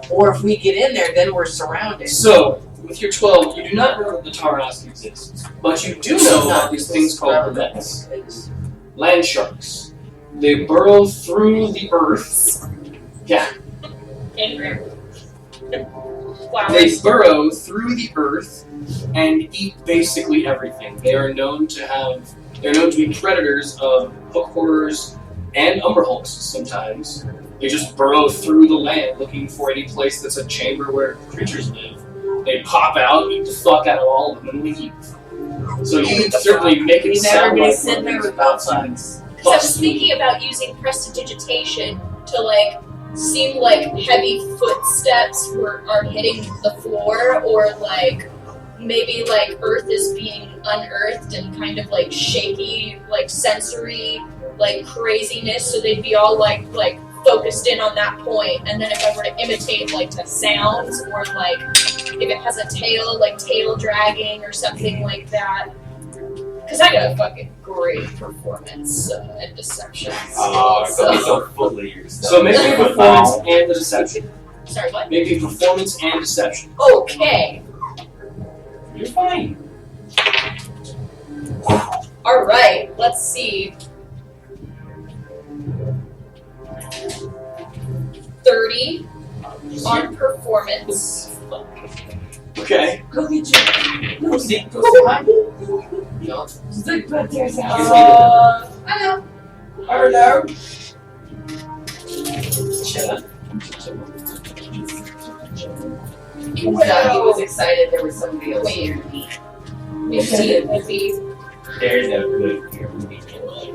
Or if we get in there, then we're surrounded. So, with your 12, you do not know that the Tarask exists, but you do know about these things called Bebets. Land sharks. They burrow through the earth. Yeah, they burrow through the earth and eat basically everything. They're known to be predators of hook horrors and umberhulks sometimes. They just burrow through the land looking for any place that's a chamber where creatures live. They pop out, eat the fuck out of all of them, and leave. So you can certainly make it Leave sound everybody like sitting there with both sides. Because I was thinking about using prestidigitation to like seem like heavy footsteps are hitting the floor, or like maybe like earth is being unearthed and kind of like shaky, like sensory, like craziness. So they'd be all like focused in on that point, and then if I were to imitate like the sounds, or like if it has a tail, like tail dragging or something like that. Because I got a fucking great performance and deception. so fully yourself. So make a performance and the deception. Sorry, what? Make a performance and deception. Okay. You're fine. All right. Let's see. 30 on performance. Okay. Go get you. Go see. But there's a I know. I don't know. Shut up. He was excited there was somebody else here. 15 would be. There's no good. Maybe 32.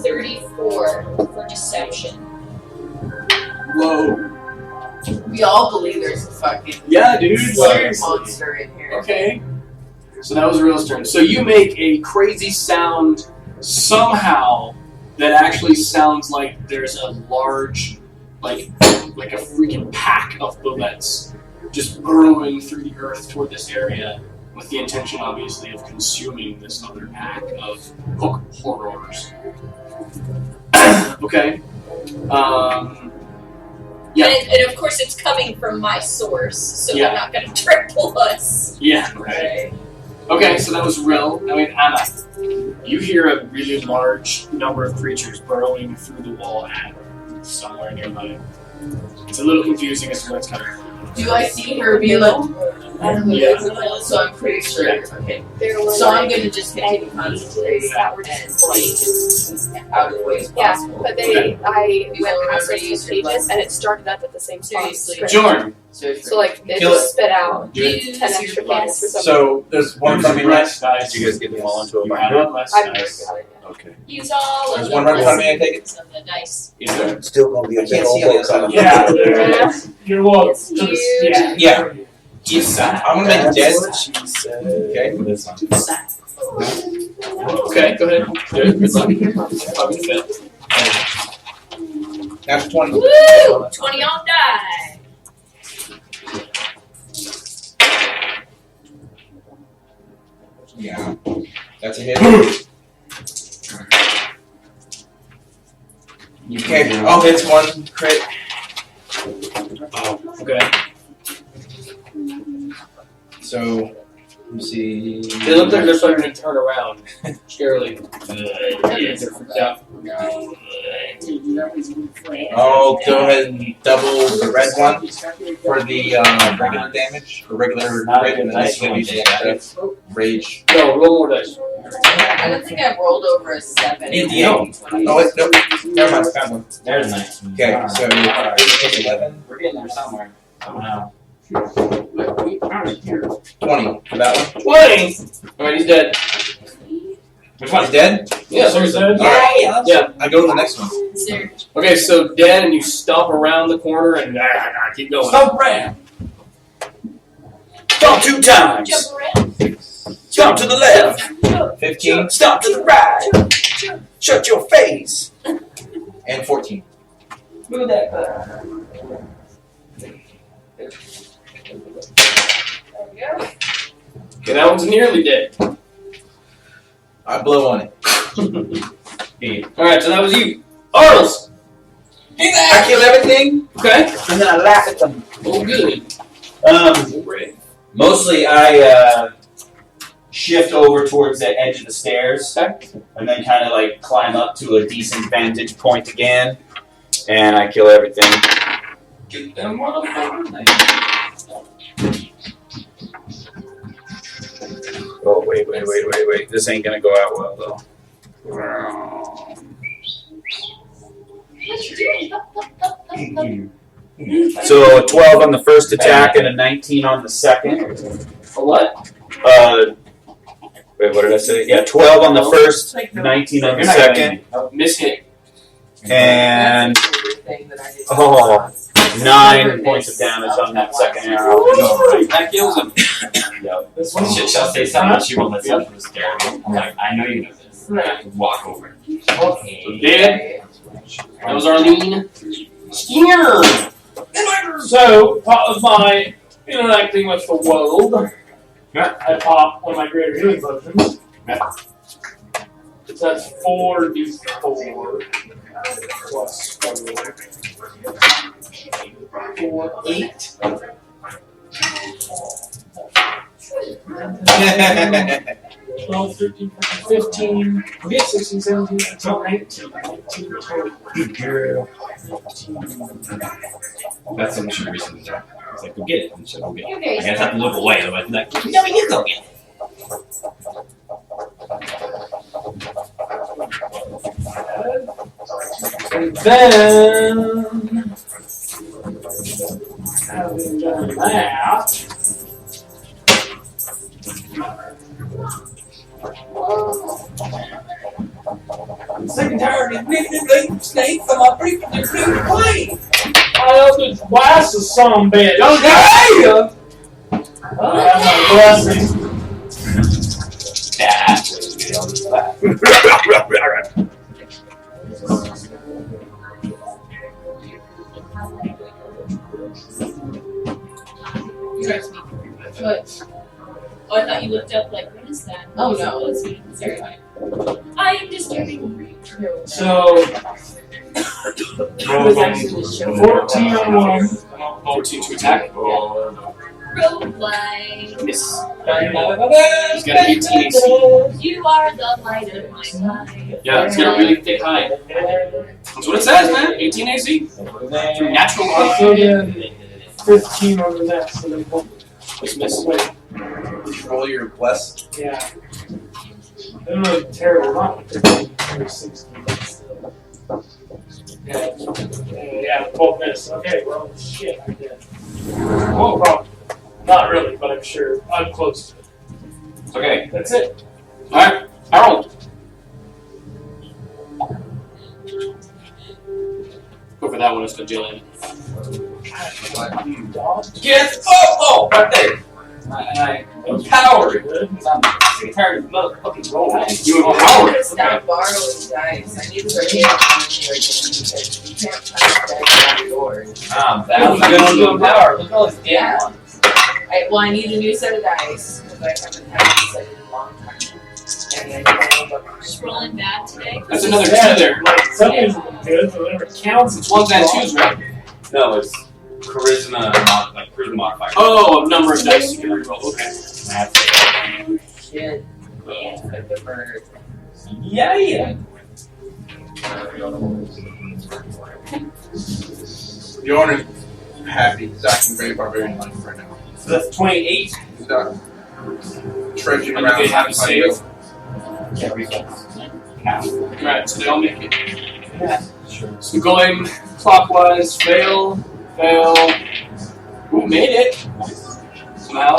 34 for deception. Whoa. We all believe there's a fucking Yeah, dude. Seriously. monster in here. Okay. So that was Real's turn. So you make a crazy sound somehow that actually sounds like there's a large, like a freaking pack of bullets just burrowing through the earth toward this area, with the intention, obviously, of consuming this other pack of hook horrors. Okay. Yeah. And of course, it's coming from my source, so Yeah. they're not going to triple us. Yeah. Right. Okay, so that was Rill. I mean, Anna, you hear a really large number of creatures burrowing through the wall at somewhere nearby. It's a little confusing as to what's coming. Do I see her be like, I don't know, Yeah. so I'm pretty sure. Yeah. Okay. There were So I'm like, gonna just continue concentrating that were and like out of the way as Yeah, possible. but Okay. I You went don't past remember those to two use your pages and it started up at the same spot. Seriously. Jordan. So like it Kill just spit out Use 10 your extra plus. points for something. So there's one from me left. Guys, Did you guys get them all into a you binder? have less I've never dice. got it. Okay. use all There's of one the right in front of me, I take it? blessings of the dice. Is there? It's still gonna be a I big can't old see on the book other on side. Yeah, you're welcome. It's huge. Yeah. Yes, sir. I'm gonna make it dead. That's what she said. Okay. This one. Okay, go ahead. Good luck. Probably fit. That's 20. Woo! 20 on die. Yeah. That's a hit. Okay. Oh, hits one crit. Okay. So, let me see. They look like they're starting to turn around. Scarily. They're freaked out. I'll go ahead and double the red one for the regular damage. The regular crit, and then this is going to be the extra rage. No, roll more dice. I don't think I've rolled over a 7. No. Oh, wait, nope. Never mind. Found one. There's a nice. Okay, so 11. We're getting there somewhere. Somehow. 20 for that one. 20! Alright, he's dead. Which one's dead? Yeah, so he's dead. Yeah. I go to the next one. Okay, so dead, and you stomp around the corner and keep going. Stomp around. Stomp 2 times. Stomp to the left. 15 Stomp to the right. Shut your face. and 14. Move that. Okay, that one's nearly dead. I blow on it. Alright, so that was you. Arnold's! I kill everything, Okay. And then I laugh at them. Oh, good. Mostly I shift over towards the edge of the stairs and then kind of like climb up to a decent vantage point again, and I kill everything. Get them motherfuckers. Oh, wait. This ain't gonna go out well, though. So a 12 on the first attack and a 19 on the second. For what? Wait, what did I say? Yeah, 12 on the first, 19 on the second, Miss hit. and 9 points of damage on that second arrow. That kills him. Yep. This When one. she'll say something, she won't let something scare me. I'm like, I know you know this. Right. Walk over. Okay. Dead. That was Arlene. Skinner! So, part of my interacting with the world, I pop one of my greater healing potions. So that's 4d4 plus 4, 8. 12, 13, 14, 15, 16, 17, 18, 19. 19 total. That's what we should recently do. It's like, go get it. And she'll go get it. Okay, I guess I have to look away. Otherwise, like, no, you go get it. And then, having done that, I'm sick and tired of these snakes on my freaking plane. I have to blast the son bitch. Okay! I have my blessing. That's what we on this back. What? Oh, I thought you looked up, like, what is that? Oh, no. Let's see. Sorry. I am disturbing. So, 14 on one. 14 to attack. Roguelike. Miss. He's got an 18 AC. You are the light of my life. Yeah, it's got a really thick hide. That's what it says, man. 18 AC. From natural So growth. then, 15 on the next, and then one. Just miss. Wait, Roll your bless. yeah. I don't know, terrible, not 15 or 16, but still. Yeah, both miss. Okay, well, shit, I did. Oh, probably. Not really, but I'm sure. I'm close to it. Okay. That's it. Alright. Harold. Go for that one, it's got Jillian. Get oh, right there. I'm powered. I'm sick and tired of motherfucking rolling. You empowered. Stop borrowing dice. I need to bring it because you can't touch dice outdoors. That was good on doing power. Look at all these damn ones. I need a new set of dice. because I haven't had this in a long time. And I Just rolling bad today. That's another Yeah, 2 there. Like some things have been good, but whatever counts. It's 1s and 2s, right? No, it's charisma, charisma modifier. Oh, number of dice you can reroll. Okay. That's it. shit. Yeah, the bird. Yeah. Bjorn is happy. He's acting very barbarian like right now. So that's 28. He's not trudging And around. they have to trying to save. Yeah, reflex. Half. Right, so they all make it. Yeah, sure. So going clockwise, fail. Ooh, made it. Somehow.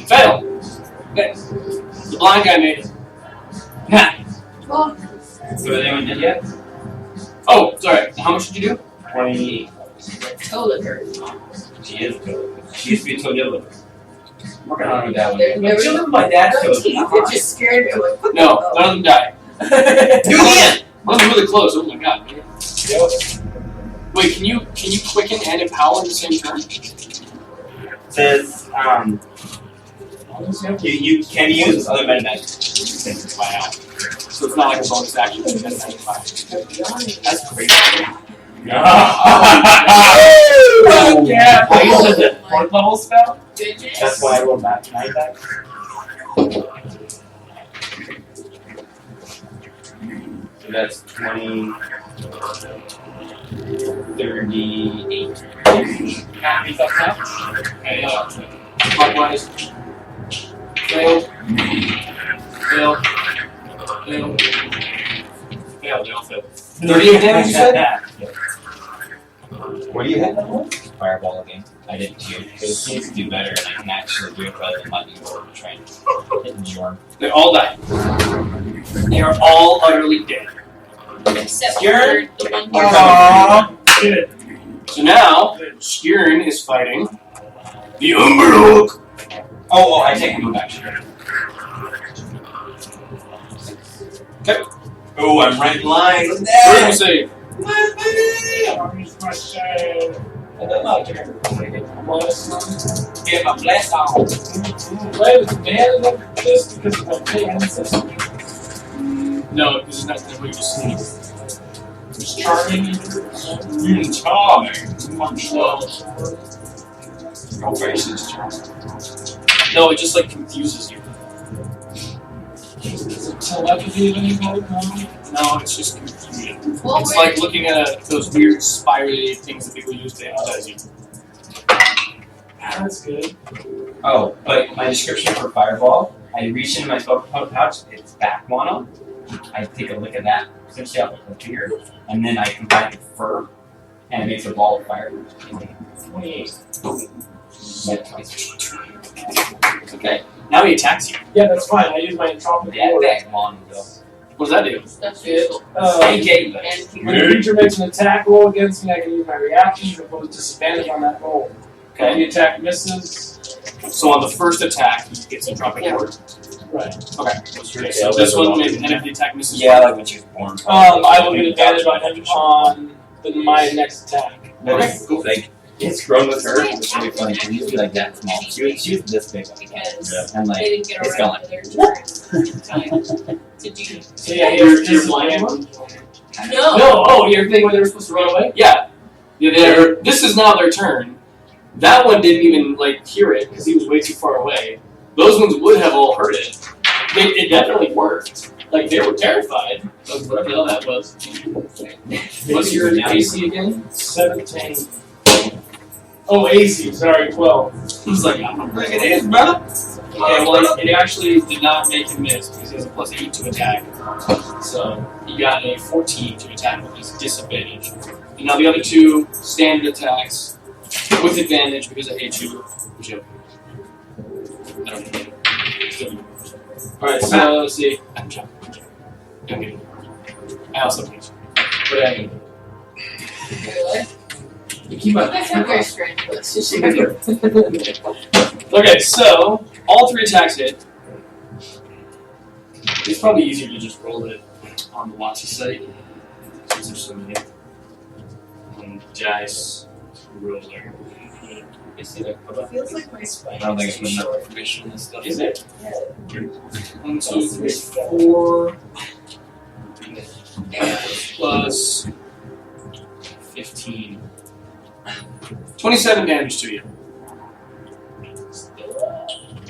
Fail. Okay. The blind guy made it. So anyone did yet? Oh, sorry. How much did you do? 28. Totally hurt. She is good. She used to be Todilla. Working on her with that one. There She lived with my dad's no Todilla. teeth. It just scared me. I'm like, what No, the none of them died. Do it again! Must be really close. Oh my god. Wait, can you quicken and empower at the same turn? Says, you can use other meta magic. Since by now. So it's not like a bonus action. It's just 95. That's crazy. Yeah. I used the 4th level spell. goodness. That's why I rolled that 9 back. So that's 20, 38. Happy stuff now? Okay, clockwise. Fail. Fail. Fail. Fail. They all fail. 38 damage, you said? What do you hit? Fireball again. I did too. But it seems to do better, and I can actually do it rather than lightning bolt train. Hitting Bjorn. They all die. They are all utterly dead. Except Bjorn? for the one Aww. Good. So now, Skirn is fighting the Umberlook. Oh, I take a move action. Okay. Oh, I'm right in line with Wisdom that. save. I don't know. Get my blast on. Play with advantage just because of my big ancestry. No, this is not what you just sneeze. It's charming. Your face is charming. No, it just like confuses you. Is it telepathy of any kind? No, it's just confusion. Well, It's we're- like looking at those weird spirally things that people use to hypnotize you. That's good. Oh, but my description for Fireball, I reach into my spell pouch, it's back mono. I take a look at that, essentially off my finger, and then I combine it with fur, and it makes a ball of fire. 28. Like twice. Okay. Now he attacks you. Yeah, that's fine. I use my entropic Yeah, ward. back mono, though. What does that do? That's useful. AJ, but And When a creature makes an attack roll against me, I can use my reaction to impose disadvantage on that roll. Okay. The attack misses. So on the first attack, he gets a dropping Yeah. ward. Right. Okay, so this one, and if the attack misses, yeah, like when she was born. I will get advantage on him on my next attack. Okay, cool. Like, it's grown with her, it's really funny. It used to be like that small. She was this big. because And they like, didn't get it's around gone. to their turn to do. So yeah, You're blind. No. No, oh, you're thinking when they were supposed to run away? Yeah. This is now their turn. That one didn't even, like, hear it because he was way too far away. Those ones would have all heard it. It definitely worked. Like, they were terrified of whatever the hell that was. What's your AC again? 17. Oh, AC. Sorry, 12. He's like, look at it, brother. Okay, well, it actually did not make him miss because he has a +8 to attack. So he got a 14 to attack with his disadvantage. And now the other two standard attacks with advantage because I hate you. Joke. I don't hate you. Alright, so let's see. I'm joking. I'm kidding. I also hate you. But anyway. Really? You keep on. That's a very strange relationship. Okay, so all three attacks hit. It's probably easier to just roll it on the Watsy site. Since there's so many. And dice roller. Is it a Feels like my spine. I don't think is it's too good enough short. information and stuff? Is it? 1, 2, 3, 4 plus 15. 27 damage to you.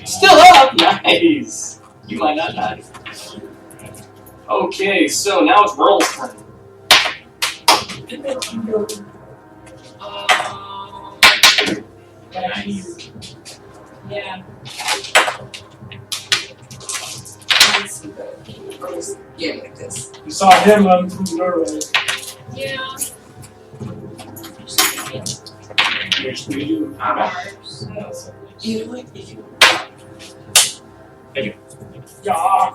Still up! Nice! You might not die. Okay, so now it's Roll's turn. Yeah. Yeah, like this. You saw him run through the doorway. Yeah. Which do you You like Yeah.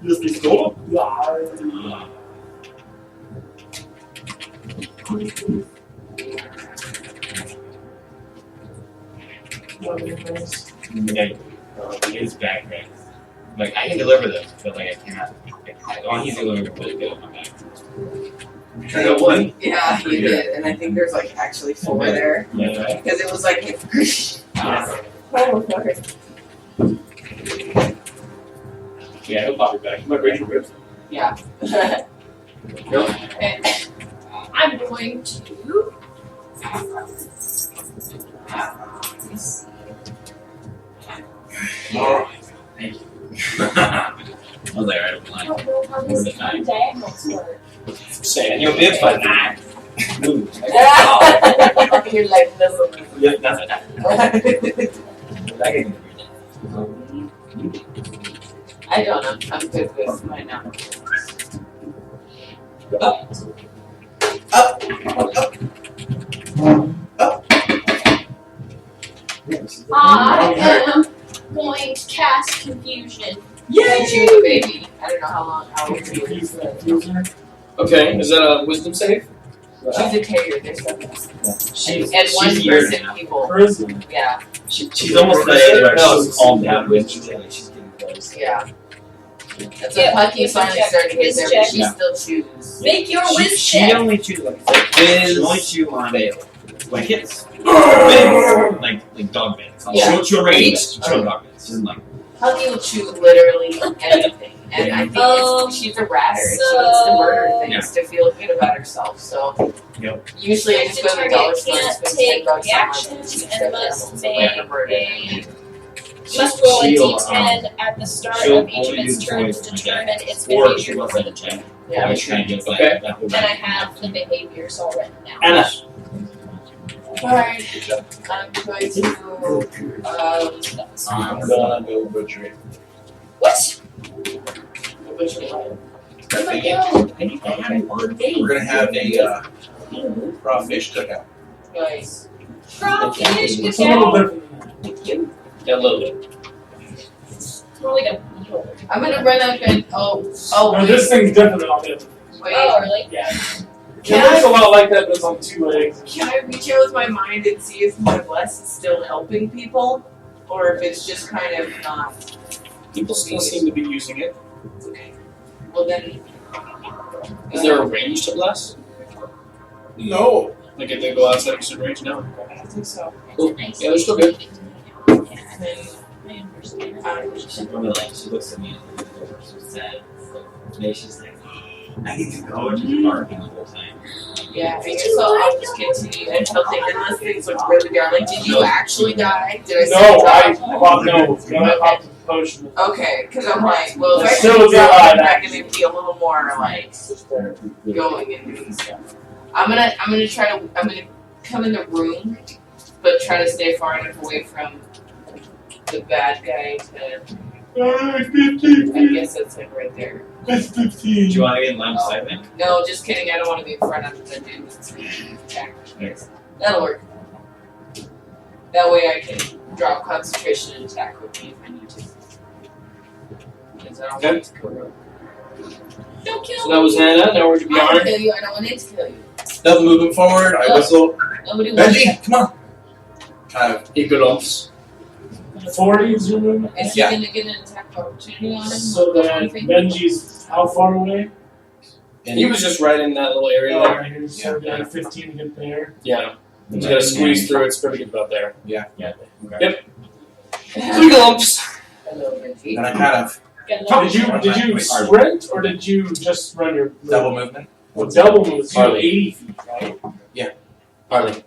Just keep going. Yeah. His backpack. Like I can deliver them, but like I cannot. Oh, he's delivering it, but it's good on my back. I got one. Yeah, you did, and I think there's like actually 4 there Yeah. because it was like. Oh Lord. Yeah, he'll pop your back. You might break your ribs. Yeah. I'm going to. Thank you. I was like, I don't I mind. don't know how these diagonals work. Say it. You'll be fine. Move. You're like this. Yeah, that's it. I can I don't know. I'm good with mine now. I am going to cast confusion. Yay! She was a baby. I don't know how old she was. Okay, is that a wisdom save? She's a terrier. There's something. She's And one she's here person now. people. Prison. Yeah. She's almost that age where she's calmed down with she's getting close. Yeah. That's Yeah, a Pucky wisdom finally check. started to get there, Wisdom but she check. still chews. Make your whiz She check. only chews like she only chew on blankets. Beds, like dog beds. Yeah. She'll chew on regular beds. She'll chew on dog beds. She doesn't like Pucky will chew literally anything. And I think she's a ratter. She needs to murder things to feel good about herself. So usually I just go to the dollar store and Can't spend take $10 on my reactions and must make murder. must roll a She'll, d10 at the start she'll of each of only its do turns poison to determine its or she behavior. wasn't a check. Yeah. I was trying to get Okay. that. And I have the behaviors all written down. Anna. Alright. I'm going to I'm gonna go butchery. What? which one? Oh my god. I need to have it on day. We're gonna have a raw fish cookout. Nice. Crawfish, It's good a little job. different. Yeah, a little bit. It's more like a beetle. I'm gonna run up and No, wait, this thing's different than all the others. wait. Oh, really? Yeah. It looks a lot like that, but it's on 2 legs. Can I reach out with my mind and see if my bless is still helping people? Or if it's just kind of not? People still seem to be using it. Okay. Well then. Is there a range to bless? No. Like if they go outside a certain range? No. I don't think so. Cool. Yeah, they're still good. And then, I understand. She probably like she looks at me and she's sad. Maybe she's like, I need to go, and she's barking the whole time. yeah, I guess I'll just continue until unless things look really bad. Like, did you actually die? Did I see No, you I die? popped the potion. Okay, because I'm like, well, if I Still should would be drop alive, it, I'm gonna be a little more like going and doing stuff. I'm gonna come in the room, but try to stay far enough away from the bad guy to. I guess that's like right there. That's Do 15. you want to get in line beside me? No, just kidding. I don't want to be in front of the dude that's attack. That'll work. That way I can drop concentration and attack quickly if I need to. Because I don't want it to go wrong. Don't kill So that was Hannah. Now we're to I don't Bjorn. kill you. I don't want it to kill you. Nothing moving forward. I whistle. Nobody wants it. Benji, come on. Kind of. He good umps. 40 is your movement? Is he gonna get an attack opportunity on him? So then Benji's how far away? He was just right in that little area Oh, there. right here. So then 15 to get there. Yeah. You just gotta squeeze through. It's pretty good about there. Yeah. Okay. Yep. 3 lumps. And I kind of Did you sprint or did you just run your double movement. Well, double moves. You have Hardly. 80 feet, right? Hardly.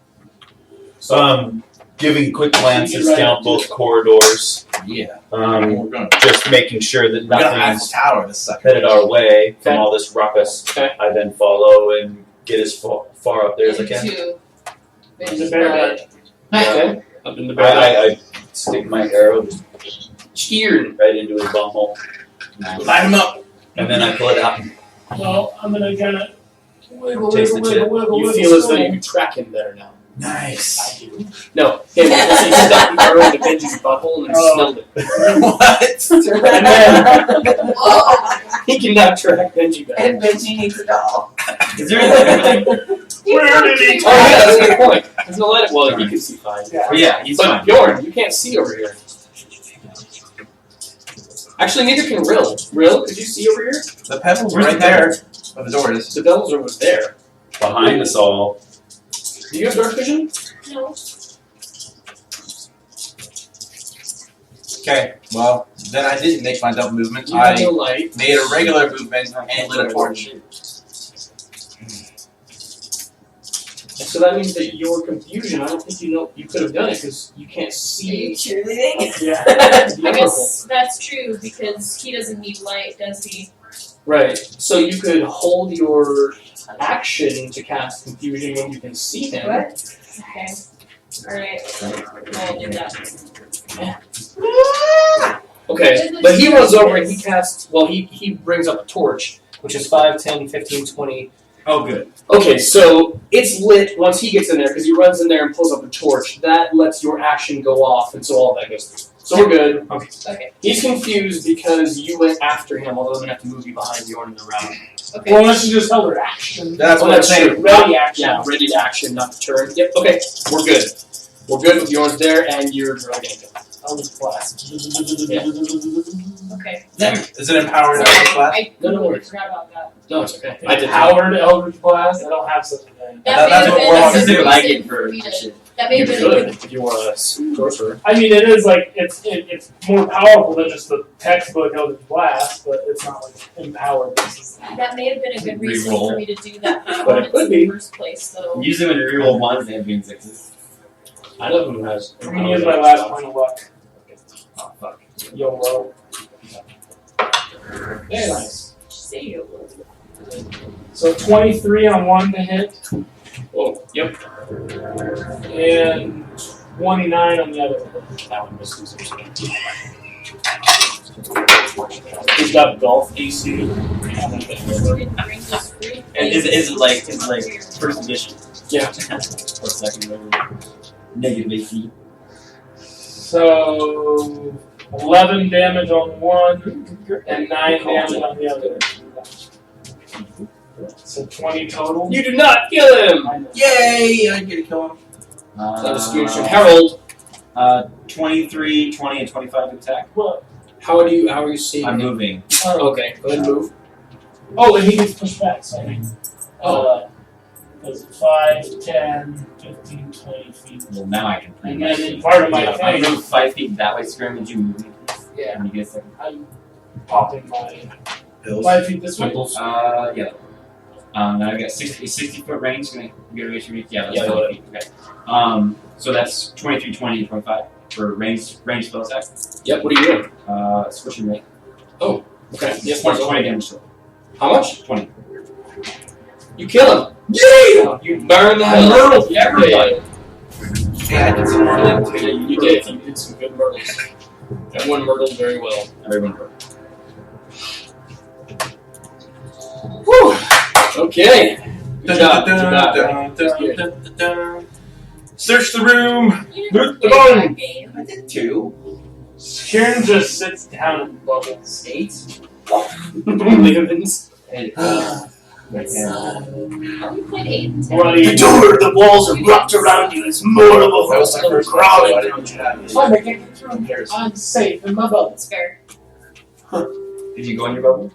Giving quick glances Right. down both corridors. Yeah. Um, We're gonna just making sure that Eiffel nothing's Tower this sucker. headed our way from Okay. all this ruckus. Okay. I then follow and get as far up there as I can. Into It's a bear heart. Okay. Up in the back. I stick my arrow just Cheering. right into his bumhole, Line him up. and then I pull it out. Well, I'm gonna kind of wiggle, Taste wiggle, the wiggle, wiggle, You wiggle. feel as though you can track him better now. Nice. No. Him. Because he stuck the arrow into Benji's butthole and Oh. smelled it. What? And then, Whoa! He cannot track Benji better. And Benji needs a doll. Is there anything? where did he Oh yeah, that's a good point. He's gonna let it. Well, he can see fine. Oh, yeah, he's But fine. Bjorn, you can't see over here. Actually, neither can Rill. Rill, could you see over here? The pebbles Where's right the there. Where the door is. The devils are over there. Behind us all. Do you have dark vision? No. Okay. Well, then I didn't make my double movement. You have I no light. made a regular movement and lit a torch. So that means that your confusion, I don't think you could have done it because you can't Are you see cheerleading? Yeah. the I oracle. guess that's true because he doesn't need light, does he? Right. So you could hold your action to cast confusion when you can see him. What? Okay. Alright. I'll do that. Okay. But he runs over and he casts, well, he brings up a torch, which is 5, 10, 15, 20. Oh, good. Okay, so it's lit once he gets in there because he runs in there and pulls up a torch. That lets your action go off, and so all that goes through. So we're good. Okay. He's confused because you went after him, although I'm gonna have to move you behind Bjorn in the round. Okay. Well, unless you just held her action. That's Oh, what I'm that's saying. true. Ready action. Yeah, ready to action, not to turn. Yep. Okay, we're good. We're good with Bjorn's there, and you're dragging him. I'll just blast. Okay. Is it empowered Sorry, Eldritch Blast? I No, no totally worries. forgot about that. No, it's okay. I did. Howard Eldritch Blast? I don't have such a thing. That That's may what have Warlock been is a doing. good I reason get for me to- shit. That may You have been a could good. if you want a sorcerer. I mean, it is like, it's more powerful than just the textbook Eldritch Blast, but it's not like empowered. That may have been a good reason Reroll. for me to do that But it performance could in be. the first place, though. Use them in reroll ones and being sixes. I know who has. I'm gonna use my last point of luck. Oh, fuck. YOLO. Very nice. Say you will. So 23 on one to hit, Oh, yep. and 29 on the other one. That one misses or something. He's got golf AC. And is it like first edition? Yeah. Or second, whatever. Negative AC. So 11 damage on one, and 9 damage on the other. So 20 total. You do not kill him! Yay! I get to kill him. That was good. Harold, 23, 20, and 25 attack. What? how are you seeing I'm him? moving. Okay, go ahead and move. Oh, and he gets pushed back, sorry. Was 5, 10, 15, 20 feet. Well, now I can pretty And much. then part of my Yeah, I thing, move 5 feet that way. Scram, would you move me? yeah, When you get a second. I'm popping my Bills. 5 feet this way. Yeah. Now I've got 60 foot range. Can I get a reach? Yeah, that's Yeah, 20 feet. Okay. So that's 23, 20, and 25 for range spell attack. Yep, what are you doing? Switching rate. Okay, yes, 20 damage total. How much? 20. You kill him! Yeah! You burn the I hell murdered everybody. Yeah, I did some more than two. You did. You did some good murders. Everyone murdered very well. Everyone hurt. Whew. Okay. Good job. Good job. Good. Search the room. You Loot the never played bone. that game. I did 2. Kieran just sits down and bubbles. 8. Ligaments. We played 8 and 10. Bloody. The walls are wrapped around you. It's more of That was the first one, so I didn't do that. Oh, I can't get through. I'm safe in my bubble. That's fair. Did you go in your bubble?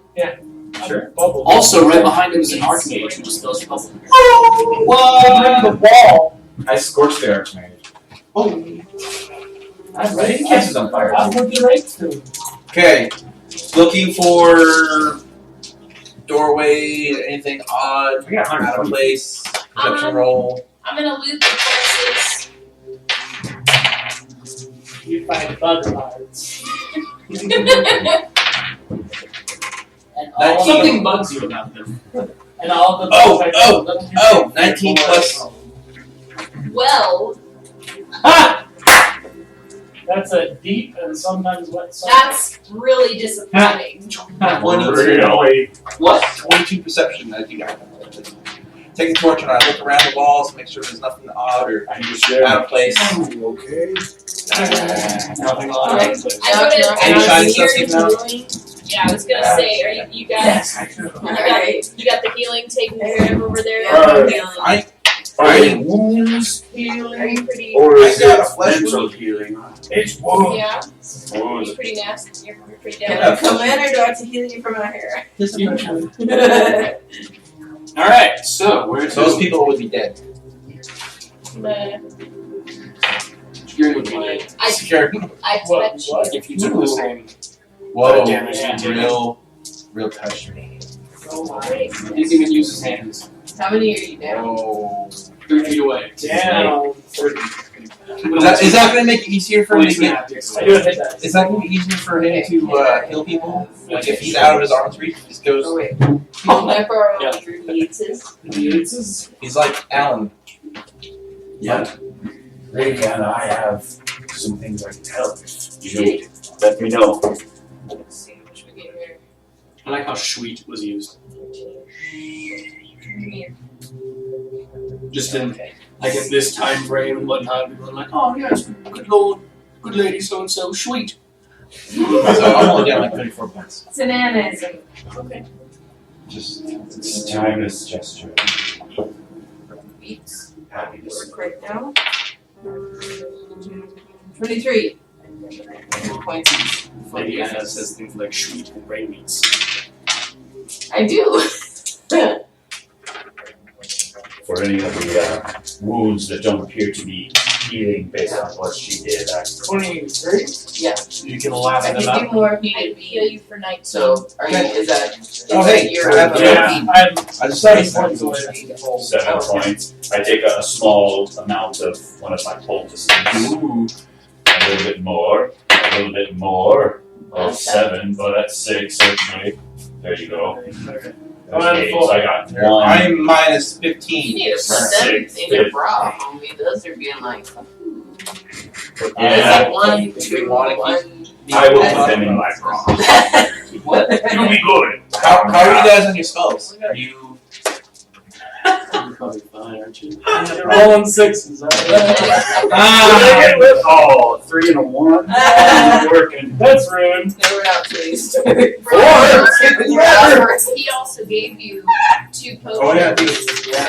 Sure. Bubble. Also, right behind him is an archmage who just goes bubble. What? The wall. I scorched the archmage. Oh. I'm ready. It catches on fire. I'm looking right to him. Okay. Looking for doorway, anything odd, We got out of 120. place, perception roll. I'm gonna loot the places. You find bug parts. And all Nineteen. Something bugs you about them. And all the Oh, 19 plus. Well, Ha! That's a deep and sometimes wet song. that's really disappointing. 22. Really? What? 22 perception as you got. Take the torch and I look around the walls, make sure there's nothing odd or out of place. Okay. Nothing Alright. on it. I would have. Any shiny stuff sticking out? Yeah, I was gonna say, are you guys? Alright. You got the healing taken care of over there. Yeah, I'm feeling. Are they wounds healing? Are you pretty? Or is I got it a flesh mental healing? It's wounds. Yeah. You're Wounds. pretty nasty. You're pretty Can down. I come in or do I have to heal you from my hair? Alright, so where to? Those people would be dead. You're gonna be dead. Scared. I What? touch What? If you took the same. Whoa, Damage you did. real touch me. you. He can even use his hands. How many are you down? Oh. 3 feet away. Down. Is that going to make it easier for him to get? I do a hit that. Is that going to be easier for him to heal people? Like if he's out of his arm's reach, he just Oh goes. wait. Can I borrow Yeah. your Yeatses? Yeatses? He's like Alan. Yeah. They can. I have some things I can tell you. Let me know. Let's see how much we get here. I like how sweet was used. Just in like in this time frame and whatnot, people are like, oh yes, good lord, good lady, so and so, sweet. So I'm only down like 34 points. It's an anism. Okay. Just It's a timeless gesture. Beats. Happiness. Work right now. 23. Points. Lady Anna says things like sweet and brain meats. I do. For any of the wounds that don't appear to be healing based on what she did, 23? Yeah. You can I lather them can up. do more if I needed can heal be. you for 19. So, are you, is that Oh, hey, your I have a- Yeah, I'm I just 7 said points away. 7 points. I take a small amount of one of my poultices. Ooh. A little bit more. A little bit more. Oh, 7, but that's 6 certainly. There you go. There's 8, so I got 1. I'm minus You 15. need to put them Six, in your bra, homie. Those are being like, Yeah. it's like 1, If 2, you wanna 1. I will put them in my bra. What? It'll be good. How are you guys on your spells? Are you? You're probably fine, aren't you? You're rolling 6s, Oh, 3 and a 1. I'm working. That's rude. They were out to these. He also gave you 2 potions. Oh, yeah.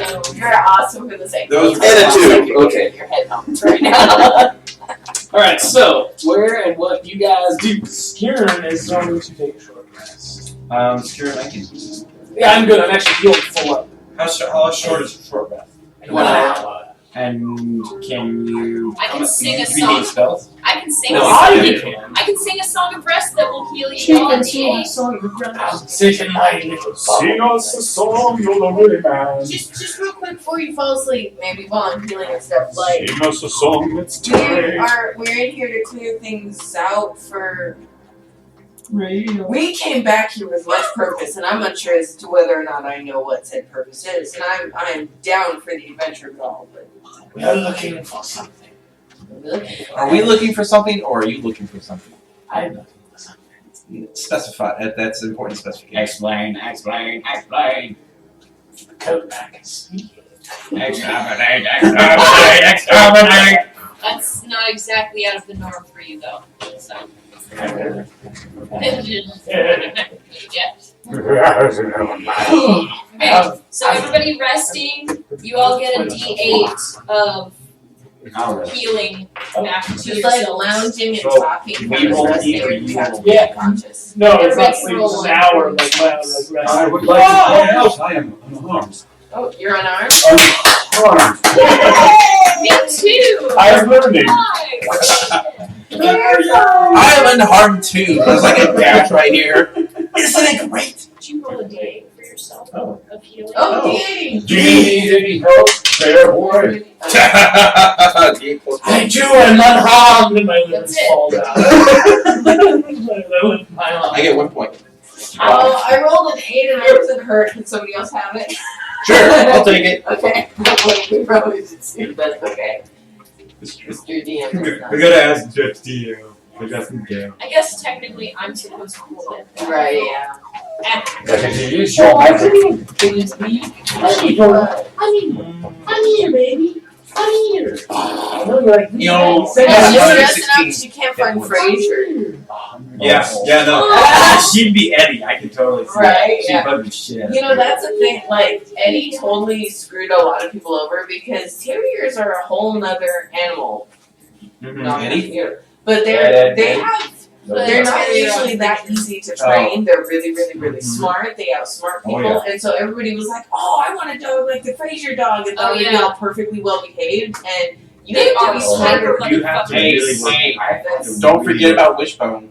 So You're awesome for the sake. Those of are- and a two. Okay. Your head helps right now. Alright, so where and what you guys do? Skirn is going to take a short rest. Secure Lincoln. Yeah, I'm good. I'm actually healed full up. How short is a short rest? Wow. And can you? I can sing a you song. need spells? I can sing No, a I song. can. I can sing a song of rest that will heal you all in the Sing my little Sing us a song, you're the really man. Just real quick before you fall asleep, maybe while I'm healing and stuff, like, Sing us a song that's we're in here to clear things out for. We came back here with much purpose, and I'm unsure as to whether or not I know what said purpose is, and I'm down for the adventure of it all, but We are looking for something. Are we looking for something, or are you looking for something? I'm looking for something. Specify. That's important specification. Explain. The coat pack is sneaky. Exterminate. That's not exactly out of the norm for you, though. So. Yeah. Okay, so everybody resting. You all get a D8 of healing back to just like yourselves. lounging and So, talking, we roll resting, either, you you have to roll. be Yeah. conscious. No, it's not Everybody sleep. roll It's an one. hour of like rest. I would like to point out I am unharmed. Oh, you're unarmed? Unharmed. Me too. I'm learning. Island Harm 2. There's like a dash right here. Isn't it great? Did you roll a day for yourself Oh. of healing? Oh, Do yay! you need any help, fair boy? I do, I'm unharmed, and my limbs That's it. fall down. My arm. I get 1 point. Oh, I rolled an 8 and I wasn't hurt. Can somebody else have it? Sure, I'll take it. Okay. We probably should see, but okay. Mr. DM. We gotta ask Jeff Dio. We got some game. I guess technically I'm supposed to roll it. Right, yeah. If you use your magic. It is me. I'm here, baby. I'm here. I know you're like, Yo, say Yeah, Yeah, you're yeah. stressing out because you can't find Frasier. Yeah, no. Oh. She'd be Eddie. I can totally see Right, that. She'd yeah. bug the shit out of You know, me. that's the thing, like, Eddie totally screwed a lot of people over because terriers are a whole nother animal. Mhm. Not Eddie? here. But Yeah, they have, they're not Terrier usually that easy to train. They're really, really, really smart. They outsmart Oh, people. And so everybody was like, oh, I want a dog like the Frasier dog. And Oh, they're yeah. all perfectly well behaved. And you They have to are be smarter smart, You have to Hey, really work. hey, I have to Don't really forget work. about Wishbone.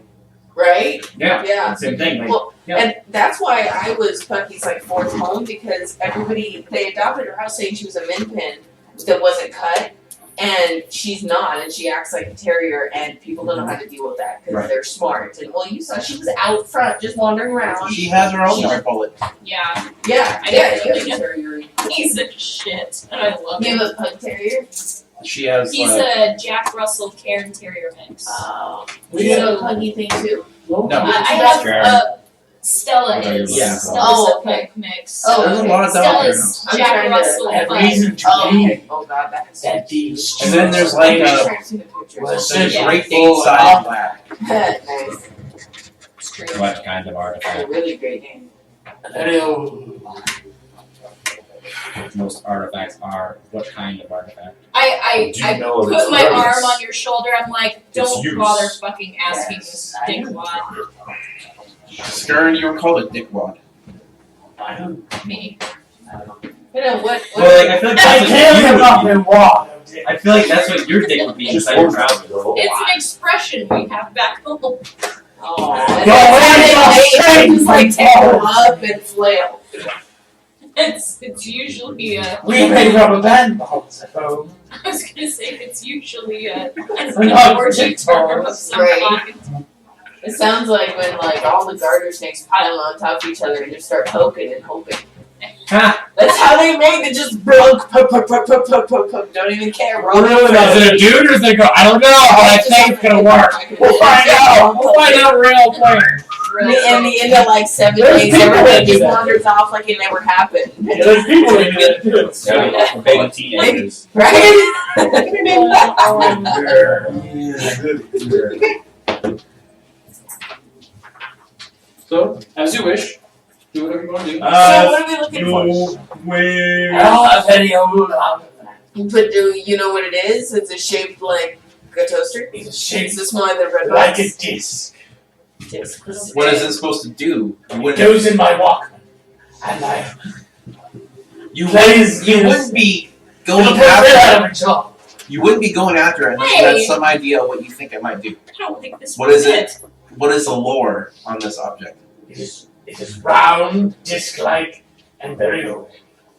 right? Yeah. Yeah. Same thing. Like, Well, yeah. and that's why I was Pucky's like fourth home because they adopted her house saying she was a min pin that wasn't cut, and she's not, and she acts like a terrier, and people don't know how to deal with that because Right. they're smart. And well, you saw she was out front just wandering around. She has her own yard bullet. Yeah, Yeah, I yeah, didn't yeah. think Terrier. he's a shit, and I love You him. have a pug terrier? She has He's like a Jack Russell Cairn Terrier mix. Oh, you have a puggy thing too? no. I Sure. have Stella is. Yeah. Stella's Oh, a pug mix. Oh, There's a lot of dogs here. Stella's I'm Jack trying to- Russell I have pug. reason to Oh, believe okay. Oh god, that's that these And then there's like I'm a trying to see the pictures. there's Yeah. Great Dane size black. Nice. What kind of That's a artifact? really great name. very old. Most artifacts are what kind of artifact? I Do you know put it's my rose? arm on your shoulder. I'm like, It's don't use. bother fucking asking Yes. this dickwad. Stern, you were called a dickwad. I don't. Me. You know what? Well, like I feel like I that's what can't you come up would and walk. be. I feel like that's what your dick would be Just inside your work trousers. It's an expression we have back home. Oh, Go and just like take them up and flail. It's usually a. We made rubber band balls at home. I was gonna say it's usually a We're not orgy term of some Right. kind. It sounds like when like all the garter snakes pile on top of each other and just start poking and hoping. Ha! That's how they make it. Just poke, poke, poke, poke, poke, poke, poke, poke. Don't even care. Roll Really not. Is it a dude or is it a girl? I don't know how that thing's gonna work. We'll find out. We'll find out real quick. And the end of like 7 There's days, people everybody that do just that. wanders off like it never happened. Yeah, there's people in there too. Yeah, we're baby teenagers. Right? So, as you wish. Do whatever you want to do. So what are we looking for? No way. Oh, a very old artifact. But do you know what it is? It's a shaped like a toaster. It's It's shaped the smaller than red like box. a disc. What is it supposed to do? You It wouldn't, goes in my Walkman. And I you plays wouldn't, you wouldn't be going it'll put rid after out it. of a job. You wouldn't be going after it unless you Hey. had some idea what you think it might do. I don't think this What was is it? What is the lore on this object? It is round, disc-like, and very old.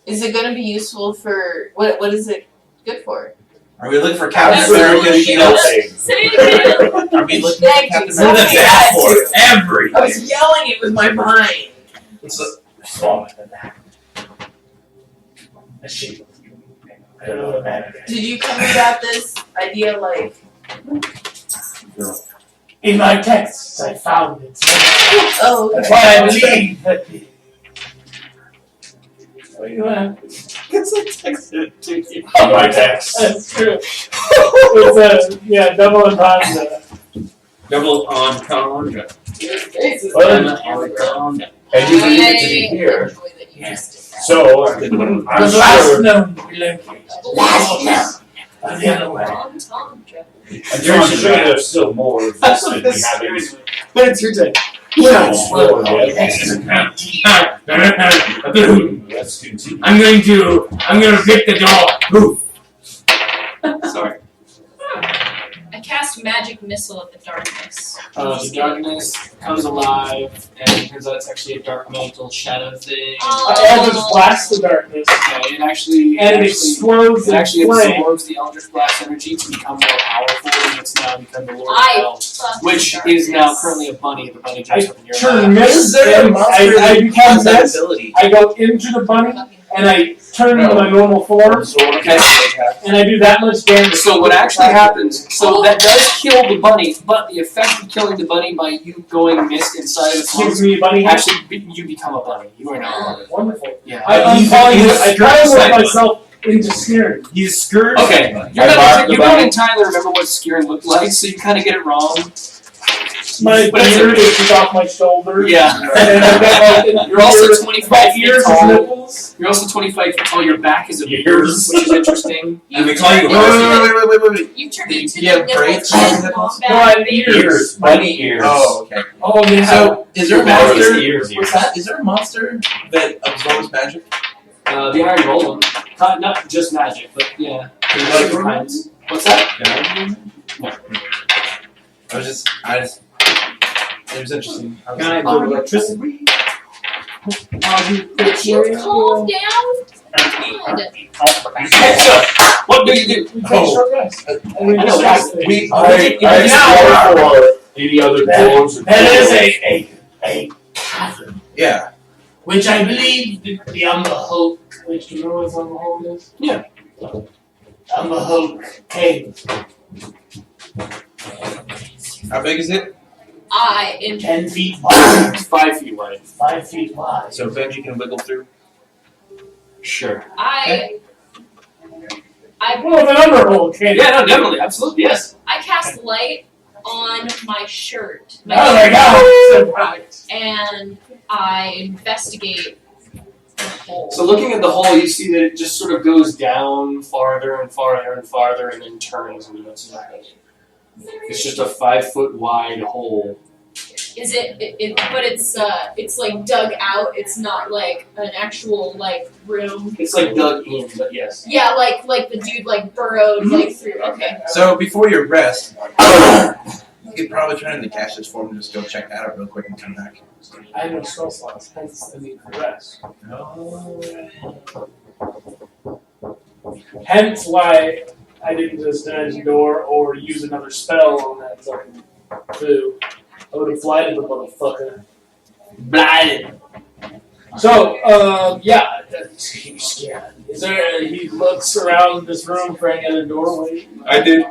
Is it going to be useful for what is it good for? Are we looking for Captain Absolutely. America? Anything else? Say it again. Are we looking for Thank Captain you. What America? is that for? I Everything. was yelling it with my mind. So, Smaller than that. A shield. I don't know what that is. Did you come about this idea like? In my texts, I found it. Oh, That's okay. why I believe that the... What do you want? Because I texted it to you. On my text. That's true. It's a, double entendre. Double entendre. Well, Entendre. And you needed to be here. enjoy that you Yes. just did that. So, The I'm last sure. known relocated. Last On the other way. Entendre. I'm sure there's still more of this that we haven't. But it's your turn. explored yet. Let's continue. I'm gonna pick the door. Poof. Sorry. I cast magic missile at the darkness. The darkness comes alive, and it turns out it's actually a dark mantle shadow thing. Eldritch blast the darkness. Okay, it actually explodes It actually in flame. absorbs the Eldritch Blast energy to become more powerful, and it's now become the Lord I of Hell, fucking which is now currently a bunny. The bunny jumps up in your Turn lap. mist. there a and monster I that become has that mist. ability? I go into the bunny and I turn into my normal form. Okay. And I do that much damage. So what actually happens, so that does kill the bunny, but the effect of killing the bunny by you going mist inside of its Gives lungs, me a bunny. actually you become a bunny. You are now a bunny. Wonderful. Yeah. I transform myself into Scared. He's scourged. Okay, you don't entirely remember what Skirin looked like, so you kind of get it wrong. My But it's beard okay. is off my shoulder. Yeah. And I've got like You're also 25 feet ears tall. and nipples. You're also 25 feet tall. Your back is a beard, Ears. which is interesting. And we call you Wait. You turned Do into you the have braids nipple on your head nipples? No, I have wombat. ears. Bunny ears. Oh, okay. Oh, yeah. So, is there a Your back is monster? ears. What's that? Is there a monster that absorbs magic? The Iron Golem. Not just magic, but yeah. There's other kinds. What's that? It was interesting. I was Can I like, do electricity? Would you calm down? God. What do you do? We take short rest. And we I know, discuss guys. things. I explore for any other dwarves. There is a cavern, yeah. which I believe the Umber Hulk, which do you know what Umber Hulk is? Yeah. Umber Hulk cave, How big is it? In 10 feet wide, It's 5 feet wide. 5 feet wide. So Benji can wiggle through. Sure. I Well, the number hole came. Yeah, no, definitely, absolutely, yes. cast light on my shirt. Oh my god! Surprise. And I investigate the hole. So looking at the hole, you see that it just sort of goes down farther and farther and farther, and then turns into its It's just a 5 foot wide hole. Is but it's like dug out. It's not like an actual like room. It's like dug in, but yes. Yeah, like the dude like burrowed like through. Okay. So before your rest, you could probably turn in the Cassius form and just go check that out real quick and come back. I have no spell slots, hence the need for rest. Hence why I didn't just dungeon door or use another spell on that fucking foo. I would have blighted the motherfucker. Blinded. So, yeah, he's scared. Is there? He looks around this room for any other doorway. I did.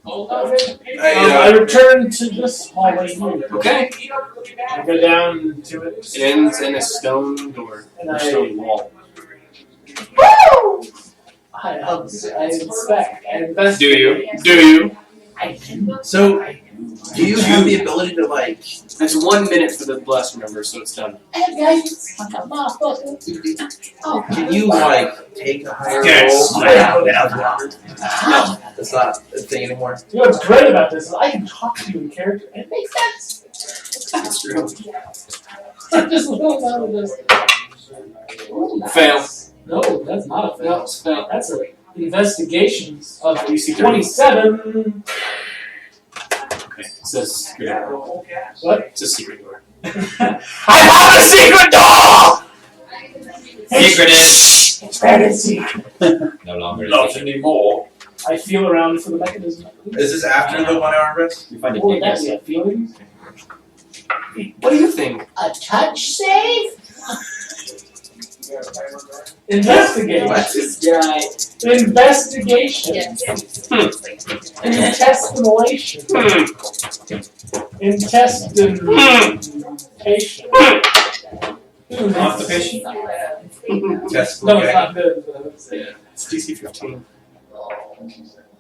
I return to this hallway here. Okay. I go down to it. It ends in a stone door. And Or I- stone wall. Woo! I inspect. I investigate. Do you? So, do you have the ability to like? It's 1 minute for the blast, remember, so it's done. Hey guys, like a motherfucker. Oh, Can you like take a higher Yes. roll? No. That's not a thing anymore. You know what's great about this is I can talk to you in character. It makes sense. That's true. I just love how it does. Ooh, nice. Fail. No, that's not a fail. No, it's fail. That's an investigation of DC 27. Okay. It says secret door. What? It's a secret door. I found a secret door! Secret is It's very secret. no longer. Not anymore. I feel around for the mechanism. Is this after the 1 hour rest? You find What it would that be? A feeling? What do you think? A touch save? Investigate. What? Investigation. Yes. Intestination. Intestination. Constipation? Test. No, it's Okay. not good. But It's DC 15.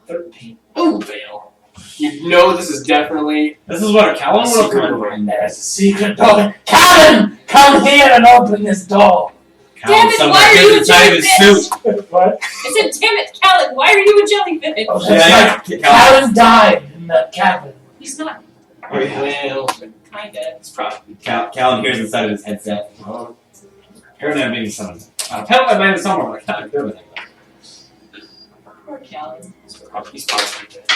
13. Ooh, fail. You know this is definitely This is what a Callan would have secret come door. in. There's a secret door. Calvin, come here and open this door. Damn it, why are you a jellyfish? What? I said, damn it, Callan, why are you a jellyfish? Oh, Yeah, that's right. Calvin died in that cabin. He's not Well, kinda. it's probably. Callan hears inside of his headset. Oh, apparently I'm being summoned. Apparently I'm being summoned. I can't do anything. Callan. He's possibly dead.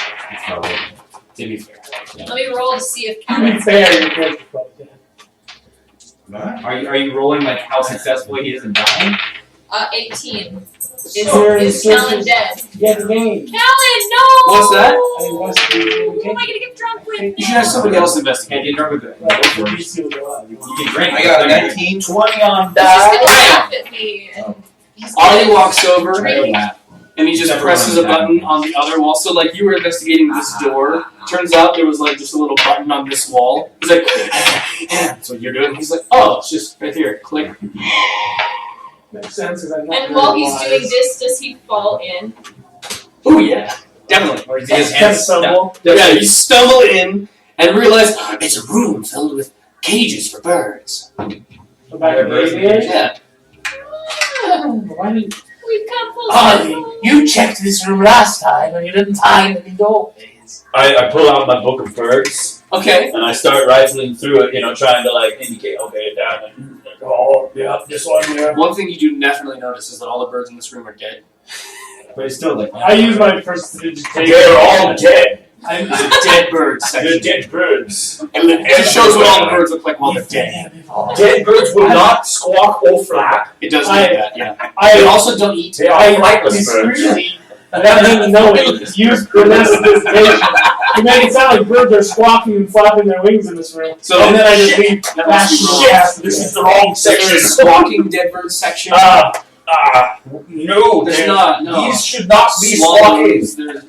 To be fair. Let me roll to see if To be Callan's fair, your character's probably dead. Are you rolling like how successful he is in dying? 18. Sure, Is Callan dead? Get the game. Callan, no! What's that? I investigate the Who am game. I gonna get drunk with You should have somebody else investigate. Can't get drunk with it. Right, the DC will go up. You can drink. I got a 19. 20 on He's just die. gonna laugh at me. And he's gonna Arlie walks over drink. and he just presses a button on the other wall. So like you were investigating this door. Turns out there was like just a little button on this wall. He's like, that's what you're doing. He's like, oh, it's just right here. Click. Makes sense, because I'm not And while he's wise. doing this, does he fall in? Oh yeah, definitely. Or is he his Kind of hands stuck? stumble. Yeah, you stumble in and realize it's a room filled with cages for birds. Go back to the Birds. aviary. Yeah. Why did We've come full Arlie, circle. you checked this room last time and you didn't find any doorways. I pull out my book of birds Okay. and I start rifling through it, trying to like indicate, okay, down and oh, yeah, this one here. One thing you do definitely notice is that all the birds in this room are dead. But it's still like. I use my first digitation. They're all dead. There's a dead bird They're section. dead birds. And it just shows what all the birds look like while they're dead. Dead birds will not squawk or flap. It does do that, yeah. They I also don't eat. They are flightless birds. discreetly, without even knowing, use prestidigitation to make it sound like birds are squawking and flapping their wings in this room. So And then I just leave that must be national cool. cast. This is the wrong There's a section. squawking dead bird section. No, There's they're- not, no. These should not be squawking. Swallows, there's-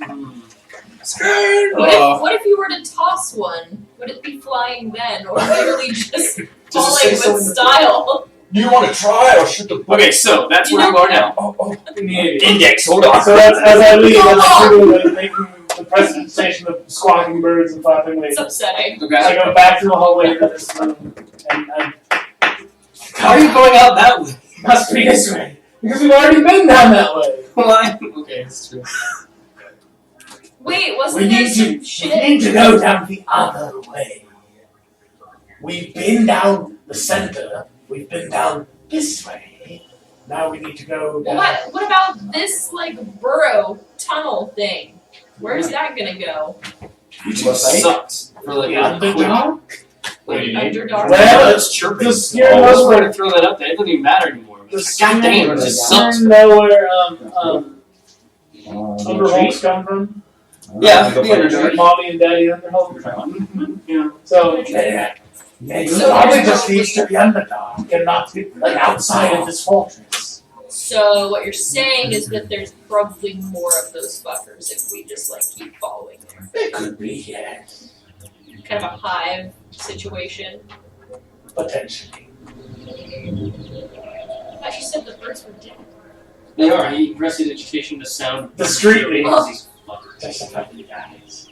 What if you were to toss one? Would it be flying then, or literally just say falling so in with the- style? Do you want to try or should the Okay, so that's where you are now. index? Hold on. So as I leave, I'm literally making the prestidigitation of squawking birds and flapping wings. It's upsetting. Okay. I go back to the hallway to this room, and I How are you going out that way? must be this way. Because we've already been down that way. Why? Okay, that's true. Wait, wasn't We there need some to shit? go down the other way. We've been down the center. We've been down this way. Now we need to go down. What about this burrow tunnel thing? Where's that gonna go? You just sucked for like The a quick. underdog? Underdark. Well, It's chirping. the scare I was knows trying where to throw that up there. It doesn't even matter anymore. the God damn, it scare just sucks. know where Underholts come from. Yeah, the Underdark. Mommy and Daddy Underholts. Yeah. So Yeah, you So probably there's just needs to be underdog and not be outside of this fortress. So what you're saying is that there's probably more of those fuckers if we just keep following there. It could be, yes. Kind of a hive situation. Potentially. I thought you said the birds were dead. They are. He prestidigitation to sound discreetly. Oh. Just a couple of guys.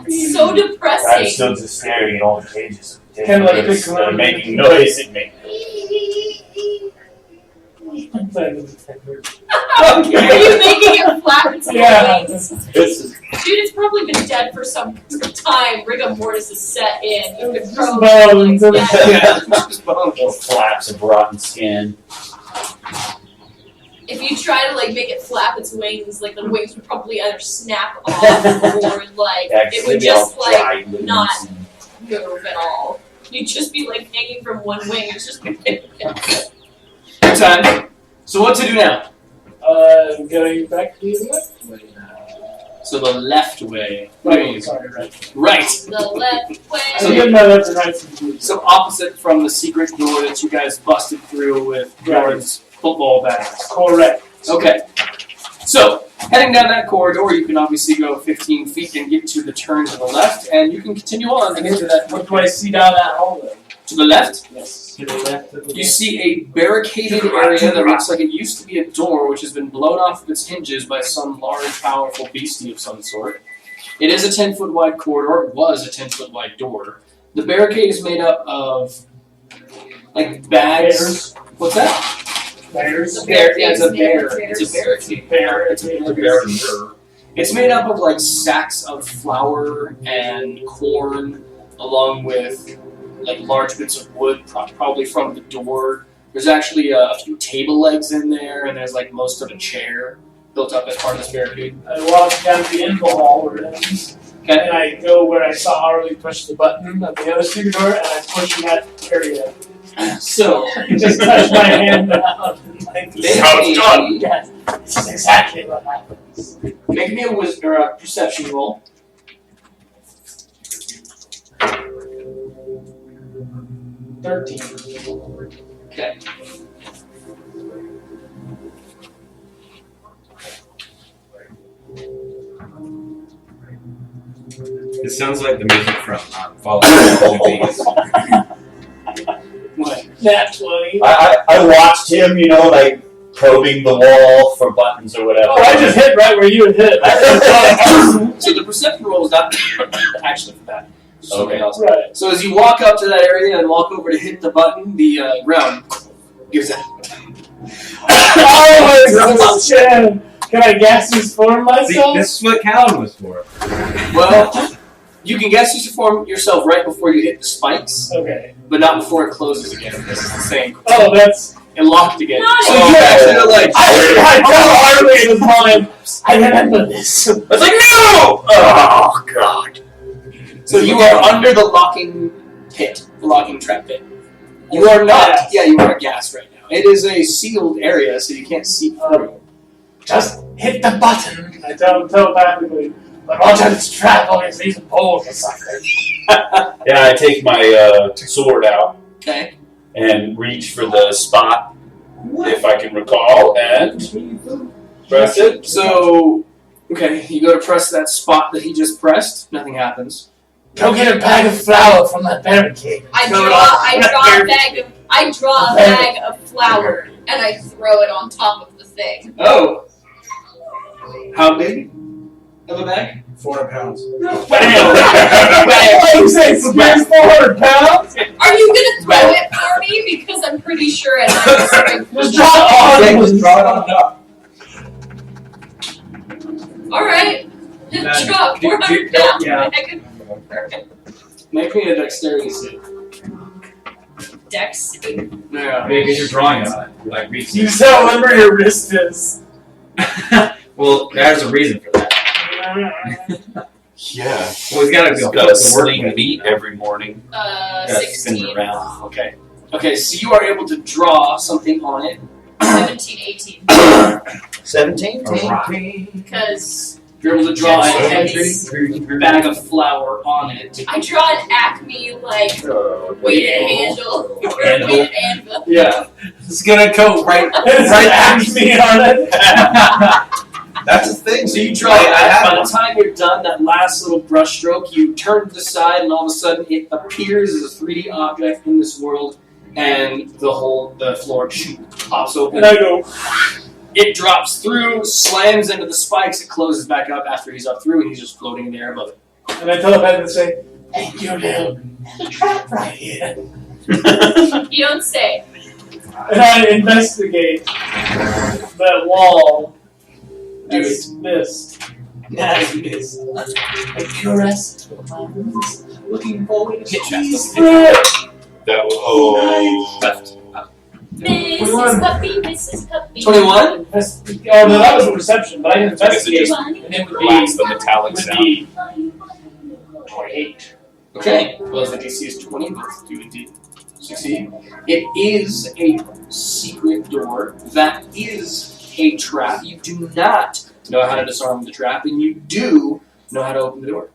It's so I'm depressing. still just staring at all the cages. Kind of like Birds big that are clown. making noise at me. I'm playing with the technique. Are you making it flap its Yeah. wings? This is Dude, it's probably been dead for some time. Rigor mortis is set in. You could Just probably bones. yeah, just bones. little flaps of rotten skin. if you try to make it flap its wings, the wings would probably either snap off or it would just not move at all. You'd just be hanging from one wing. It's just Good time. So what to do now? Going back to the left way now. So the left way. What do you mean? Sorry, right. Right. the left way. So getting my left and right to So opposite from the secret door that you guys busted through with Bjorn's football bats. correct. Okay. So, heading down that corridor, you can obviously go 15 feet and get to the turn to the left, and you can continue on to get to that. What do I see down that hallway? To the left, Yes. To the left. you see a barricaded area that looks like it used to be a door, which has been blown off of its hinges by some large, powerful beastie of some sort. It is a 10-foot wide corridor. It was a 10-foot wide door. The barricade is made up of, bags. Bears. What's that? Bears. A bear. Yeah, it's a bear. Bears. It's a barricade. Bear. It's a barricade. It's made up of sacks of flour and corn, along with large bits of wood, probably from the door. There's actually a few table legs in there, and there's most of a chair. built up as part of this barricade. I walk down to the end of the hall where it ends. Okay. And I go where I saw Harley push the button at the other secret door, and I push in that area. So, Just touch my hand down. Like, Make How it's me- done. Yes, this is exactly what happens. Make me a perception roll. Okay. It sounds like the music from Fallout 2. What? Nat 20. I watched him, like probing the wall for buttons or whatever. Oh, I just hit right where you had hit. So the perception roll is not actually for that. It's something Okay. else. Right. So as you walk up to that area and walk over to hit the button, the ground gives out. Oh, shit. Can I gaseous form See, myself? this is what Callan was for. Well, you can guess you form yourself right before you hit the spikes, Okay. but not before it closes again. This is the same. Oh, that's. It locked again. Not So it. you actually are like, I tell Harley in his mind, I remember this. I was like, no! Oh, God. so you are under the locking pit, the locking trap pit. You are not. Gas. Yeah, you are a gas right now. It is a sealed area, so you can't see through. Just hit the button. I tell him telepathically. But watch out, it's trap always these poles or something. Yeah, I take my sword out Okay. and reach for the spot, if I can recall, and press it. So, okay, you go to press that spot that he just pressed. Nothing happens. Go get a bag of flour from that barricade. I draw a bag of flour and I throw it on top of the thing. Oh. How big of a bag? 400 pounds. What you say? Spears 400 pounds? Are you gonna throw it for me? Because I'm pretty sure it has a strength. Just draw it on. Just draw it on top. Alright. Drop 400 pounds. yeah. Make me a dexterity save. Dex. Yeah. Maybe you're drawing on it. Like You reaching. see how limber your wrist is. Well, there's a reason for that. Yeah. Well, he's got to He's go got flip to the work sling meat every morning. Gotta spin it 16, around. Okay. Okay, so you are able to draw something on it. 17, 18. 17? Because You're able to draw a Yes. heavy bag of flour on it. I draw an Acme, like, weighted handle. Or Anvil. weighted anvil. Yeah. It's gonna go right. It's right after me on it. That's the thing. So you draw I that. have By one. the time you're done, that last little brush stroke, you turn to the side, and all of a sudden, it appears as a 3D object in this world, and the floor pops open. And I go, It drops through, slams into the spikes, it closes back up after he's up through, and he's just floating in the air above it. and I telepathically say, thank you, Bill. There's a trap right here. You don't say. And I investigate that wall. Do It's missed. As it is. A curious looking forward to Hit cheese chest. That was, oh. Left. Mrs. Puppy, Mrs. Puppy. 21? Oh no, that was a perception, but I can I guess it investigate. just And it would relax be, the metallic would sound. be 28. Okay. Well, the DC is 20, let's do indeed. Succeed. It is a secret door. That is a trap. You do not know how to disarm the trap, and you do know how to open the door.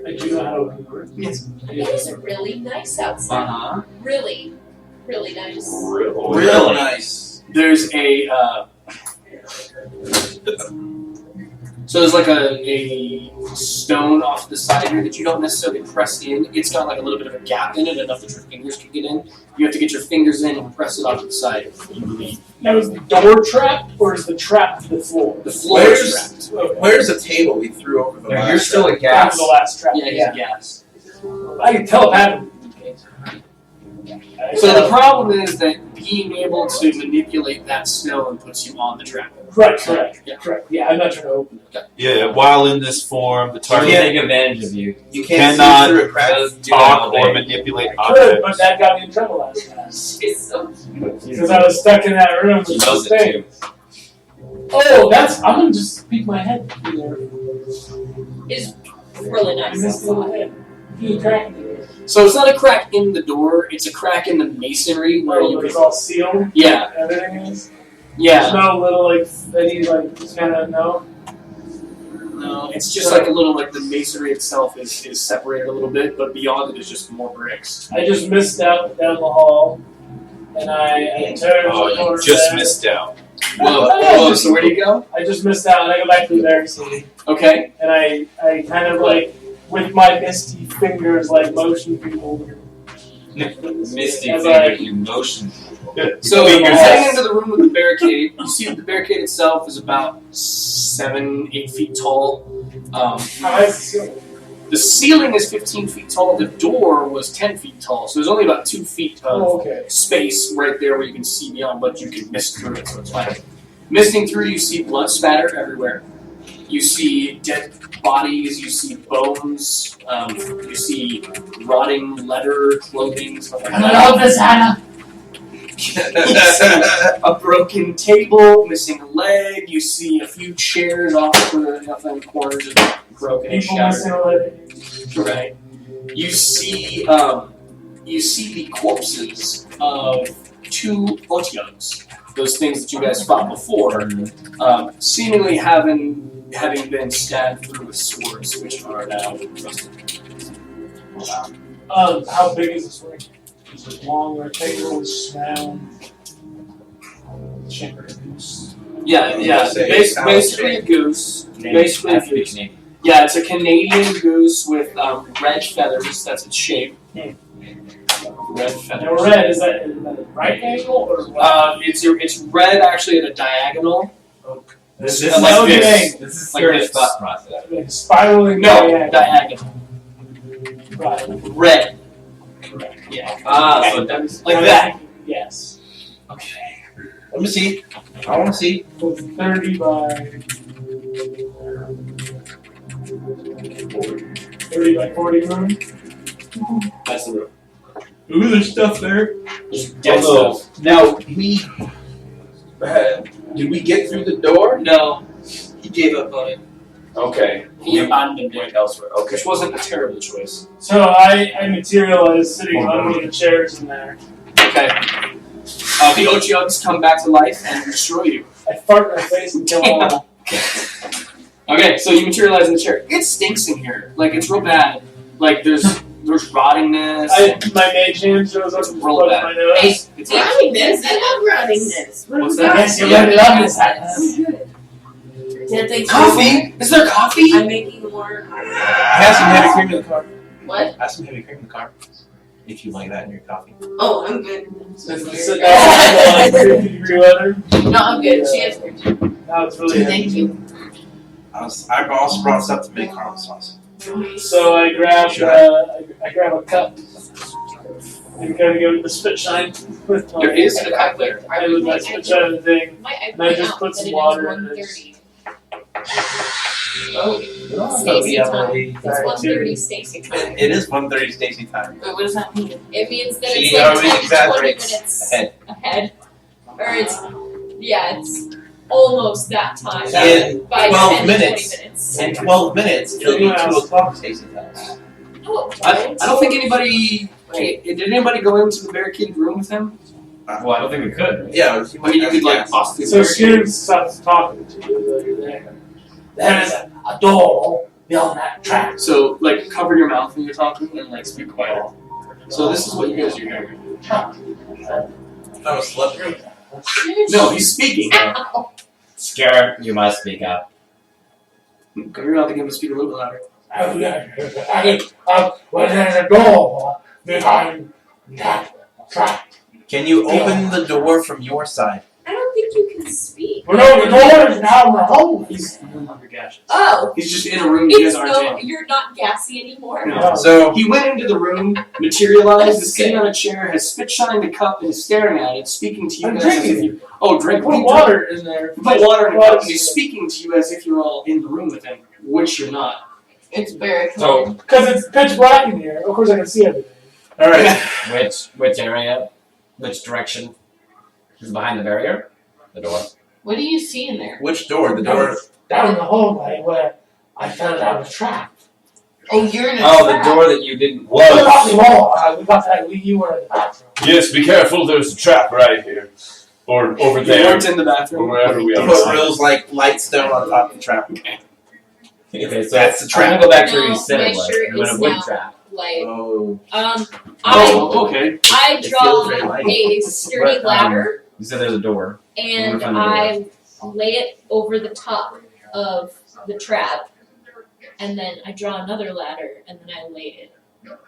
I do know how to open the door. Yes. It is really nice outside. Uh-huh. Really, really nice. Real nice. There's a so there's like a stone off the side here that you don't necessarily press in. It's got like a little bit of a gap in it, enough that your fingers can get in. You have to get your fingers in and press it off to the side. Now is the door trapped or is the trap to the floor? The floor is Where's trapped. Where's the table we threw over the No, last you're still a After gas. the last trap. Yeah, he's a gas. I can telepathically. So the problem is that being able to manipulate that stone puts you on the trap. Right, correct. Yeah. Correct. Yeah, I'm not trying to open it. Yeah, while in this form, the So we target take advantage of you. You can't Cannot see through a crack. Does do talk that all or day. manipulate I could, but objects. that got me in trouble last time. She's so cute. Because I was stuck in that room with He the knows thing. it too. Oh, I'm gonna just peek my head through there. Is really I nice. missed the little head. You crack it. So it's not a crack in the door; it's a crack in the masonry where you It's can. all sealed. Yeah, Everything is. yeah. There's no little any just kind of no. No, it's just like a little the masonry itself is separated a little bit, but beyond it is just more bricks. I just missed out down the hall, and I turned. Oh, the you corner just there. missed out. Whoa, so where do you go? I just missed out, and I go back to the barrack city, Okay. and I kind of with my misty fingers motion people. Misty As fingers, you motion. So Fingers. you're heading into the room with the barricade. You see the barricade itself is about 7-8 feet tall. How high is the ceiling? The ceiling is 15 feet tall. The door was 10 feet tall, so there's only about 2 feet of Oh, okay. space right there where you can see beyond, but you can mist through it, so it's fine. Misting through, you see blood spatter everywhere. You see dead bodies. You see bones. You see rotting leather, clothing, stuff like that. I love this, Hannah. A broken table, missing a leg. You see a few chairs off the corners, just broken and People shattered. missing a leg. Right. You see the corpses of 2 Otyugs, those things that you guys fought before, seemingly having been stabbed through with swords, which are now rusted. How big is this ring? Is it long, rectangular, round? Shape of a goose. Yeah. Basically a goose. Basically a goose. Yeah, it's a Canadian goose with red feathers. That's its shape. Red feathers. Now, red, is that at a right angle or what? It's red actually at a diagonal. This is like like this. This is Like serious this. thought process. Spiraling No, diagonal. diagonal. Right. Red. Yeah. Ah, so that's Like that. Yes. Okay. Let me see. I want to see. So it's 30 by 30 by 40 room. That's the room. Ooh, there's stuff there. Dead Although, stuff. now did we get through the door? No. He gave up on it. Okay. He abandoned it. Went elsewhere. Okay. Which wasn't a terrible choice. So I materialize sitting on one of the chairs in there. Okay. The Otyugs come back to life and destroy you. I fart in their face and kill all of them. Okay, so you materialize in the chair. It stinks in here. It's real bad. There's rottingness. My mage hand shows up and Roll blood back. my nose. It's Running this, I love running this. What's that? Yes, you really love this, Hannah. Did they Coffee? Is there coffee? I'm making more. Have some heavy cream in the car. What? Have some heavy cream in the car. If you like that in your coffee. Oh, I'm good. Sit down in 50-degree weather. No, I'm good. She has her. Now it's really Thank you. I also brought stuff to make caramel sauce. So I grab I grab a cup and kind of give it the spit shine with my There is a cup there. I would my spit shine thing. And I just put some water in this. Stacy time. It It's 1:30 Stacy time. is 1:30 Stacy time. Wait, what does that mean? It means that She it's like always 10 to 20 exaggerates minutes ahead. ahead. Or it's almost that time. In by 12 10 minutes. to 20 minutes. In 12 minutes, it'll be 2 o'clock Stacy time. Oh, I don't think anybody. Did anybody go into the barricaded room with him? Well, I don't think we could. Yeah, I mean, you could bust through the So barricade. Sirius stops talking to you while you're there. There is a door beyond that track. So, cover your mouth when you're talking and, speak quiet. So, this is what you guys are hearing. That was slippery. No, he's speaking. Scarab, you must speak up. Cover your mouth and get him to speak a little bit louder. Well, there's a door behind that track. Can you open the door from your side? I don't think you can speak. Well, no, the door is now in the hole. He's no longer gaseous. Oh, He's just in a room you guys aren't in. you're not gassy anymore. No. So, He went into the room, materialized, is sitting on a chair, has spit shined a cup, and is staring at it, speaking to you I'm guys as if drinking. you. Oh, drink. Put water in there. Put water in a Water. cup, and he's speaking to you as if you're all in the room with him, which you're not. It's very So, cool. Because it's pitch black in here. Of course I can see everything. alright. which area? Which direction is behind the barrier? The door. What do you see in there? Which door? The door. Down the hallway where I fell down a trap. Oh, you're in a Oh, trap. the door that you didn't. Not Was. anymore. We got that. You were in the bathroom. Yes, be careful. There's a trap right here, or over You there, weren't in the or bathroom. wherever we The are. put real like light stone on top of the trap. Okay, so That's the I'm trap. gonna go back to where No, you said my it was. shirt I'm gonna is wood now trap. light. Oh. Oh, okay. I It draw feels very light. a sturdy But, ladder You said there's a door. and find the I lay it over the top of the trap, and then I draw another ladder, and then I lay it.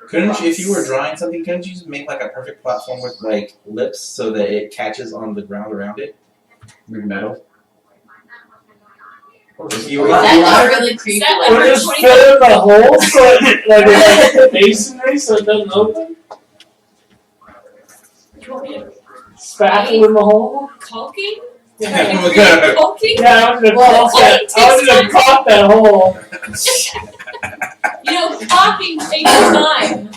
Couldn't you, if you were drawing something, couldn't you just make like a perfect platform with like lips so that it catches on the ground around it? With metal. If you were That got really creepy. Is that Like, like Or for just 20 fill in the hole so it, like it's masonry so it doesn't open. You want me to Spackle in the hole. caulking? Yeah. Caulking? Yeah, I wanted to Well, caulk that. it I wanted to takes caulk that hole. You know, caulking takes time.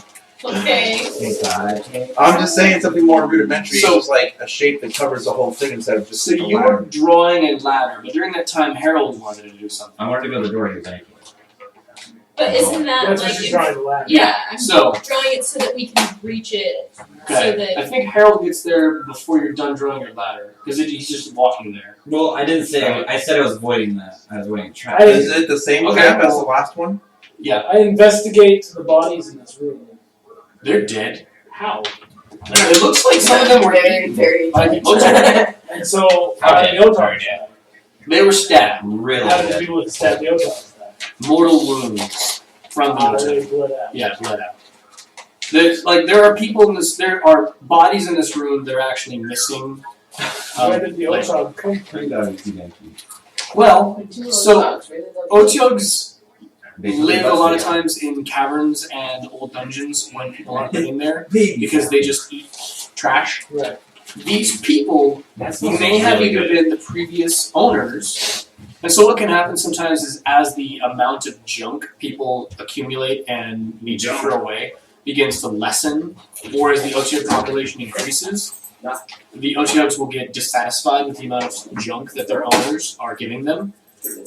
Okay. I'm just saying something more rudimentary. So- So it's like a shape that covers the whole thing instead of just So a you ladder. were drawing a ladder, but during that time, Harold wanted to do something. I wanted to go to the door he was anyway. But isn't that That's like what she's in- trying to ladder. Yeah, I'm So- drawing it so that we can reach it. Okay. So I that think Harold gets there before you're done drawing your ladder, because he's just walking there. Well, I didn't say. I said I was avoiding that. I was avoiding a trap. Is it the same Okay. trap as the last one? Yeah, I investigate the bodies in this room. they're dead. How? It looks like some of them were very, eaten. very. Like, it looks like And so, How how did did the Otar they were stabbed. Really How did dead. people stab the Otar? Mortal wounds from the How attack. did they bled out? Yeah, bled out. There are people in this. There are bodies in this room that are actually missing. Where did the like- Otar come from? Thank God it's empty. Well, so Otyogs They live a lot of busted it. times in caverns and old dungeons when people aren't living there because they just eat trash. Right. These people That's may have either been the previous owners, and so what can happen sometimes is as the amount of junk people accumulate and need to throw away begins to lessen, or as the Otyog population increases, the Otyogs will get dissatisfied with the amount of junk that their owners are giving them.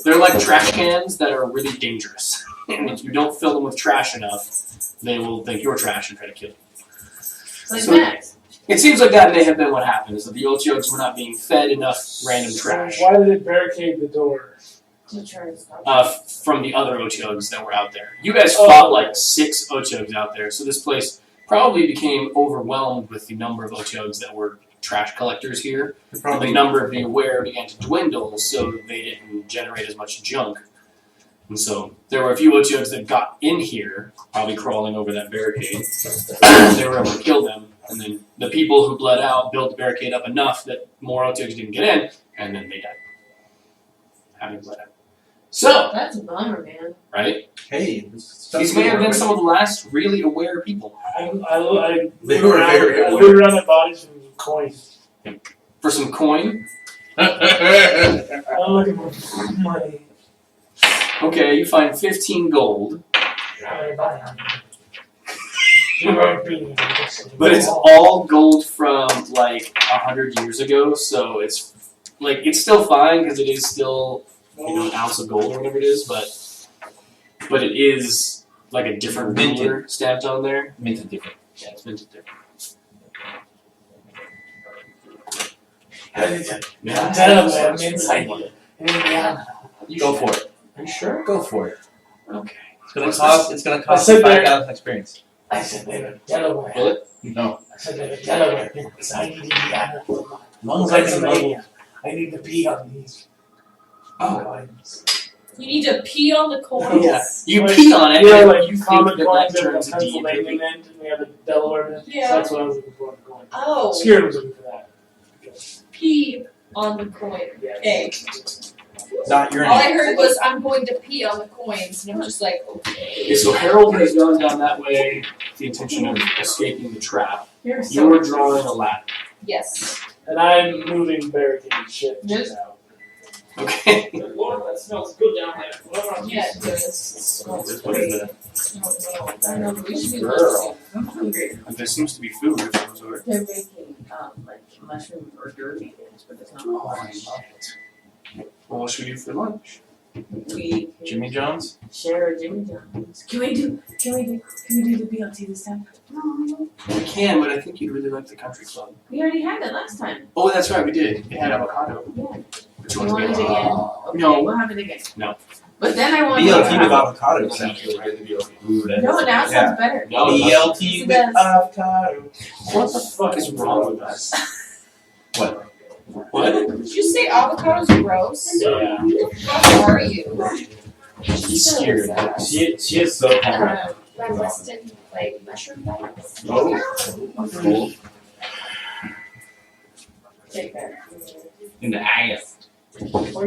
They're like trash cans that are really dangerous. And if you don't fill them with trash enough, they will think you're trash and try to kill you. Like So- Max. It seems like that may have been what happened, is that the Otyogs were not being fed enough random trash Why did it barricade the door? from the other Otyogs that were out there. You guys Oh. fought like 6 Otyogs out there, so this place probably became overwhelmed with the number of Otyogs that were trash collectors here. And the number of the aware began to dwindle, so they didn't generate as much junk. And so there were a few Otyogs that got in here, probably crawling over that barricade. They were able to kill them, and then the people who bled out built the barricade up enough that more Otyogs didn't get in, and then they died. Having bled out. So, That's a bummer, man. right? Hey, These may have been some of the last really aware people. I They were very I aware. looked around the bodies for coins. For some coin, I'm looking for money. okay, you find 15 gold, but it's all gold from like 100 years ago, so it's like it's still fine because it is still an ounce of gold or whatever it is, but it is like a different Minted. ruler stamped on there. Minted different. Yeah, it's minted different. Yeah, Delaware, I'm inside Indiana. Go for it. Are you sure? Go for it. Okay. It's gonna cost said you there- 5,000 experience. I said they were Delaware. Will it? No. I said they were Delaware. Inside Indiana. As long as I can know. Pennsylvania. I need to pee on these. Oh. Coins. You need to pee on the coins. Yeah. You Like- pee on it, Yeah, and like you think common that coins that have a turns a Pennsylvania deity. mint, and we have a Delaware mint. Yeah. So that's what I was looking for in the coin. Oh, Skier was looking for that. pee on the coin. Yeah. Okay. Not your All I name. heard was I'm going to pee on the coins, and I'm just like, okay. Okay, so Harold has gone down that way with the intention of escaping the trap. You're You so were drawing a ladder. Yes. And I'm moving barricaded shit Yes. out. Okay. Lord, that smells good down there. Whatever I'm Yeah, using. it does. What is that? I don't know, we should do lunch soon. I'm hungry. There seems to be food of some sort. They're making like mushroom or dirt, but it's not Oh, I orange. love it. Well, what should we do for lunch? We Jimmy John's? share a Jimmy John's. Can we do the BLT this time? No. We can, but I think you'd really like the country club. We already had it last time. Oh, that's right, we did. It had avocado. Yeah. Which You one's want it good? again? Okay, No. we'll have it again. No. But then I want BLT with avocado sounds really good. The BLT. No, now it sounds better. No, BLT with Yes. avocado. what the fuck is wrong with us? What? What? Did you say avocado's gross? Yeah. How are you? He's scared. She is so kind Weston, like mushroom bites. Oh. Take that. In the ass.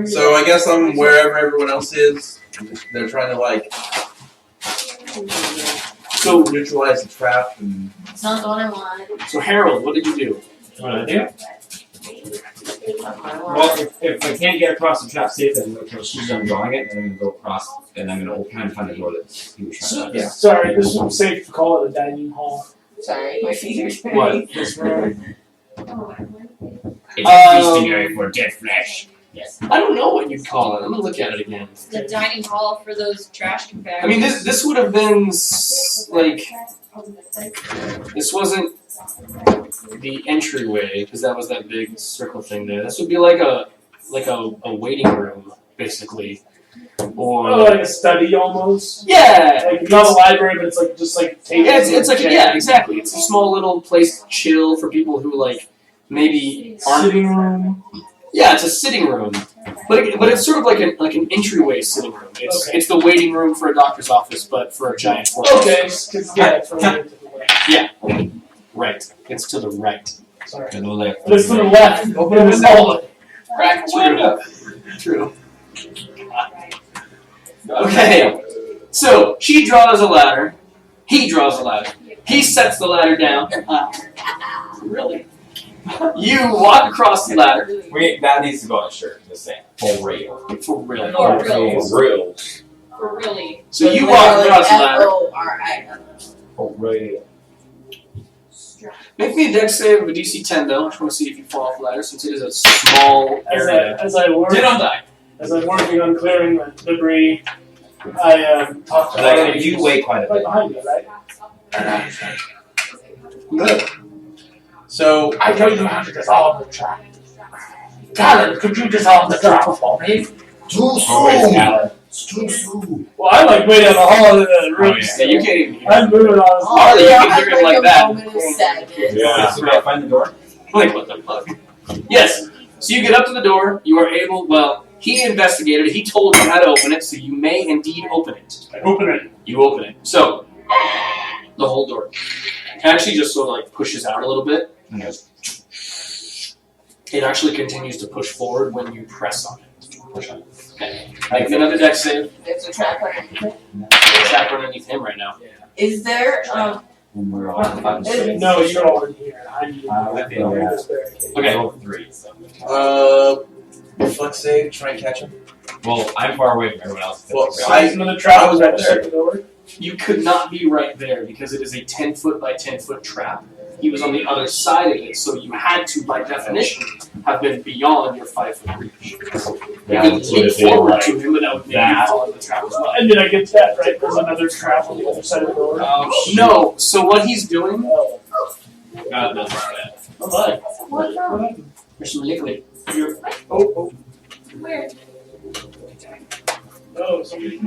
So I guess I'm wherever everyone else is. They're trying to like So, neutralize the trap and It's not the one I want. so Harold, what did you do? What I do? It's not the one I want. Well, if I can't get across the trap safely, I'm gonna until she's done drawing it, and I'm gonna go across, and I'm gonna try and find the door that he was trying to Yeah. Sorry, this is safe to call it a dining hall. Sorry, my feet are dirty. What? This room. It's a feasting area for dead flesh. Yes. I don't know what you'd call it. I'm gonna look at it again. The dining hall for those trash compactors. I mean, this would have been like this wasn't the entryway because that was that big circle thing there. This would be like a waiting room basically, or Oh, like a study almost. yeah, Like not a library, but it's like just like tables. yeah, it's like and yeah, exactly. It's a small little place to chill for people who like maybe aren't. sitting room. Yeah, it's a sitting room, but it's sort of like an entryway sitting room. It's Okay. it's the waiting room for a doctor's office, but for a giant fortress. Okay, 'cause, yeah, it's related to the left. Right. It's to the right. Sorry. To the left. But it's to the left. Open the hallway. Crack the window. True. Okay. So she draws a ladder. He draws a ladder. He sets the ladder down. Really? You walk across the ladder. That needs to go on a shirt. Just saying. For real. For real. For real. For real. For really. So you walk across the ladder. F-O-R-I-L. For real. Make me a dex save of a DC 10 though. I just want to see if you fall off the ladder since it is a small area. As I work, They don't die. as I'm working on clearing the debris, I talk to Like, you weigh quite a right bit. behind you, right? good. So I know you have to dissolve the trap. Talon, could you dissolve the trap for me? Too Alan. It's too soon. Well, I'm like way down the hall in the room. Yeah, you can't even hear. I'm moving on. Harley, you I'll can have hear it like a that. moment of sadness. Yeah. So I find the door? Like, what the fuck? Yes. So you get up to the door. You are able. Well, he investigated it. He told you how to open it, so you may indeed open it. I open it. You open it. So the whole door actually just sort of like pushes out a little bit. And goes, It actually continues to push forward when you press on it. Push on it. Okay. Make another dex save. There's a trap underneath it. There's a trap underneath him right now. Is there, when we're all fucking No, you're all in here. I'm I feel in yeah. this barricade. Okay. Roll 3. So. Reflex save, try and catch him. Well, I'm far away from everyone else. Well, So there's another trap. I was right right there. there. Door. You could not be right there because it is a 10-foot by 10-foot trap. He was on the other side of it, so you had to, by definition, have been beyond your 5-foot reach. You Yeah, could so if leap they were forward like to him, but that would make you that. fall in the trap as well. And then I get that, right? There's another trap on the other side of the door. Oh, shit. No, so what he's doing, Oh, God doesn't that. oh my. what the? there's some liquid. You're, Oh, Where? oh, somebody.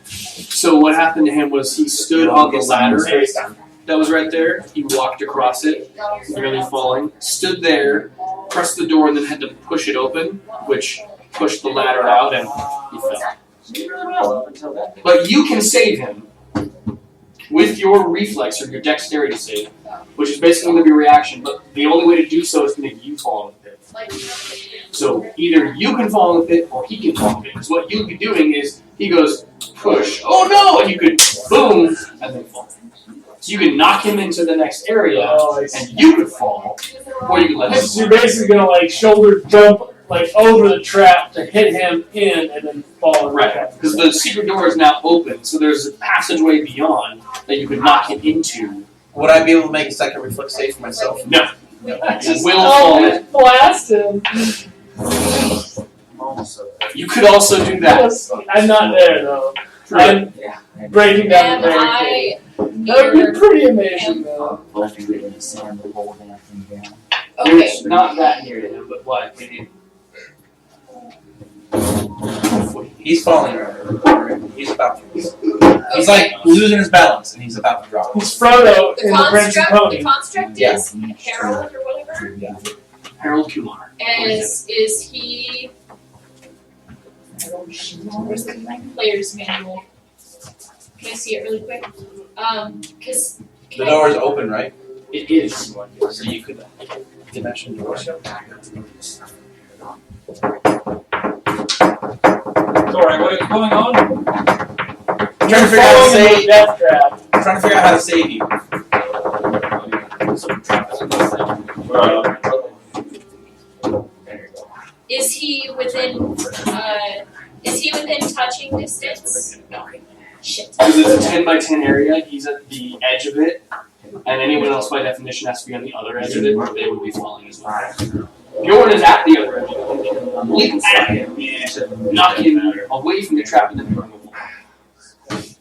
so what happened to him was he stood on the ladder that was right there. He walked across it, nearly falling. Stood there, pressed the door, and then had to push it open, which pushed the ladder out, and he fell. Did really well up until that. But you can save him with your reflex or your dexterity save, which is basically going to be a reaction. But the only way to do so is to make you fall in the pit. So either you can fall in the pit or he can fall in the pit. Because what you'll be doing is he goes push, oh no, and you could boom and then fall. So you can knock him into the next area Oh, I see. and you could fall, or you can let him. So you're basically gonna like shoulder jump like over the trap to hit him in and then fall in. Right, because the secret door is now open, so there's a passageway beyond that you could knock him into. Would I be able to make a second reflex save for myself? No. Just will fall. blast him. You could also do that. I'm not there though. I'm breaking down Am the barricade. I That would near be pretty amazing though. Okay. You're not that near to him, but what? He's falling right. He's about to. He's like losing his balance, and he's about to drop. He's Frodo The in the Prince of construct Pony. the construct is Harold or whatever. Yeah. Harold Kumar. And is he where's the player's manual? Can I see it really quick? Cause The door is open, right? It is. So you could Dimension door. Sorry, what is going on? I'm trying to figure out how to save. Death trap. I'm trying to figure out how to save you. is he within touching distance? No. Shit. Because it's a 10 by 10 area, he's at the edge of it, and anyone else by definition has to be on the other edge of it, or they would be falling as well. Bjorn is at the other edge of it, and can leap at him, knock him away from the trap, and then burn him.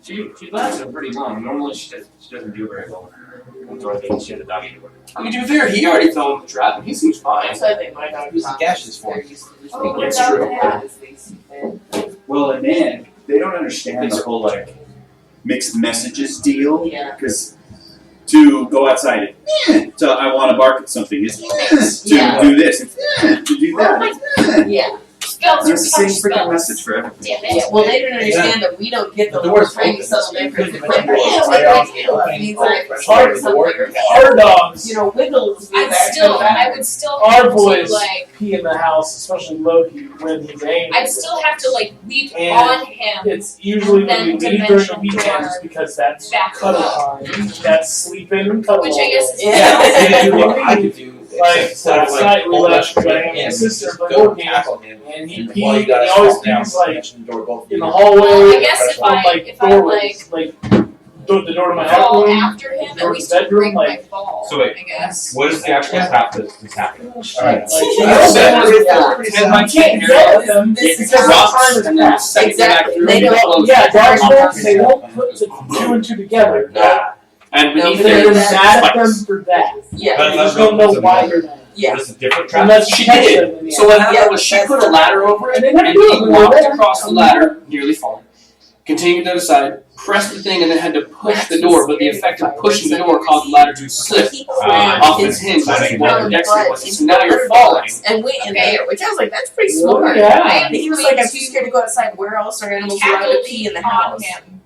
She lasted pretty long. Normally she doesn't do very well. So I think she had a doggy door. I mean, to be fair, he already fell in the trap, and he seems fine. So I think my dog Who's the gaseous form? It's true. Well, and then they don't understand the whole like mixed messages deal. Yeah. Because to go outside, it's to I want to bark at something. It's to Yeah. do this. It's to do that. Yeah. Spells There's the same touch freaking spells. message for everything. Damn it. Yeah, well, they don't understand that we don't get the The door's tiny open. subtle difference. The It's like, door is yeah, right like, on you know, the it means opening like, door. hard something. Our dogs, You know, wiggles. I would still our have to boys like pee in the house, especially Loki when he's angry. I'd still have to like leap And on him. It's usually when Then we leave during the dimension weekends door because that's back cuddle up. time. That's sleeping cuddle. Which I guess is Yeah. You what I could do. Like Instead of last night we hold left up my him, sister just play go board games, tackle him. and he And peed. while you He got always us down, pees like dimension door both in the you. hallway. Well, I guess if on I like if I doorways, like the door to my fall room. after him, or at least he'll bedroom, break my like- fall. So wait, I guess. what is the actual trap that's happening? Alright. Like, I you can't yell at them This is because how the time is and then past. second back Exactly. through They and don't- close. Yeah, dogs won't. They won't put the two and two together. And No, beneath but They're there that's- mad at them spikes. for that. Yeah. But You just don't know why you're mad. Yeah. What is a different trap? Unless She you catch did. them in the So what happened Yeah, was she that's put a the- ladder over it, And they and never he do it when they're walked there. across the ladder, nearly falling. Continued to the other side, pressed the thing, and then had to push the door, but the effect of pushing the door caused the ladder to slip He off crammed its hinge That as makes he walked sense. next to it. So into now the you're litter falling. box and went in Okay. there, which I was like, that's pretty smart. Yeah. I am He was going like, I'm too to scared to go outside. Where else are animals allowed tackle to pee in the on house? him.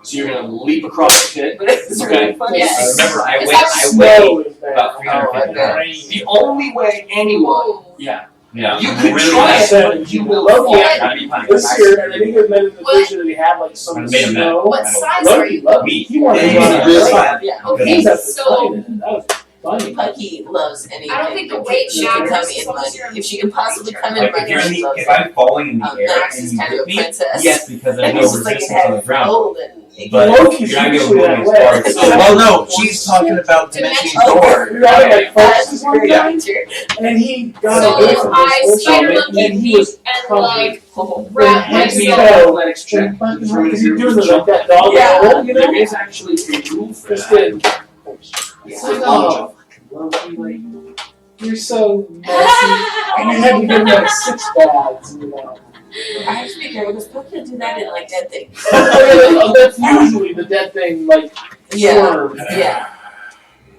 So you're gonna leap across the pit. But it's Okay. really funny. Yes. Remember, I Because weigh Snow is bad. about 350 Oh, pounds. The only way anyone, Whoa. yeah, Yeah, you I'm could really try nice. it, but you will Loki, fall. Gotta be funny. This year, I think it meant in the What? vision that he had like some I made a mess. snow. What size are Loki, you? Loki, he wanted Yeah, to he was run really away. fun. Yeah. Okay, He's up to so playing it. That was funny. Pucky loves anything. I don't think the that weight she can matters come as in long as money. you're a If she can possibly creature. come in Like money, if you're in she the, loves if it. I'm falling in the air Max and is you kind hit of a me, princess. yes, because there's And no it's just like it resistance on the had ground. gold and But Loki's you're not gonna usually move that as way. far as Well, no, she's talking about dimension door. We got like That's Fox's one great. time, and he got So away from I this spider bullshit, monkey and he was and like covered. wrap Hit me myself. so, Athletics check. because he's doing the, like that dog Yeah. roll, you know? There is actually a rule for Just that. did. It's like, oh, Loki, like, you're so messy. And you had to give him like 6 bags, you know. I have to be careful because Pucky will do that in like dead things. That's usually the dead thing, like, Yeah. swerve. Yeah.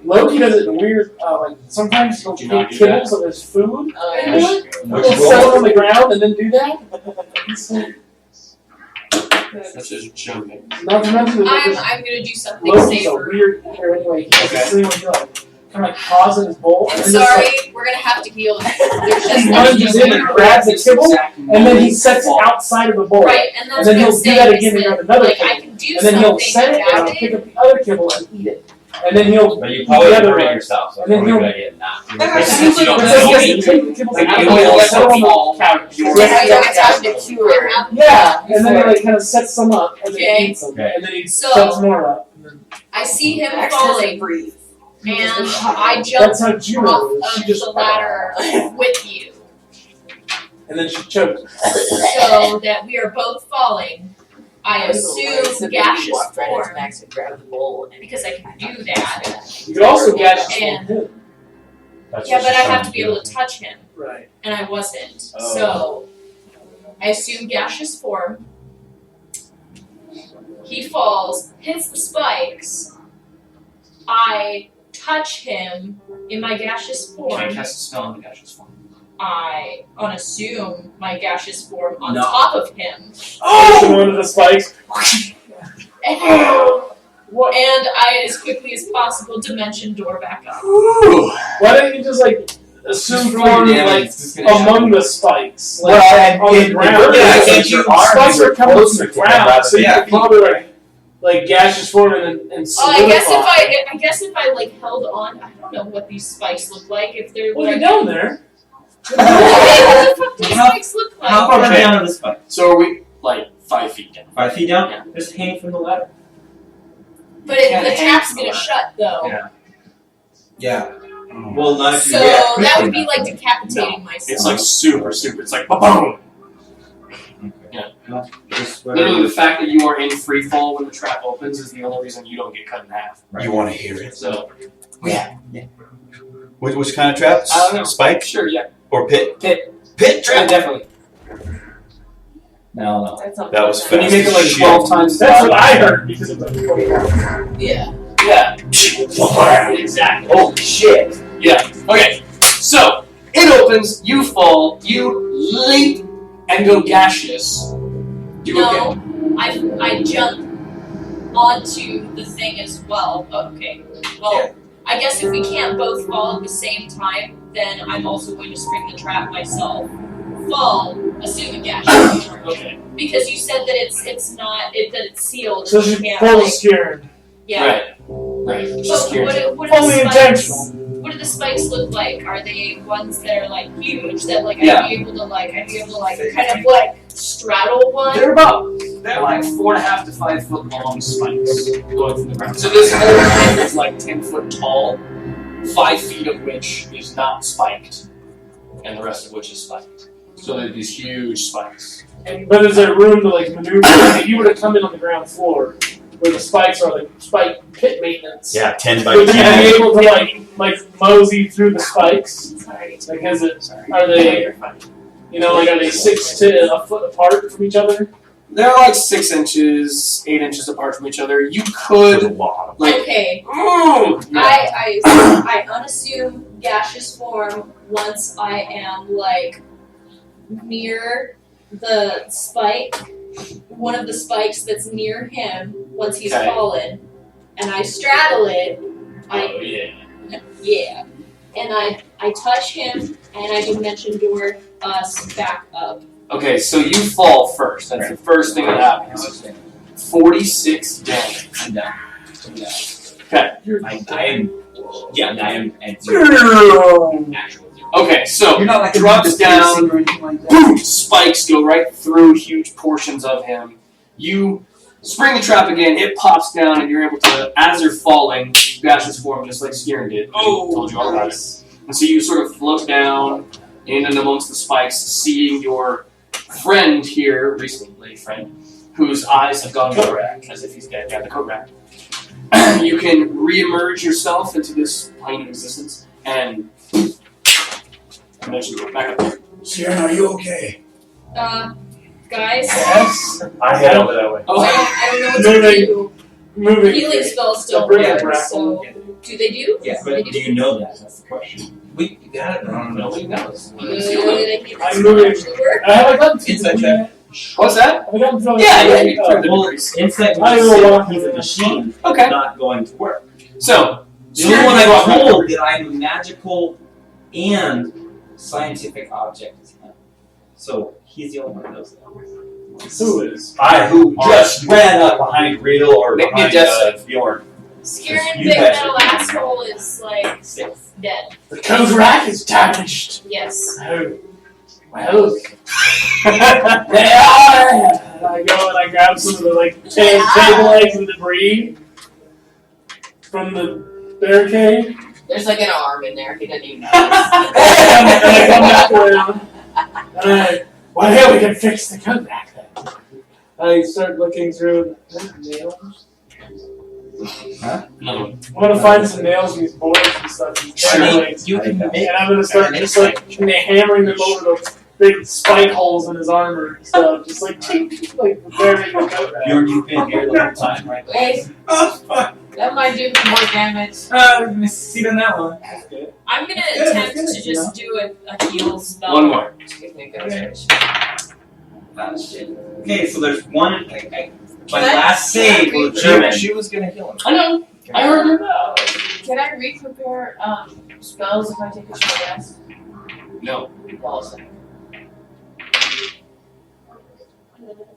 Loki does it in weird, like, sometimes he'll Do you not take do that? kibbles of his food, Oh, and yeah. he'll set it on the ground and then do that. It's like, That's just jumping. not to mention that I'm gonna do something Loki's a safer. weird here anyway. He has Okay. this thing where he like kind of like pausing his bowl I'm and then just sorry, like we're gonna have to heal. There's he just lunges in and grabs a kibble and then he sets it outside of the bowl. right, and that's And then what he'll I'm do saying that is again and that, grab another like kibble. I can do And then he'll something set it about and it. pick up the other kibble and eat it. And then he'll But you eat probably the other hurt one. yourself, so And then probably he'll- gonna get knocked. It Since you don't But know so he has me, to take the kibbles Like, out you of the don't bowl, let set them them on fall. the couch. You're Yeah, right. you have time to cure. Yeah, and then he like kind of sets them up and then Okay. eats them. Okay. And then he So- sets more up. And then I see him Max falling. doesn't breathe. And I That's jumped how Juno off is. She of just the ladder with you, and then she choked. so that we are both falling. I assume gaseous walked right into form Max and grabbed the bowl. because I can do that. You could also gaseous And- form him. That's Yeah, what but I she's have trying to be able to touch him, Right. and I wasn't. Oh. So I assume gaseous form. He falls, hits the spikes. I touch him in my gaseous Can I form. cast a spell in the gaseous form? I unassume my gaseous form on No. top of him. Push him onto the spikes. What? And I, as quickly as possible, dimension door back up. Why don't you just like assume Just roll form your damage, like it's just gonna among the spikes? Like, Well, on the in ground. reverse, Yeah, since you- your arms spikes are coming closer from the to him ground, rather so you than could probably like gaseous form and I solidify. guess if I like held on, I don't know what these spikes look like. If they're Well, like, you're down there. what the fuck do these spikes look like? How far Okay. down are the spikes? So are we like 5 feet down? 5 feet down? Just hang from the ladder. But Can't the hang trap's from the gonna ladder. shut though. Yeah. Yeah. Well, not if you So react that would quickly be like decapitating myself. It's like super. It's like boom. Just Literally, the fact that you are in free fall when the trap opens is the only reason you don't get cut in half. You want to hear it? So Which kind of traps? I don't know. Spike sure, yeah, or pit? Pit. Pit trap. definitely. No. That's something That was like But you make it like Shit. 12 times. That's what I heard because of the. Yeah. Yeah. Exactly. Holy shit! Yeah. Okay. So it opens. You fall. You leap and go gaseous. You No, okay? I jump onto the thing as well. Okay. Well, I guess if we can't both fall at the same time, then I'm also going to spring the trap myself. Fall, assume a gaseous form. Okay. Because you said that it's not that it's sealed. So and you she can't pulls like, scared. yeah. Right. Right. Just But scared. what do Only the spikes? intentional. What do the spikes look like? Are they ones that are like huge that like Yeah. I'd be able to kind of like straddle one? They're like 4.5 to 5 foot long spikes going from the ground. So this whole thing is like 10 foot tall, 5 feet of which is not spiked, and the rest of which is spiked. So they're these huge spikes. But is there room to like maneuver? Like, if you were to come in on the ground floor, where the spikes are like spike pit maintenance, Yeah, 10 by would you 10. be able to like mosey through the spikes? Sorry. Like, are they, are they 6 to a foot apart from each other? They're like 6 inches, 8 inches apart from each other. You could like Okay. yeah. I unassume gaseous form once I am like near the spike, one of the spikes that's near him once he's Okay. fallen, and I straddle it. Oh, yeah. Yeah, and I touch him and I dimension door us back up. Okay, so you fall first. That's the first thing that happens. 46 damage. I'm down. Okay. I am at 0. Actual 0. Okay, so You're not like drops a down. or anything like that. Boom! Spikes go right through huge portions of him. You spring the trap again. It pops down, and you're able to, as you're falling, gaseous form, just like Skiern did. Oh, told you all about it. And so you sort of float down in and amongst the spikes, seeing your friend here, recently friend, whose eyes have gone coat rack, as if he's dead. Yeah, the coat rack. You can re-emerge yourself into this plane of existence, and dimension back up. Sierra, are you okay? Guys, Yes. I head over that way. Oh, I don't know what to Moving. do. Moving. Healing spells don't Bring it work, back. so do they do? Yeah, They but do you know that? That's the question. We got it. nobody knows. Do they healing I'm spells moving. actually work? Have I gotten Inside check. What's that? Have I gotten through Yeah, you threw the Well, degrees. inside I when will you walk say he's a around. machine, Okay. it's not going to work. So, The only one I've told that I'm a magical and scientific object is him. So he's the only one that knows that. Who is? I who just ran up behind Riedel or Make me a behind death save. Bjorn. Scaring You big guys metal asshole is like 6. dead. The code rack is damaged. Yes. Oh. Well. They are! And I go and I grab some of the table legs and debris from the barricade. There's like an arm in there. He doesn't even know. And I come back around. And well, here we can fix the comeback then. I start looking through nails. Another one. I'm gonna find some nails in these boards and stuff. You can And I'm gonna start just like hammering them over those big spike holes in his armor and stuff. Just like preparing the comeback. Bjorn, you've been here the whole time, right? Wait, Oh, fuck. that might do more damage. See on that one. I'm gonna attempt to just do a heal spell. One more. Excuse me, ghost. Ah, shit. Okay, so there's one. My Can I- last can I save was read- German. She was gonna heal him. I know. I heard her. Can I re-prepare spells if I take a short rest? No. Well, so-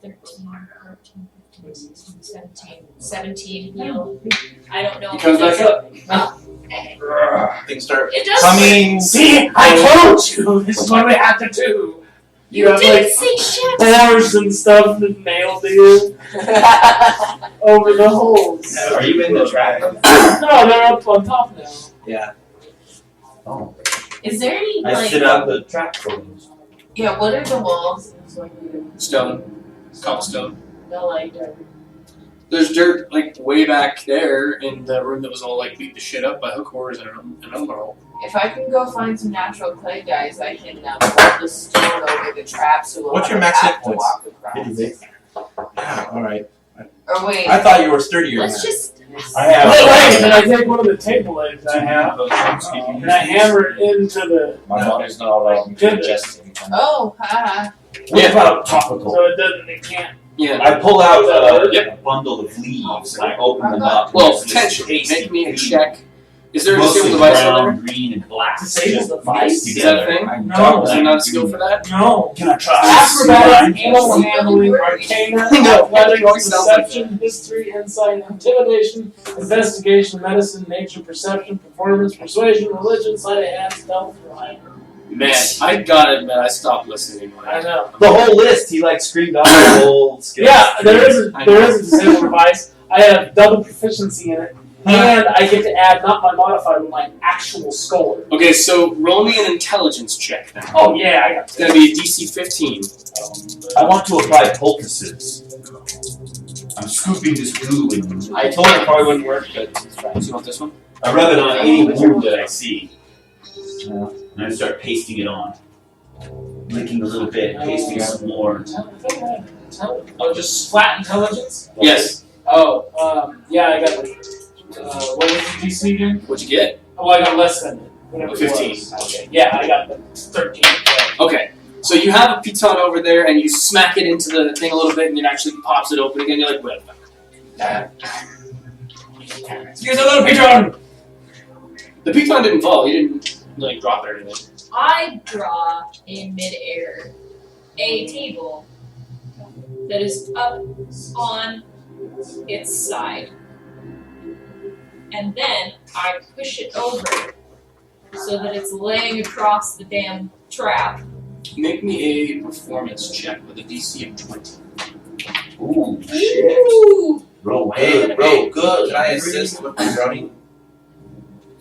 13, 14, 15, 16, 17. 17 heal. I don't know. He comes back up. Things start It does. Coming. See, I told you this is what we have to do. You have didn't like say shit. bars and stuff that nailed you over the holes. Are you in the trap? No, they're up on top now. Yeah. Oh. Is there any I like? stood out the trap for you. Yeah. What are the walls? It's like Stone. Cobblestone. no like. There's dirt like way back there in the room that was all like beat the shit up by hook horrors and an umbrella. If I can go find some natural clay guys, I can hold the stone over the trap so we'll What's your have max hit to points? walk across. Yeah, alright. Or wait. I thought you were sturdier than Let's that. just. I have. Wait, and I take one of the table legs I have and I hammer it into the My body's not allowed to digest anything. Oh, haha. What about topical? so it can't. Yeah. I pull out a bundle of leaves and I open them up. Well, There's this potentially. tasty Make me a food. check. Is there a Mostly disable device on brown, there? green, and black. Disable device? Is that a thing? No. Is there not a skill for that? No. Can I try? Acrobatics, animal handling, arcana, athletics, Always sounds like deception, history, insight, intimidation, investigation, medicine, nature, perception, performance, persuasion, religion, sleight of hand, stealth, reliance. Man, I gotta admit, I stopped listening. When I know. The whole list. He like screamed off the whole skill. Yeah, there is I a know. disabled device. I have double proficiency in it, and I get to add not my modifier, but my actual score. Okay, so roll me an intelligence check then. Oh yeah, I got It's gonna be a DC 15. I want to apply poultices. I'm scooping this glue in. I told her it probably wouldn't work, but it's fine. So you want this one? I rub it on any wound that I see. And I start pasting it on. Licking a little bit, pasting some more. Oh, just flat intelligence? Yes. Oh, yeah, I got like, what was the DC again? What'd you get? Oh, I got less than it. Whatever it 15. was. Okay, yeah, I got the 13. Okay. So you have a piton over there, and you smack it into the thing a little bit, and it actually pops it open again. You're like, wait a minute. Here's a little piton! The piton didn't fall. He didn't like drop it or anything. I draw in midair a table that is up on its side. And then I push it over so that it's laying across the damn trap. Make me a performance check with a DC of 20. Ooh, Ooh. Roll Hey, bro, good. Can I assist with the running?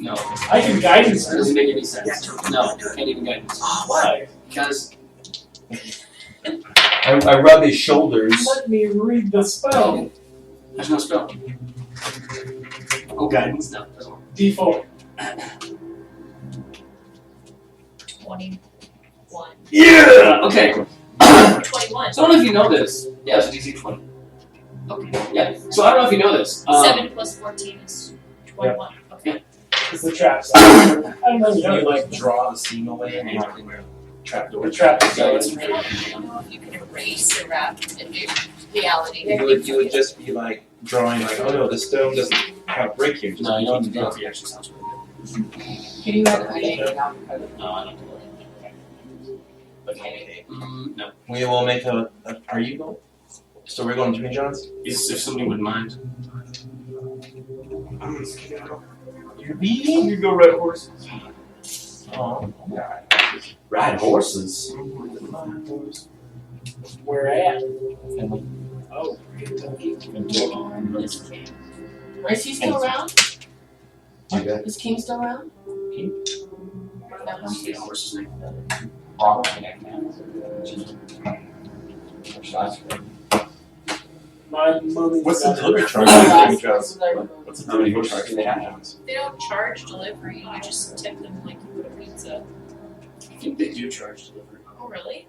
No. I can guidance her. Doesn't make any sense. No, can't even guidance. Oh, what? Because I rub his shoulders. Let me read the spell. there's no spell. Oh, guidance? No, doesn't work. D4. 21. Yeah! Okay. 21. So I don't know if you know this. Yeah, it's a DC 20. Okay. Yeah. So I don't know if you know this. 7 plus 14 is 21. Okay. It's the trap side. I don't know. Can you like draw the seam away and you can trap door? The trap Yeah, side. it's- I don't know if you can erase the wrap into reality. You would just be like drawing like, oh no, this stone doesn't have a break here. Just No, you don't have to draw. draw if it actually sounds really good. Can you have a meeting? No, I don't. Okay. No. We will make a are you going? So we're going to Jimmy John's? If somebody wouldn't mind. You go red horses. Oh, Ride horses. Where at? Oh, Kentucky. Is he still around? Is King still around? Probably next man. My mummy. What's the delivery charge? Last Jones? person What's the How many delivery horses charge? do they have? They don't charge delivery. You just tip them like you would a pizza. I think they do charge delivery. Oh really?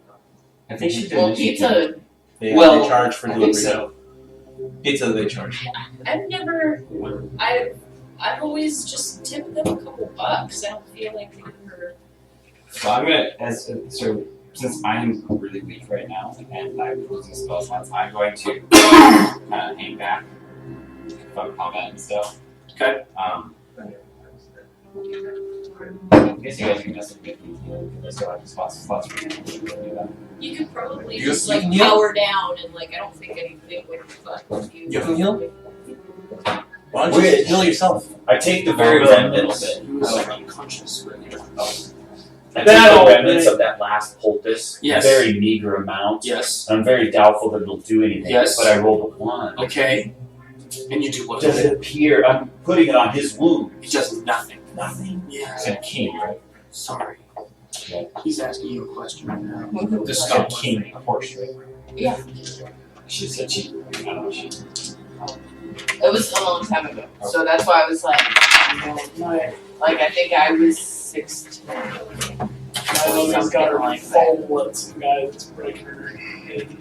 I think she did. Well, pizza. They Well, charge for I delivery. think so. Pizza they charge. I've always just tipped them a couple bucks. I don't feel like they were. So I'm gonna so since I'm really weak right now and I'm losing spell slots, I'm going to hang back from combat and stuff. Okay. I guess you guys can mess with me because I still have slots for me to do that. You could probably You just can like heal? power down and like I don't think anything would fuck with you. You can heal? Why don't you heal yourself? I take the very remnants. He was like unconscious. I take the remnants of that last poultice. Yes. Very meager amount. Yes. I'm very doubtful that it'll do anything. Yes. But I rolled a 1. Okay. And you do what? Does it appear? I'm putting it on his wound. It does nothing. Nothing. Yeah. It's a king, right? Sorry. He's asking you a question right now. This is a king horse, right? Yeah. She said she. I don't know. She. It was a long time ago, so that's why I was like, like I think I was 16. My mummy's got her phone with some guy that's breaking her head.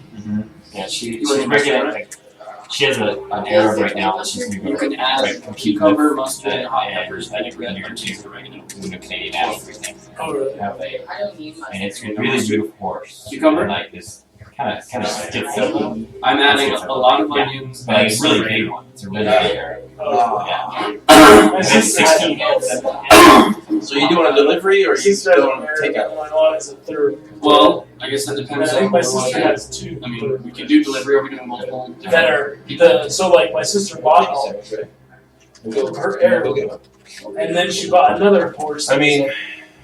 Yeah, she's You want to breaking it. rest Like, she has an Arab right now that she's going You can add like, cucumber, mustard, and hot and peppers, vinaigrette, here too, oregano, Canadian apple, everything. Oh, really? Have a, I don't need much. and it's a really beautiful horse. Cucumber? And, like this kind of sticks out. I'm adding a lot of onions. But like, it's a really big one. It's a really big area. Oh. Yeah. My And it's sister 16 had So you doing a delivery or you sister doing has takeout? my mom has a third. Well, I guess that And I depends think on my what you sister want. has 2. I mean, we can do delivery or we can do multiple. that are so like my sister bought all her air, and then she bought another horse. I mean,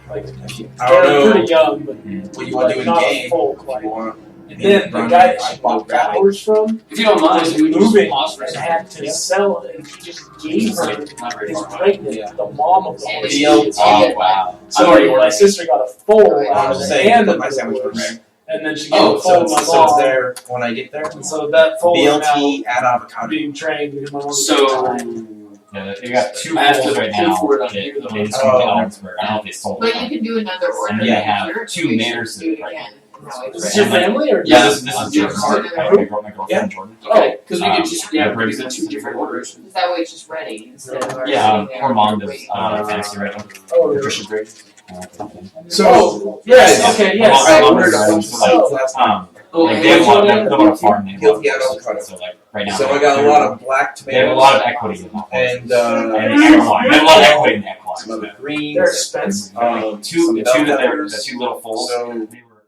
like I they're don't know pretty young, but what you want to do in not game. full If quite. you want. And then the guy that she bought that horse from If you don't mind, was we can just moving pause for a and second. had to sell it, and she just gave her Not very is far. pregnant, Yeah. the mom of the And horse. it's- Oh, wow. So already my ordered. sister got a full Right. out I of was the saying hand that of my the sandwich horse, was there. and then she gave Oh, a full so to it's, my so it's mom. there when I get there? And so that full is now BLT add avocado. being trained because my mom was So, Yeah, they got 2 I have bulls to right pay now. for it on They here, though. just went to Oh. Ellensburg. I don't know if they sold But them. you can do another order. And then they have later, 2 we mares should do it that are again. Now Is it's this your ready. family or Yeah, just- this is Your Jordan. card. My girlfriend Jordan. okay, because we Um, could just, yeah, yeah, break it into 2 different orders. Because that way it's just ready instead of already Yeah, sitting there. her mom does waiting. fantasy right now. Oh, really? Nutrition grade. So, yes, okay, yes. I Mom ordered does, items So- last time. Like they have a lot. They have a farm. They have a lot of Guilty horses. avocado. So like right now. So I got a lot of black They have a tomatoes lot of equity in that. and And equine. They have a lot of equity in the equine. some other greens. They're expensive. The two some that bell they're the peppers. 2 little foals. So They were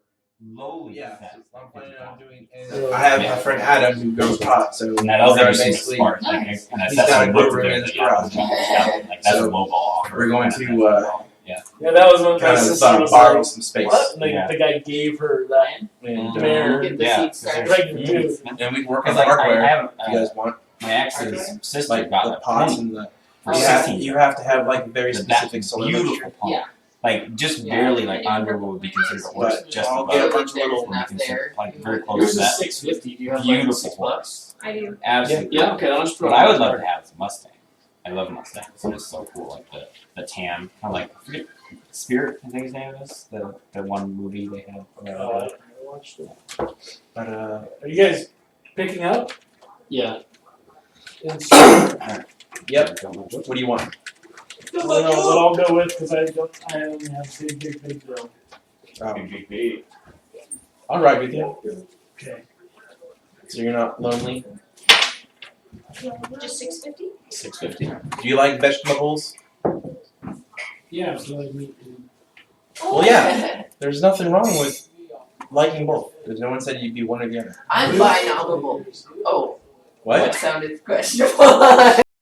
lowly yeah, set. I'm planning on doing. And I have my friend Adam who goes pot, so And that also we're just seems basically smart. Like, and he's that's got what a looked brew room good. in his Yeah, garage. like that's a So low ball offer. we're going to Yeah, that was when my kind of sister was borrow like, some space. what? And Yeah. the guy gave her that And, mare. Get the Yeah, seeds started. Pregnant too. and we can work on Because like I hardware have if you guys want. my ex's sister Like got the a pots pony and the for you have, 16. you have to have like very That specific soil beautiful moisture. pony. Yeah. Like just Yeah. barely like under what would be considered a horse. But Just I'll above. get a If bunch of there's little what we enough consider, there. like very close Yours to is that. 650. Do you have like Beautiful 6 horse. bucks? I do. Absolutely. Yeah, okay, I'll just put But it I on would my love card. to have is Mustang. I love Mustangs. It's just so cool. Like the tan, kind of like I forget Spirit. I think his name is the one movie they had. I watched it. But Are you guys picking up? Yeah. yep. What do you want? I don't know what I'll go with because I only have the big bill. I'll ride with you. Okay. So you're not lonely. Just 650? 650. Do you like vegetables? Yeah, so like meat. Well, yeah. There's nothing wrong with liking both. Because no one said you'd be one or the other. I'm buying all the both. Oh, What? that sounded questionable.